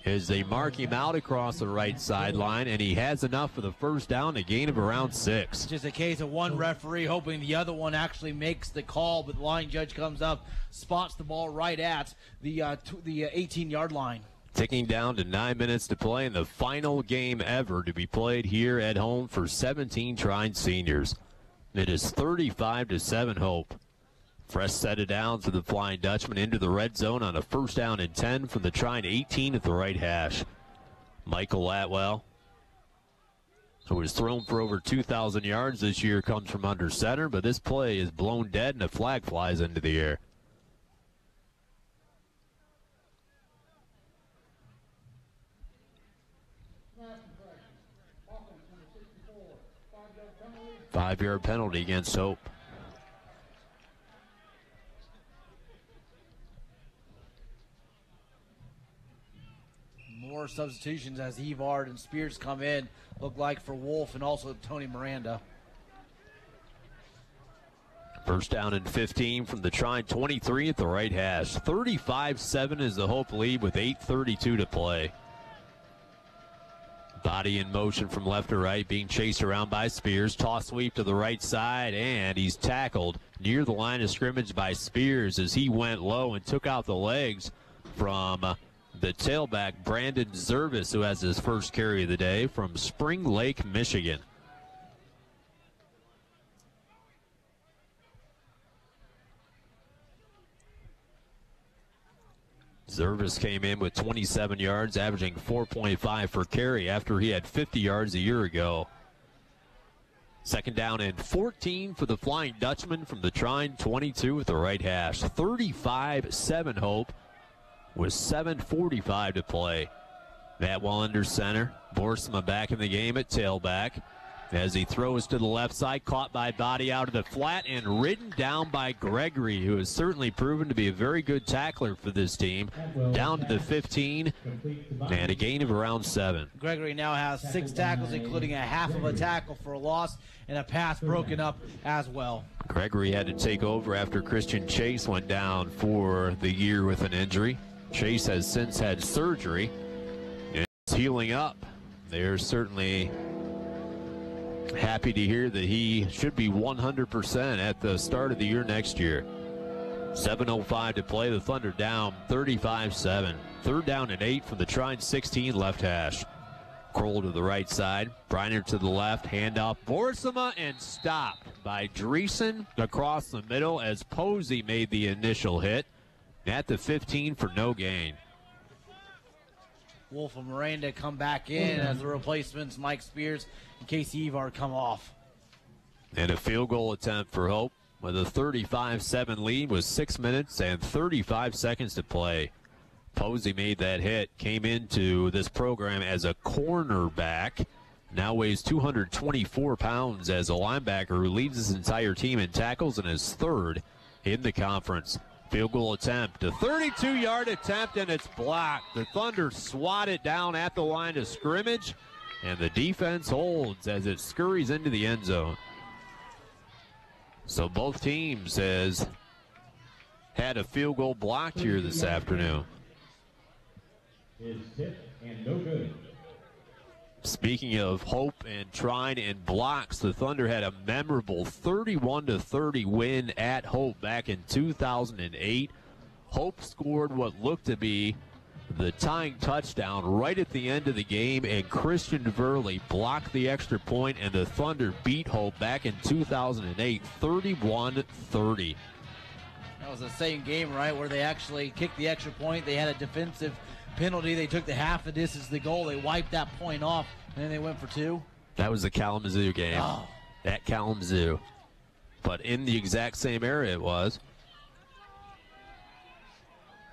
as they mark him out across the right sideline, and he has enough for the first down, a gain of around 6. Just a case of one referee hoping the other one actually makes the call, but the line judge comes up, spots the ball right at the 18-yard line. Ticking down to 9 minutes to play in the final game ever to be played here at home for 17 Trine seniors. It is 35-7 Hope. Fresh set it down to the Flying Dutchman into the red zone on a 1st down and 10 from the Trine 18 at the right hash. Michael Atwell, who has thrown for over 2,000 yards this year, comes from under center, but this play is blown dead and a flag flies into the air. Five-yard penalty against Hope. More substitutions as Evard and Spears come in, look like for Wolf and also Tony Miranda. 1st down and 15 from the Trine 23 at the right hash. 35-7 is the Hope lead with 8:32 to play. Body in motion from left to right, being chased around by Spears. Toss sweep to the right side, and he's tackled near the line of scrimmage by Spears as he went low and took out the legs from the tailback, Brandon Zervis, who has his first carry of the day from Spring Lake, Michigan. Zervis came in with 27 yards, averaging 4.5 per carry after he had 50 yards a year ago. 2nd down and 14 for the Flying Dutchman from the Trine 22 at the right hash. 35-7 Hope with 7:45 to play. Atwell under center. Borsima back in the game at tailback as he throws to the left side, caught by Body out of the flat and ridden down by Gregory, who has certainly proven to be a very good tackler for this team. Down to the 15 and a gain of around 7. Gregory now has 6 tackles, including a half of a tackle for a loss and a pass broken up as well. Gregory had to take over after Christian Chase went down for the year with an injury. Chase has since had surgery and is healing up. They're certainly Happy to hear that he should be 100% at the start of the year next year. 7:05 to play. The Thunder down 35-7. 3rd down and 8 from the Trine 16 left hash. Kroll to the right side. Briner to the left. Handoff. Borsema and stopped by Dreesen across the middle as Posey made the initial hit. At the 15 for no gain. Wolf and Miranda come back in as the replacements. Mike Spears and Casey Evar come off. And a field goal attempt for Hope with a 35-7 lead with 6 minutes and 35 seconds to play. Posey made that hit, came into this program as a cornerback, now weighs 224 pounds as a linebacker who leads his entire team in tackles and is 3rd in the conference. Field goal attempt, a 32-yard attempt, and it's blocked. The Thunder swat it down at the line of scrimmage, and the defense holds as it scurries into the end zone. So both teams has had a field goal blocked here this afternoon. Is tipped and no good. Speaking of Hope and Trine and blocks, the Thunder had a memorable 31-30 win at Hope back in 2008. Hope scored what looked to be the tying touchdown right at the end of the game, and Christian Verley blocked the extra point, and the Thunder beat Hope back in 2008, 31-30. That was the same game, right, where they actually kicked the extra point. They had a defensive penalty. They took the half the distance to the goal. They wiped that point off, and then they went for 2. That was the Kalamazoo game. Oh. At Kalamazoo. But in the exact same area it was.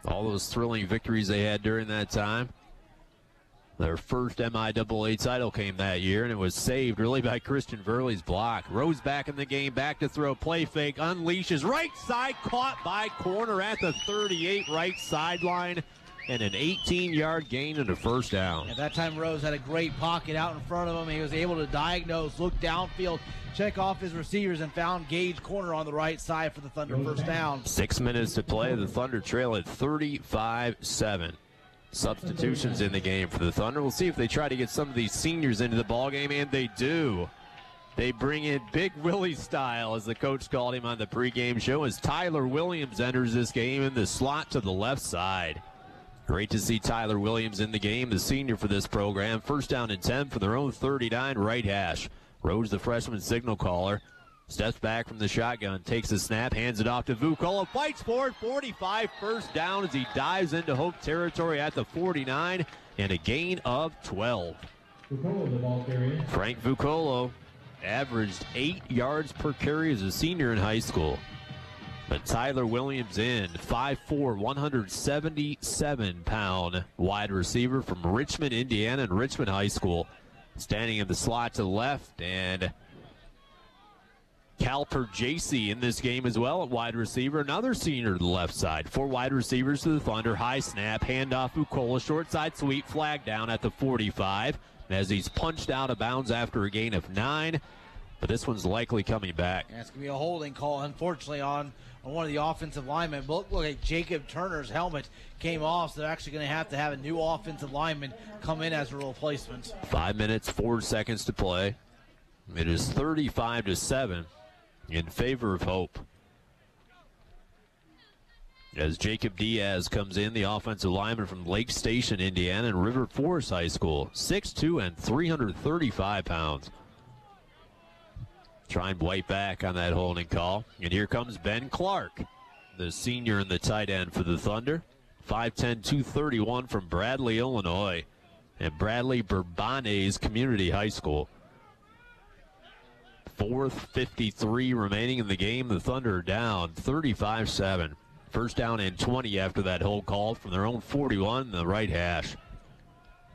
All those thrilling victories they had during that time. Their first MIAA title came that year, and it was saved really by Christian Verley's block. Rose back in the game, back to throw, play fake, unleashes, right side, caught by corner at the 38 right sideline, and an 18-yard gain and a first down. At that time, Rose had a great pocket out in front of him. He was able to diagnose, look downfield, check off his receivers, and found Gage corner on the right side for the Thunder first down. 6 minutes to play. The Thunder trail at 35-7. Substitutions in the game for the Thunder. We'll see if they try to get some of these seniors into the ballgame, and they do. They bring in Big Willie style, as the coach called him on the pregame show, as Tyler Williams enters this game in the slot to the left side. Great to see Tyler Williams in the game, the senior for this program. 1st down and 10 for their own 39 right hash. Rose, the freshman signal caller, steps back from the shotgun, takes a snap, hands it off to Vukola, fights for it, 45, 1st down as he dives into Hope territory at the 49, and a gain of 12. Vukola, the ball carrier. Frank Vukola averaged 8 yards per carry as a senior in high school. But Tyler Williams in, 5'4", 177-pound wide receiver from Richmond, Indiana, and Richmond High School. Standing in the slot to the left, and Calper JC in this game as well at wide receiver, another senior to the left side. 4 wide receivers to the Thunder, high snap, handoff Vukola, short side sweep, flag down at the 45 as he's punched out of bounds after a gain of 9. But this one's likely coming back. Yeah, it's going to be a holding call, unfortunately, on one of the offensive linemen. But look like Jacob Turner's helmet came off, so they're actually going to have a new offensive lineman come in as a replacement. 5 minutes, 4 seconds to play. It is 35-7 in favor of Hope. As Jacob Diaz comes in, the offensive lineman from Lake Station, Indiana, and River Forest High School, 6'2" and 335 pounds. Trying white back on that holding call. And here comes Ben Clark, the senior and the tight end for the Thunder. 5'10", 231 from Bradley, Illinois, and Bradley Bourbones Community High School. 4:53 remaining in the game. The Thunder are down 35-7. 1st down and 20 after that hold call from their own 41, the right hash.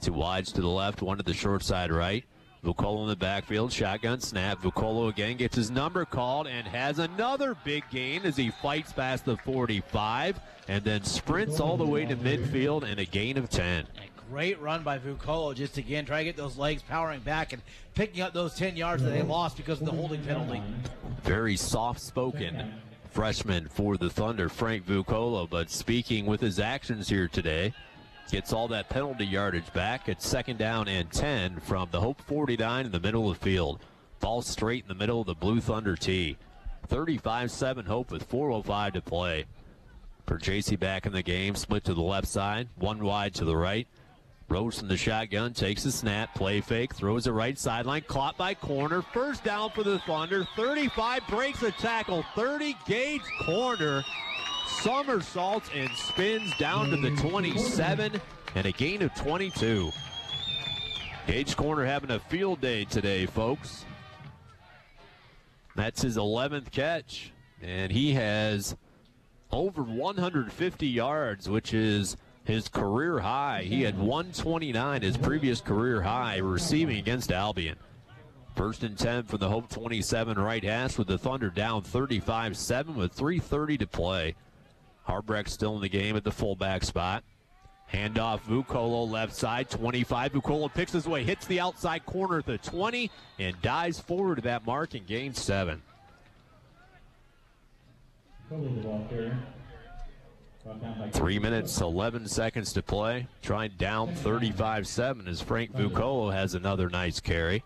2 wides to the left, 1 to the short side right. Vukola in the backfield, shotgun snap. Vukola again gets his number called and has another big gain as he fights past the 45 and then sprints all the way to midfield and a gain of 10. A great run by Vukola, just again try to get those legs powering back and picking up those 10 yards that they lost because of the holding penalty. Very soft-spoken freshman for the Thunder, Frank Vukola, but speaking with his actions here today, gets all that penalty yardage back at 2nd down and 10 from the Hope 49 in the middle of the field. Ball straight in the middle of the Blue Thunder tee. 35-7 Hope with 4:05 to play. For JC back in the game, split to the left side, one wide to the right. Rose from the shotgun, takes a snap, play fake, throws it right sideline, caught by Corner. First down for the Thunder. 35, breaks a tackle. 30, Gage Corner somersaults and spins down to the 27, and a gain of 22. Gage Corner having a field day today, folks. That's his 11th catch, and he has over 150 yards, which is his career high. He had 129, his previous career high, receiving against Albion. 1st and 10 from the Hope 27 right hash, with the Thunder down 35-7 with 3:30 to play. Harbrecht still in the game at the fullback spot. Handoff, Vucolo left side, 25. Vucolo picks his way, hits the outside corner at the 20, and dives forward to that mark and gains 7. 3 minutes, 11 seconds to play. Trine down 35-7 as Frank Vucolo has another nice carry.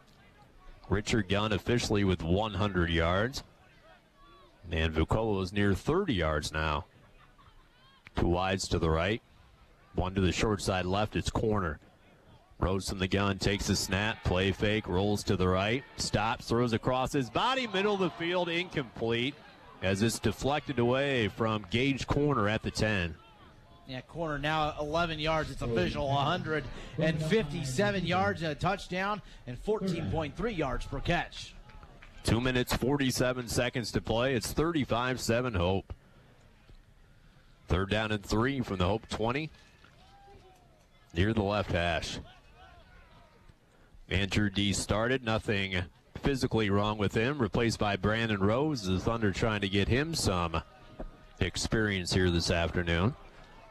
Richard Gunn officially with 100 yards. And Vucolo is near 30 yards now. 2 wides to the right. 1 to the short side left, it's Corner. Rose from the gun, takes a snap, play fake, rolls to the right, stops, throws across his body, middle of the field, incomplete, as it's deflected away from Gage Corner at the 10. Yeah, Corner now 11 yards. It's official, 157 yards and a touchdown, and 14.3 yards per catch. 2 minutes, 47 seconds to play. It's 35-7 Hope. 3rd down and 3 from the Hope 20. Near the left hash. Andrew D started. Nothing physically wrong with him. Replaced by Brandon Rose. The Thunder trying to get him some experience here this afternoon.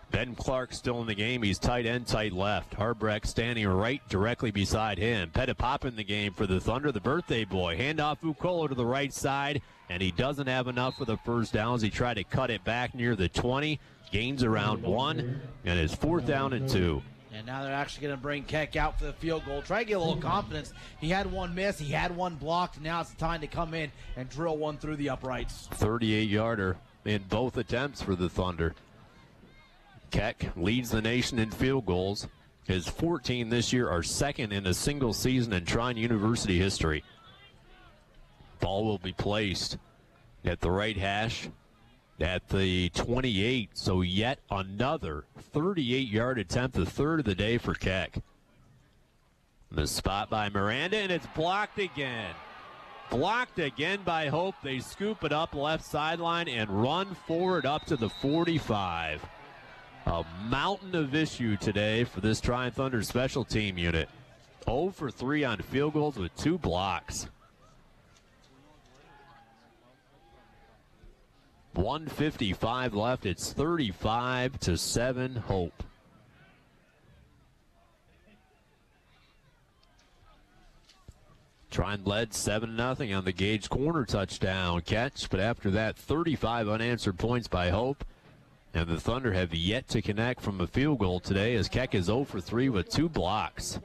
Ben Clark still in the game. He's tight end, tight left. Harbrecht standing right directly beside him. Pettipop in the game for the Thunder, the birthday boy. Handoff Vucolo to the right side, and he doesn't have enough for the first downs. He tried to cut it back near the 20. Gains around 1, and it's 4th down and 2. And now they're actually going to bring Keck out for the field goal. Try to get a little confidence. He had one miss. He had one blocked. And now it's the time to come in and drill one through the uprights. 38-yarder in both attempts for the Thunder. Keck leads the nation in field goals. His 14 this year are second in a single season in Trine University history. Ball will be placed at the right hash at the 28, so yet another 38-yard attempt, the 3rd of the day for Keck. The spot by Miranda, and it's blocked again. Blocked again by Hope. They scoop it up left sideline and run forward up to the 45. A mountain of issue today for this Trine Thunder special team unit. 0 for 3 on field goals with 2 blocks. 1:55 left. It's 35-7 Hope. Trine led 7-0 on the Gage Corner touchdown catch, but after that, 35 unanswered points by Hope. And the Thunder have yet to connect from a field goal today as Keck is 0 for 3 with 2 blocks.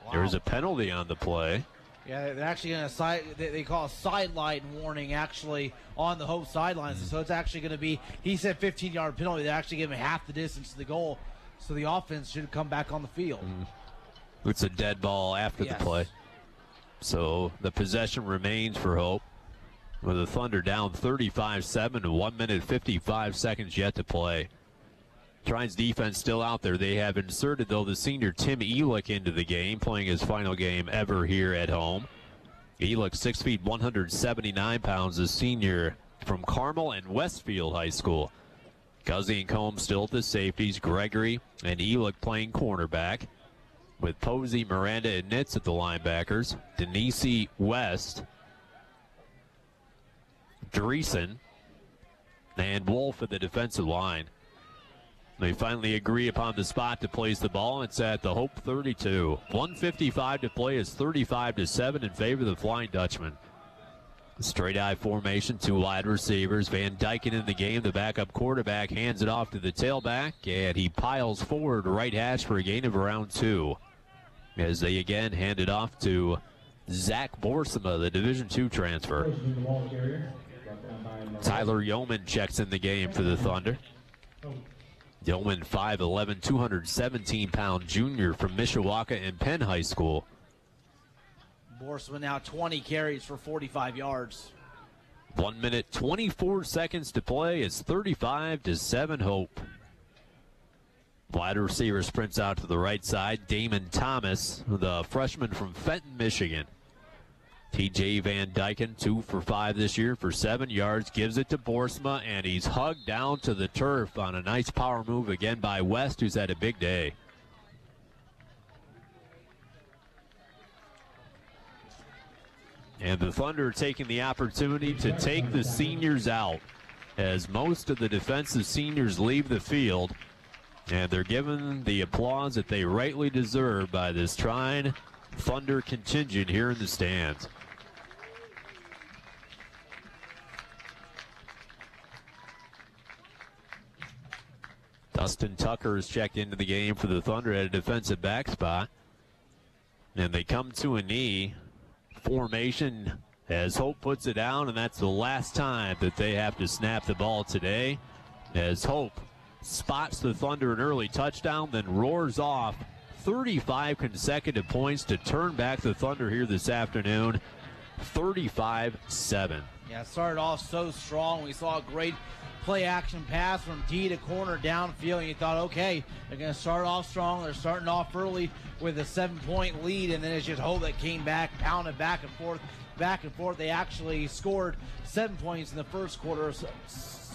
Wow. There's a penalty on the play. Yeah, they're actually going to they call a sideline warning actually on the Hope sidelines. So it's actually going to be, he said 15-yard penalty. They're actually giving half the distance to the goal. So the offense should come back on the field. It's a dead ball after the play. So the possession remains for Hope, with the Thunder down 35-7 and 1 minute 55 seconds yet to play. Trine's defense still out there. They have inserted, though, the senior Tim Elick into the game, playing his final game ever here at home. Elick, 6 feet, 179 pounds, a senior from Carmel and Westfield High School. Guzzi and Combs still at the safeties. Gregory and Elick playing cornerback, with Posey, Miranda, and Nitz at the linebackers. Denise West, Dreesen, and Wolf at the defensive line. They finally agree upon the spot to place the ball. It's at the Hope 32. 1:55 to play. Is 35-7 in favor of the Flying Dutchmen. Straight eye formation, 2 wide receivers. Van Dyken in the game. The backup quarterback hands it off to the tailback, and he piles forward right hash for a gain of around 2. as they again hand it off to Zach Borsema, the Division II transfer. Tyler Yeoman checks in the game for the Thunder. Yeoman, 5'11", 217-pound junior from Mishawaka and Penn High School. Borsman now 20 carries for 45 yards. 1 minute, 24 seconds to play. It's 35-7 Hope. Wide receiver sprints out to the right side. Damon Thomas, the freshman from Fenton, Michigan. TJ Van Dyken, 2 for 5 this year for 7 yards. Gives it to Borsma, and he's hugged down to the turf on a nice power move again by West, who's had a big day. And the Thunder taking the opportunity to take the seniors out as most of the defensive seniors leave the field. And they're given the applause that they rightly deserve by this Trine Thunder contingent here in the stands. Dustin Tucker is checked into the game for the Thunder at a defensive back spot. And they come to a knee formation as Hope puts it down, and that's the last time that they have to snap the ball today, as Hope spots the Thunder an early touchdown, then roars off 35 consecutive points to turn back the Thunder here this afternoon, 35-7. Yeah, it started off so strong. We saw a great play-action pass from D to corner downfield, and you thought, okay, they're going to start off strong. They're starting off early with a 7-point lead, and then it's just Hope that came back, pounded back and forth. They actually scored 7 points in the first quarter,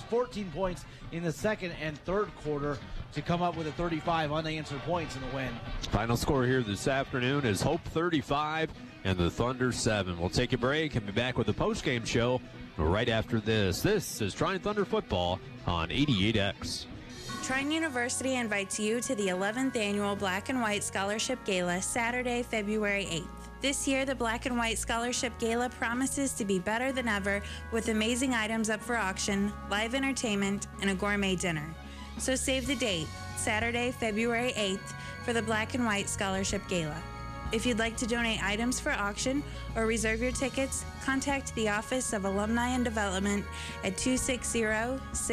14 points in the second and third quarter to come up with a 35 unanswered points in the win. Final score here this afternoon is Hope 35 and the Thunder 7. We'll take a break and be back with the post-game show right after this. This is Trine Thunder Football on 88X. Trine University invites you to the 11th Annual Black and White Scholarship Gala, Saturday, February 8th. This year, the Black and White Scholarship Gala promises to be better than ever with amazing items up for auction, live entertainment, and a gourmet dinner. So save the date, Saturday, February 8th, for the Black and White Scholarship Gala. If you'd like to donate items for auction or reserve your tickets, contact the Office of Alumni and Development at 260-6.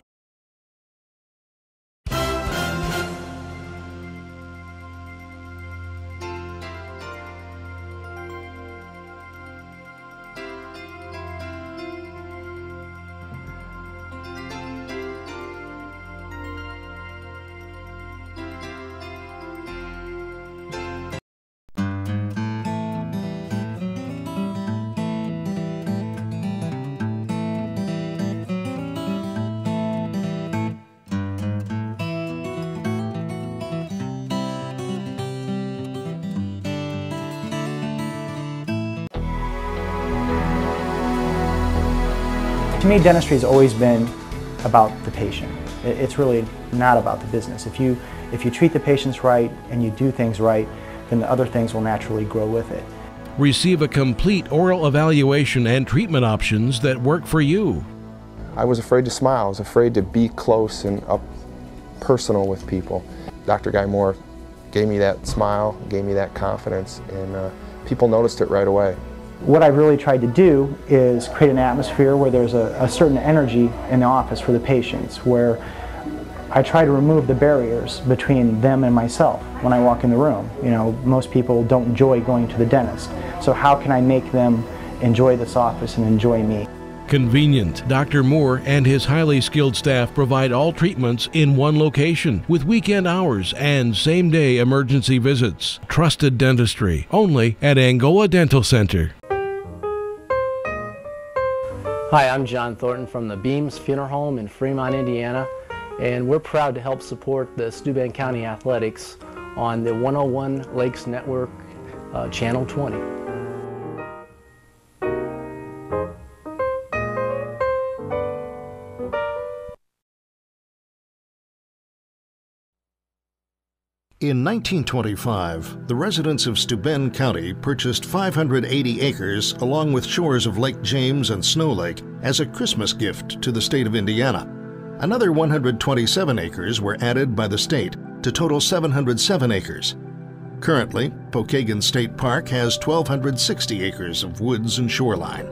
To me, dentistry has always been about the patient. It's really not about the business. If you treat the patients right and you do things right, then the other things will naturally grow with it. Receive a complete oral evaluation and treatment options that work for you. I was afraid to smile. I was afraid to be close and up personal with people. Dr. Guy Moore gave me that smile, gave me that confidence, and people noticed it right away. What I really tried to do is create an atmosphere where there's a certain energy in the office for the patients, where I try to remove the barriers between them and myself when I walk in the room. You know, most people don't enjoy going to the dentist, so how can I make them enjoy this office and enjoy me? Convenient. Dr. Moore and his highly skilled staff provide all treatments in one location with weekend hours and same-day emergency visits. Trusted dentistry, only at Angola Dental Center. Hi, I'm John Thornton from the Beams Funeral Home in Fremont, Indiana, and we're proud to help support the Steuben County Athletics on the 101 Lakes Network, Channel 20. In 1925, the residents of Steuben County purchased 580 acres along with shores of Lake James and Snow Lake as a Christmas gift to the state of Indiana. Another 127 acres were added by the state to total 707 acres. Currently, Pokagon State Park has 1,260 acres of woods and shoreline.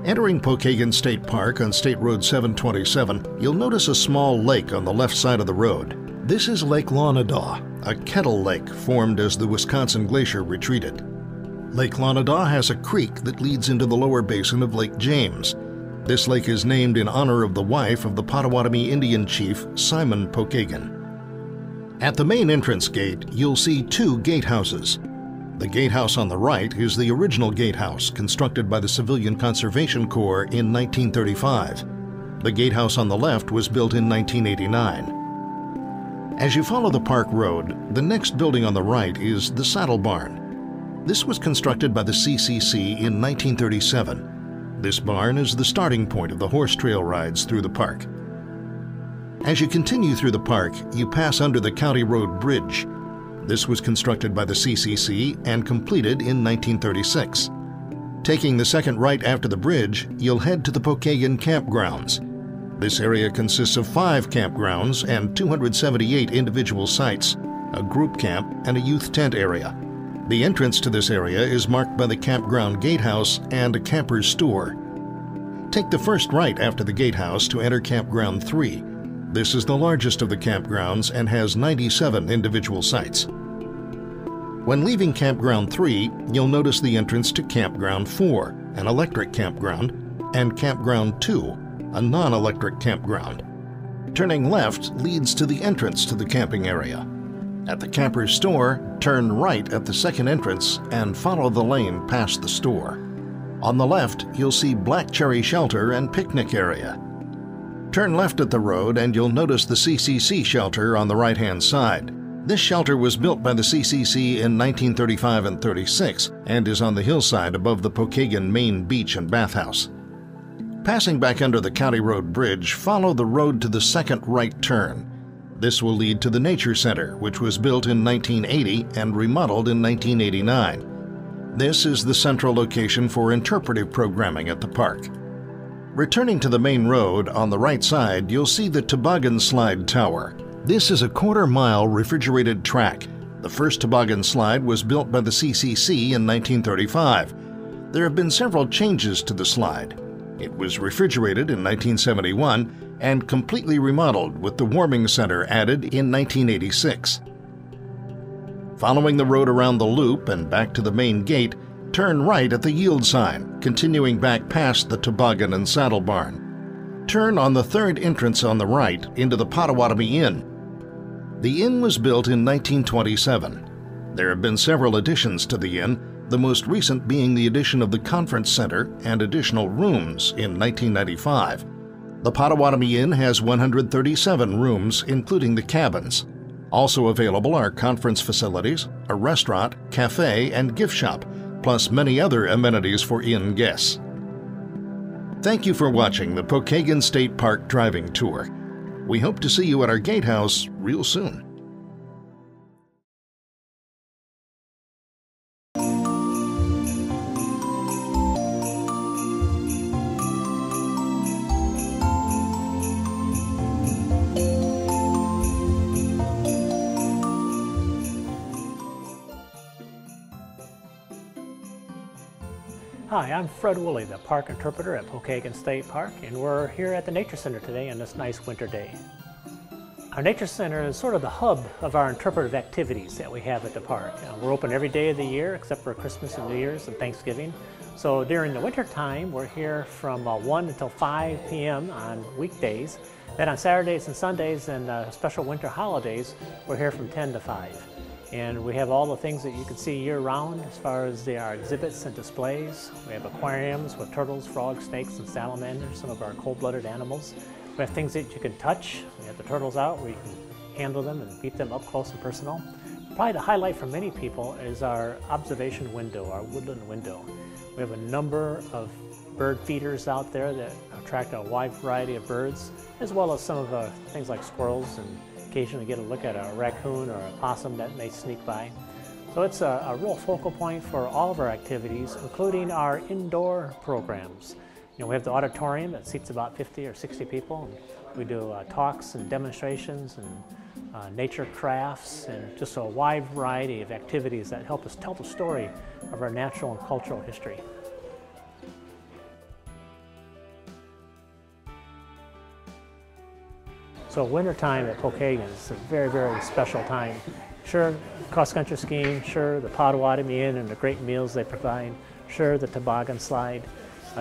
Entering Pokagon State Park on State Road 727, you'll notice a small lake on the left side of the road. This is Lake Lonadaw, a kettle lake formed as the Wisconsin Glacier retreated. Lake Lonadaw has a creek that leads into the lower basin of Lake James. This lake is named in honor of the wife of the Potawatomi Indian chief Simon Pokagon. At the main entrance gate, you'll see two gatehouses. The gatehouse on the right is the original gatehouse constructed by the Civilian Conservation Corps in 1935. The gatehouse on the left was built in 1989. As you follow the park road, the next building on the right is the Saddle Barn. This was constructed by the CCC in 1937. This barn is the starting point of the horse trail rides through the park. As you continue through the park, you pass under the County Road Bridge. This was constructed by the CCC and completed in 1936. Taking the second right after the bridge, you'll head to the Pokagon Campgrounds. This area consists of 5 campgrounds and 278 individual sites, a group camp, and a youth tent area. The entrance to this area is marked by the campground gatehouse and a camper's store. Take the first right after the gatehouse to enter Campground 3. This is the largest of the campgrounds and has 97 individual sites. When leaving Campground 3, you'll notice the entrance to Campground 4, an electric campground, and Campground 2, a non-electric campground. Turning left leads to the entrance to the camping area. At the camper's store, turn right at the second entrance and follow the lane past the store. On the left, you'll see Black Cherry Shelter and picnic area. Turn left at the road and you'll notice the CCC shelter on the right-hand side. This shelter was built by the CCC in 1935 and 36 and is on the hillside above the Pokagon main beach and bathhouse. Passing back under the County Road Bridge, follow the road to the second right turn. This will lead to the Nature Center, which was built in 1980 and remodeled in 1989. This is the central location for interpretive programming at the park. Returning to the main road, on the right side, you'll see the Toboggan Slide Tower. This is a quarter-mile refrigerated track. The first toboggan slide was built by the CCC in 1935. There have been several changes to the slide. It was refrigerated in 1971 and completely remodeled with the warming center added in 1986. Following the road around the loop and back to the main gate, turn right at the yield sign, continuing back past the Toboggan and Saddle Barn. Turn on the third entrance on the right into the Potawatomi Inn. The inn was built in 1927. There have been several additions to the inn, the most recent being the addition of the Conference Center and additional rooms in 1995. The Potawatomi Inn has 137 rooms, including the cabins. Also available are conference facilities, a restaurant, cafe, and gift shop, plus many other amenities for inn guests. Thank you for watching the Pokagon State Park Driving Tour. We hope to see you at our gatehouse real soon. Hi, I'm Fred Woolley, the park interpreter at Pokagon State Park, and we're here at the Nature Center today on this nice winter day. Our Nature Center is sort of the hub of our interpretive activities that we have at the park. We're open every day of the year except for Christmas and New Year's and Thanksgiving. So during the winter time, we're here from 1 until 5 p.m. on weekdays. Then on Saturdays and Sundays and special winter holidays, we're here from 10 to 5. And we have all the things that you can see year-round as far as our exhibits and displays. We have aquariums with turtles, frogs, snakes, and salamanders, some of our cold-blooded animals. We have things that you can touch. We have the turtles out where you can handle them and beat them up close and personal. Probably the highlight for many people is our observation window, our woodland window. We have a number of bird feeders out there that attract a wide variety of birds, as well as some of the things like squirrels, and occasionally get a look at a raccoon or a possum that may sneak by. So it's a real focal point for all of our activities, including our indoor programs. We have the auditorium that seats about 50 or 60 people. And we do talks and demonstrations and nature crafts, and just a wide variety of activities that help us tell the story of our natural and cultural history. So wintertime at Pokagon is a very, very special time. Sure, cross-country skiing, sure, the Potawatomi Inn and the great meals they provide, sure, the toboggan slide,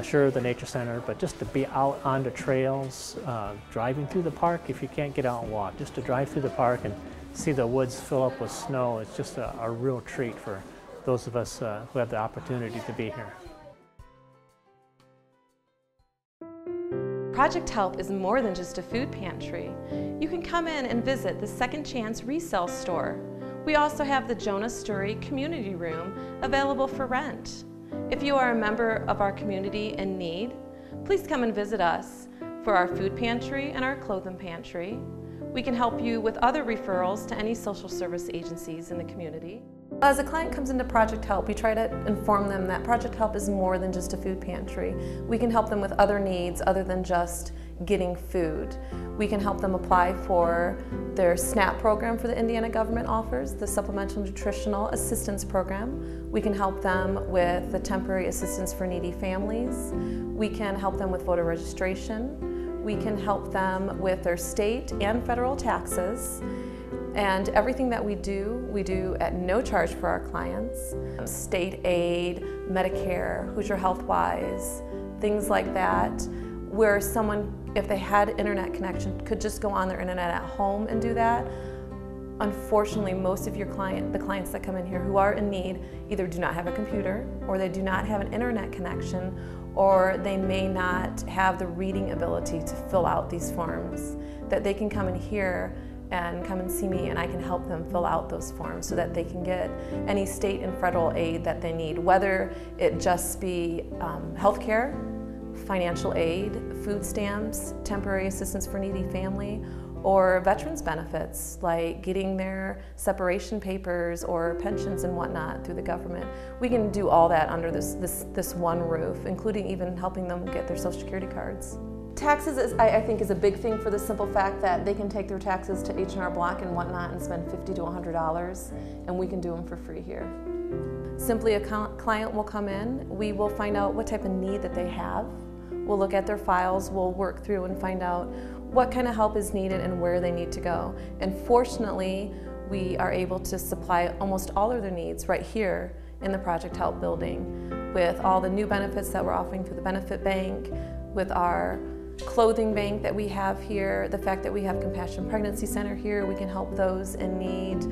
sure, the nature center, but just to be out on the trails, driving through the park if you can't get out and walk, just to drive through the park and see the woods fill up with snow, it's just a real treat for those of us who have the opportunity to be here. Project Help is more than just a food pantry. You can come in and visit the Second Chance Resale Store. We also have the Jonah Story Community Room available for rent. If you are a member of our community in need, please come and visit us for our food pantry and our clothing pantry. We can help you with other referrals to any social service agencies in the community. As a client comes into Project Help, we try to inform them that Project Help is more than just a food pantry. We can help them with other needs other than just getting food. We can help them apply for their SNAP program for the Indiana government offers, the Supplemental Nutritional Assistance Program. We can help them with the Temporary Assistance for Needy Families. We can help them with voter registration. We can help them with their state and federal taxes. And everything that we do at no charge for our clients. State aid, Medicare, Hoosier Health-Wise, things like that, where someone, if they had internet connection, could just go on their internet at home and do that. Unfortunately, most of the clients that come in here who are in need either do not have a computer, or they do not have an internet connection, or they may not have the reading ability to fill out these forms, that they can come in here and come and see me, and I can help them fill out those forms so that they can get any state and federal aid that they need, whether it just be health care, financial aid, food stamps, temporary assistance for needy family, or veterans benefits, like getting their separation papers or pensions and whatnot through the government. We can do all that under this one roof, including even helping them get their Social Security cards. Taxes, I think, is a big thing for the simple fact that they can take their taxes to H&R Block and whatnot and spend $50 to $100, and we can do them for free here. Simply, a client will come in, we will find out what type of need that they have. We'll look at their files, we'll work through and find out what kind of help is needed and where they need to go. And fortunately, we are able to supply almost all of their needs right here in the Project Help building, with all the new benefits that we're offering through the benefit bank, with our clothing bank that we have here, the fact that we have Compassion Pregnancy Center here, we can help those in need,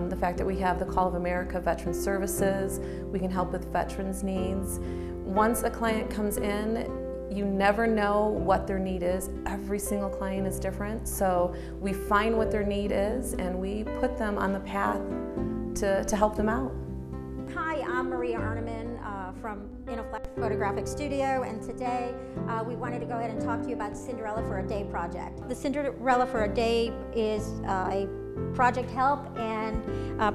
the fact that we have the Call of America Veteran Services, we can help with veterans needs. Once a client comes in, you never know what their need is. Every single client is different, so we find what their need is and we put them on the path to help them out. Hi, I'm Maria Arneman from Flash Photographic Studio, and today we wanted to go ahead and talk to you about Cinderella for a Day project. The Cinderella for a Day is a Project Help and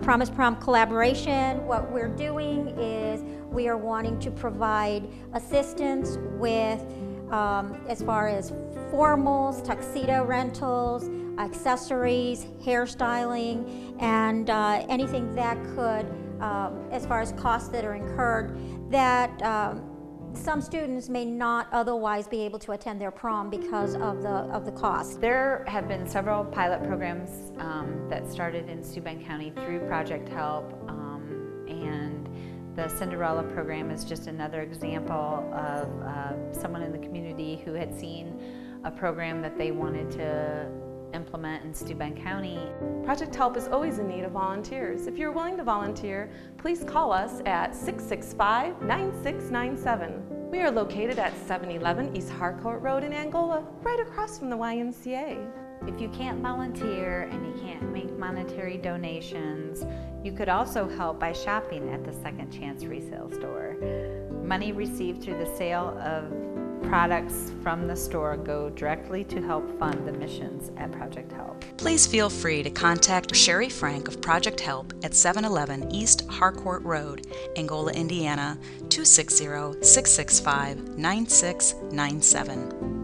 Promise Prom collaboration. What we're doing is we are wanting to provide assistance with as far as formals, tuxedo rentals, accessories, hairstyling, and anything that could, as far as costs that are incurred, that some students may not otherwise be able to attend their prom because of the cost. There have been several pilot programs that started in Steuben County through Project Help, and the Cinderella program is just another example of someone in the community who had seen a program that they wanted to implement in Steuben County. Project Help is always in need of volunteers. If you're willing to volunteer, please call us at 665-9697. We are located at 711 East Harcourt Road in Angola, right across from the YMCA. If you can't volunteer and you can't make monetary donations, you could also help by shopping at the Second Chance Resale Store. Money received through the sale of products from the store go directly to help fund the missions at Project Help. Please feel free to contact Sherry Frank of Project Help at 711 East Harcourt Road, Angola, Indiana, 260-665-9697.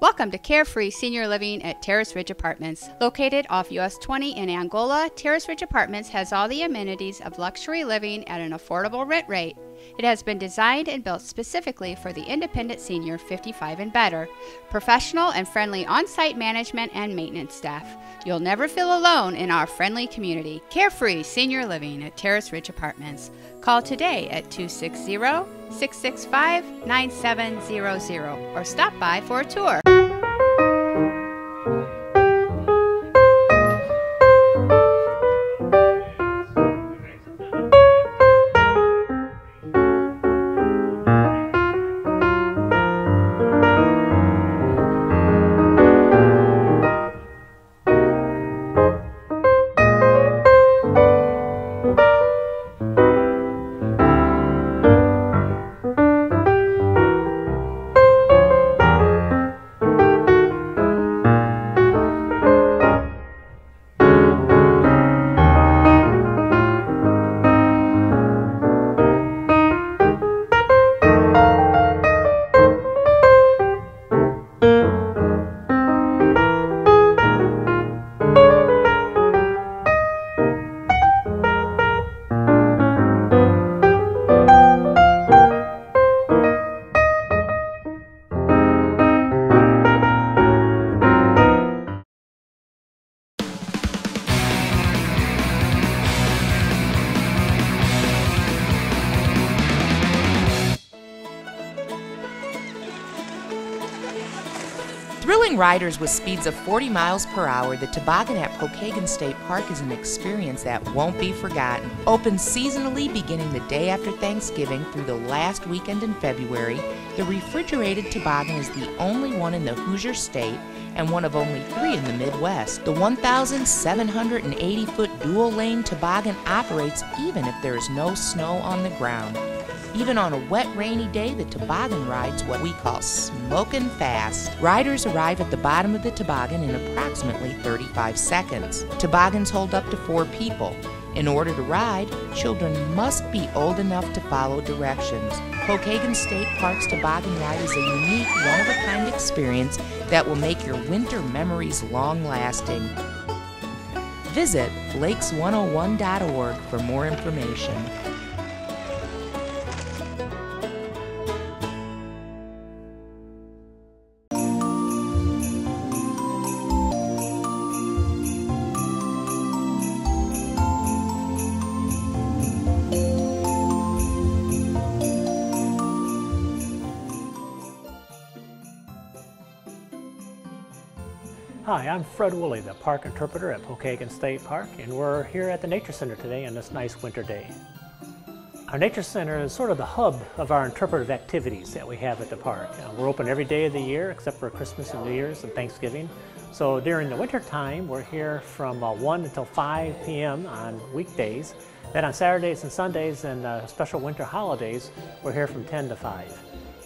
Welcome to Carefree Senior Living at Terrace Ridge Apartments. Located off US 20 in Angola, Terrace Ridge Apartments has all the amenities of luxury living at an affordable rent rate. It has been designed and built specifically for the independent senior 55 and better. Professional and friendly on-site management and maintenance staff. You'll never feel alone in our friendly community. Carefree Senior Living at Terrace Ridge Apartments. Call today at 260-665-9700 or stop by for a tour. Thrilling riders with speeds of 40 miles per hour, the toboggan at Pokagon State Park is an experience that won't be forgotten. Open seasonally beginning the day after Thanksgiving through the last weekend in February, the refrigerated toboggan is the only one in the Hoosier State and one of only 3 in the Midwest. The 1,780-foot dual-lane toboggan operates even if there is no snow on the ground. Even on a wet, rainy day, the toboggan rides what we call smokin' fast. Riders arrive at the bottom of the toboggan in approximately 35 seconds. Toboggans hold up to 4 people. In order to ride, children must be old enough to follow directions. Pokagon State Park's toboggan ride is a unique, one-of-a-kind experience that will make your winter memories long-lasting. Visit lakes101.org for more information. Hi, I'm Fred Woolley, the park interpreter at Pokagon State Park, and we're here at the Nature Center today on this nice winter day. Our Nature Center is sort of the hub of our interpretive activities that we have at the park. We're open every day of the year except for Christmas and New Year's and Thanksgiving. So during the winter time, we're here from 1 until 5 p.m. on weekdays. Then on Saturdays and Sundays and special winter holidays, we're here from 10 to 5.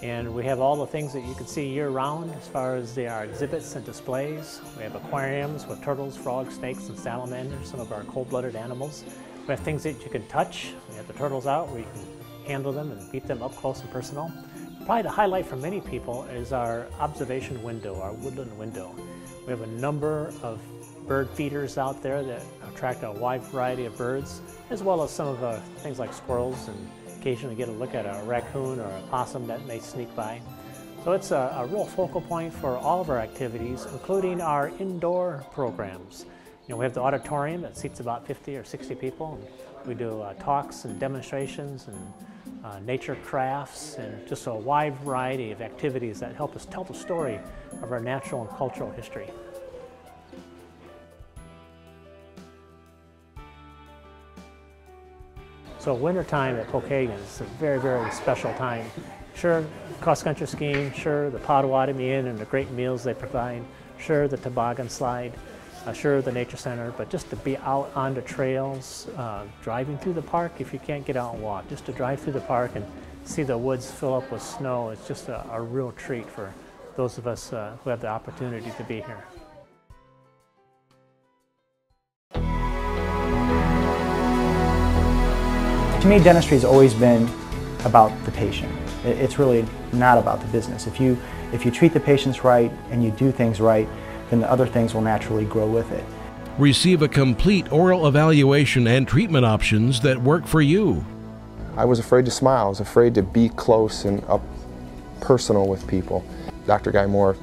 And we have all the things that you can see year-round as far as our exhibits and displays. We have aquariums with turtles, frogs, snakes, and salamanders, some of our cold-blooded animals. We have things that you can touch. We have the turtles out where you can handle them and beat them up close and personal. Probably the highlight for many people is our observation window, our woodland window. We have a number of bird feeders out there that attract a wide variety of birds, as well as some of things like squirrels, and occasionally get a look at a raccoon or a possum that may sneak by. So it's a real focal point for all of our activities, including our indoor programs. You know, we have the auditorium that seats about 50 or 60 people. And we do talks and demonstrations and nature crafts and just a wide variety of activities that help us tell the story of our natural and cultural history. So wintertime at Pokagon is a very, very special time. Sure, cross-country skiing, sure, the Potawatomi Inn and the great meals they provide, sure, the toboggan slide, sure, the Nature Center, but just to be out on the trails, driving through the park if you can't get out and walk, just to drive through the park and see the woods fill up with snow, it's just a real treat for those of us who have the opportunity to be here. To me, dentistry has always been about the patient. It's really not about the business. If you if you treat the patients right and you do things right, then the other things will naturally grow with it. Receive a complete oral evaluation and treatment options that work for you. I was afraid to smile. I was afraid to be close and up personal with people. Dr. Guy Moore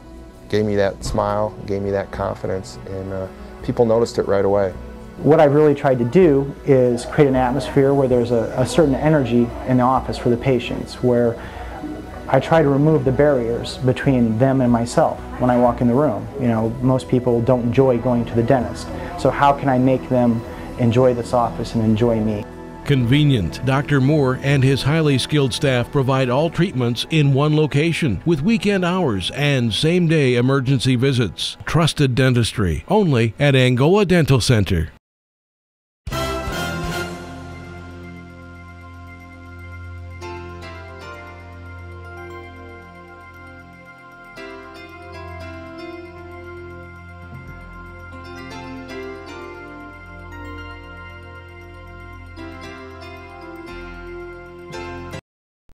gave me that smile, gave me that confidence, and people noticed it right away. What I really tried to do is create an atmosphere where there's a certain energy in the office for the patients, where I try to remove the barriers between them and myself when I walk in the room. You know, most people don't enjoy going to the dentist, so how can I make them enjoy this office and enjoy me? Convenient. Dr. Moore and his highly skilled staff provide all treatments in one location with weekend hours and same-day emergency visits. Trusted dentistry only at Angola Dental Center.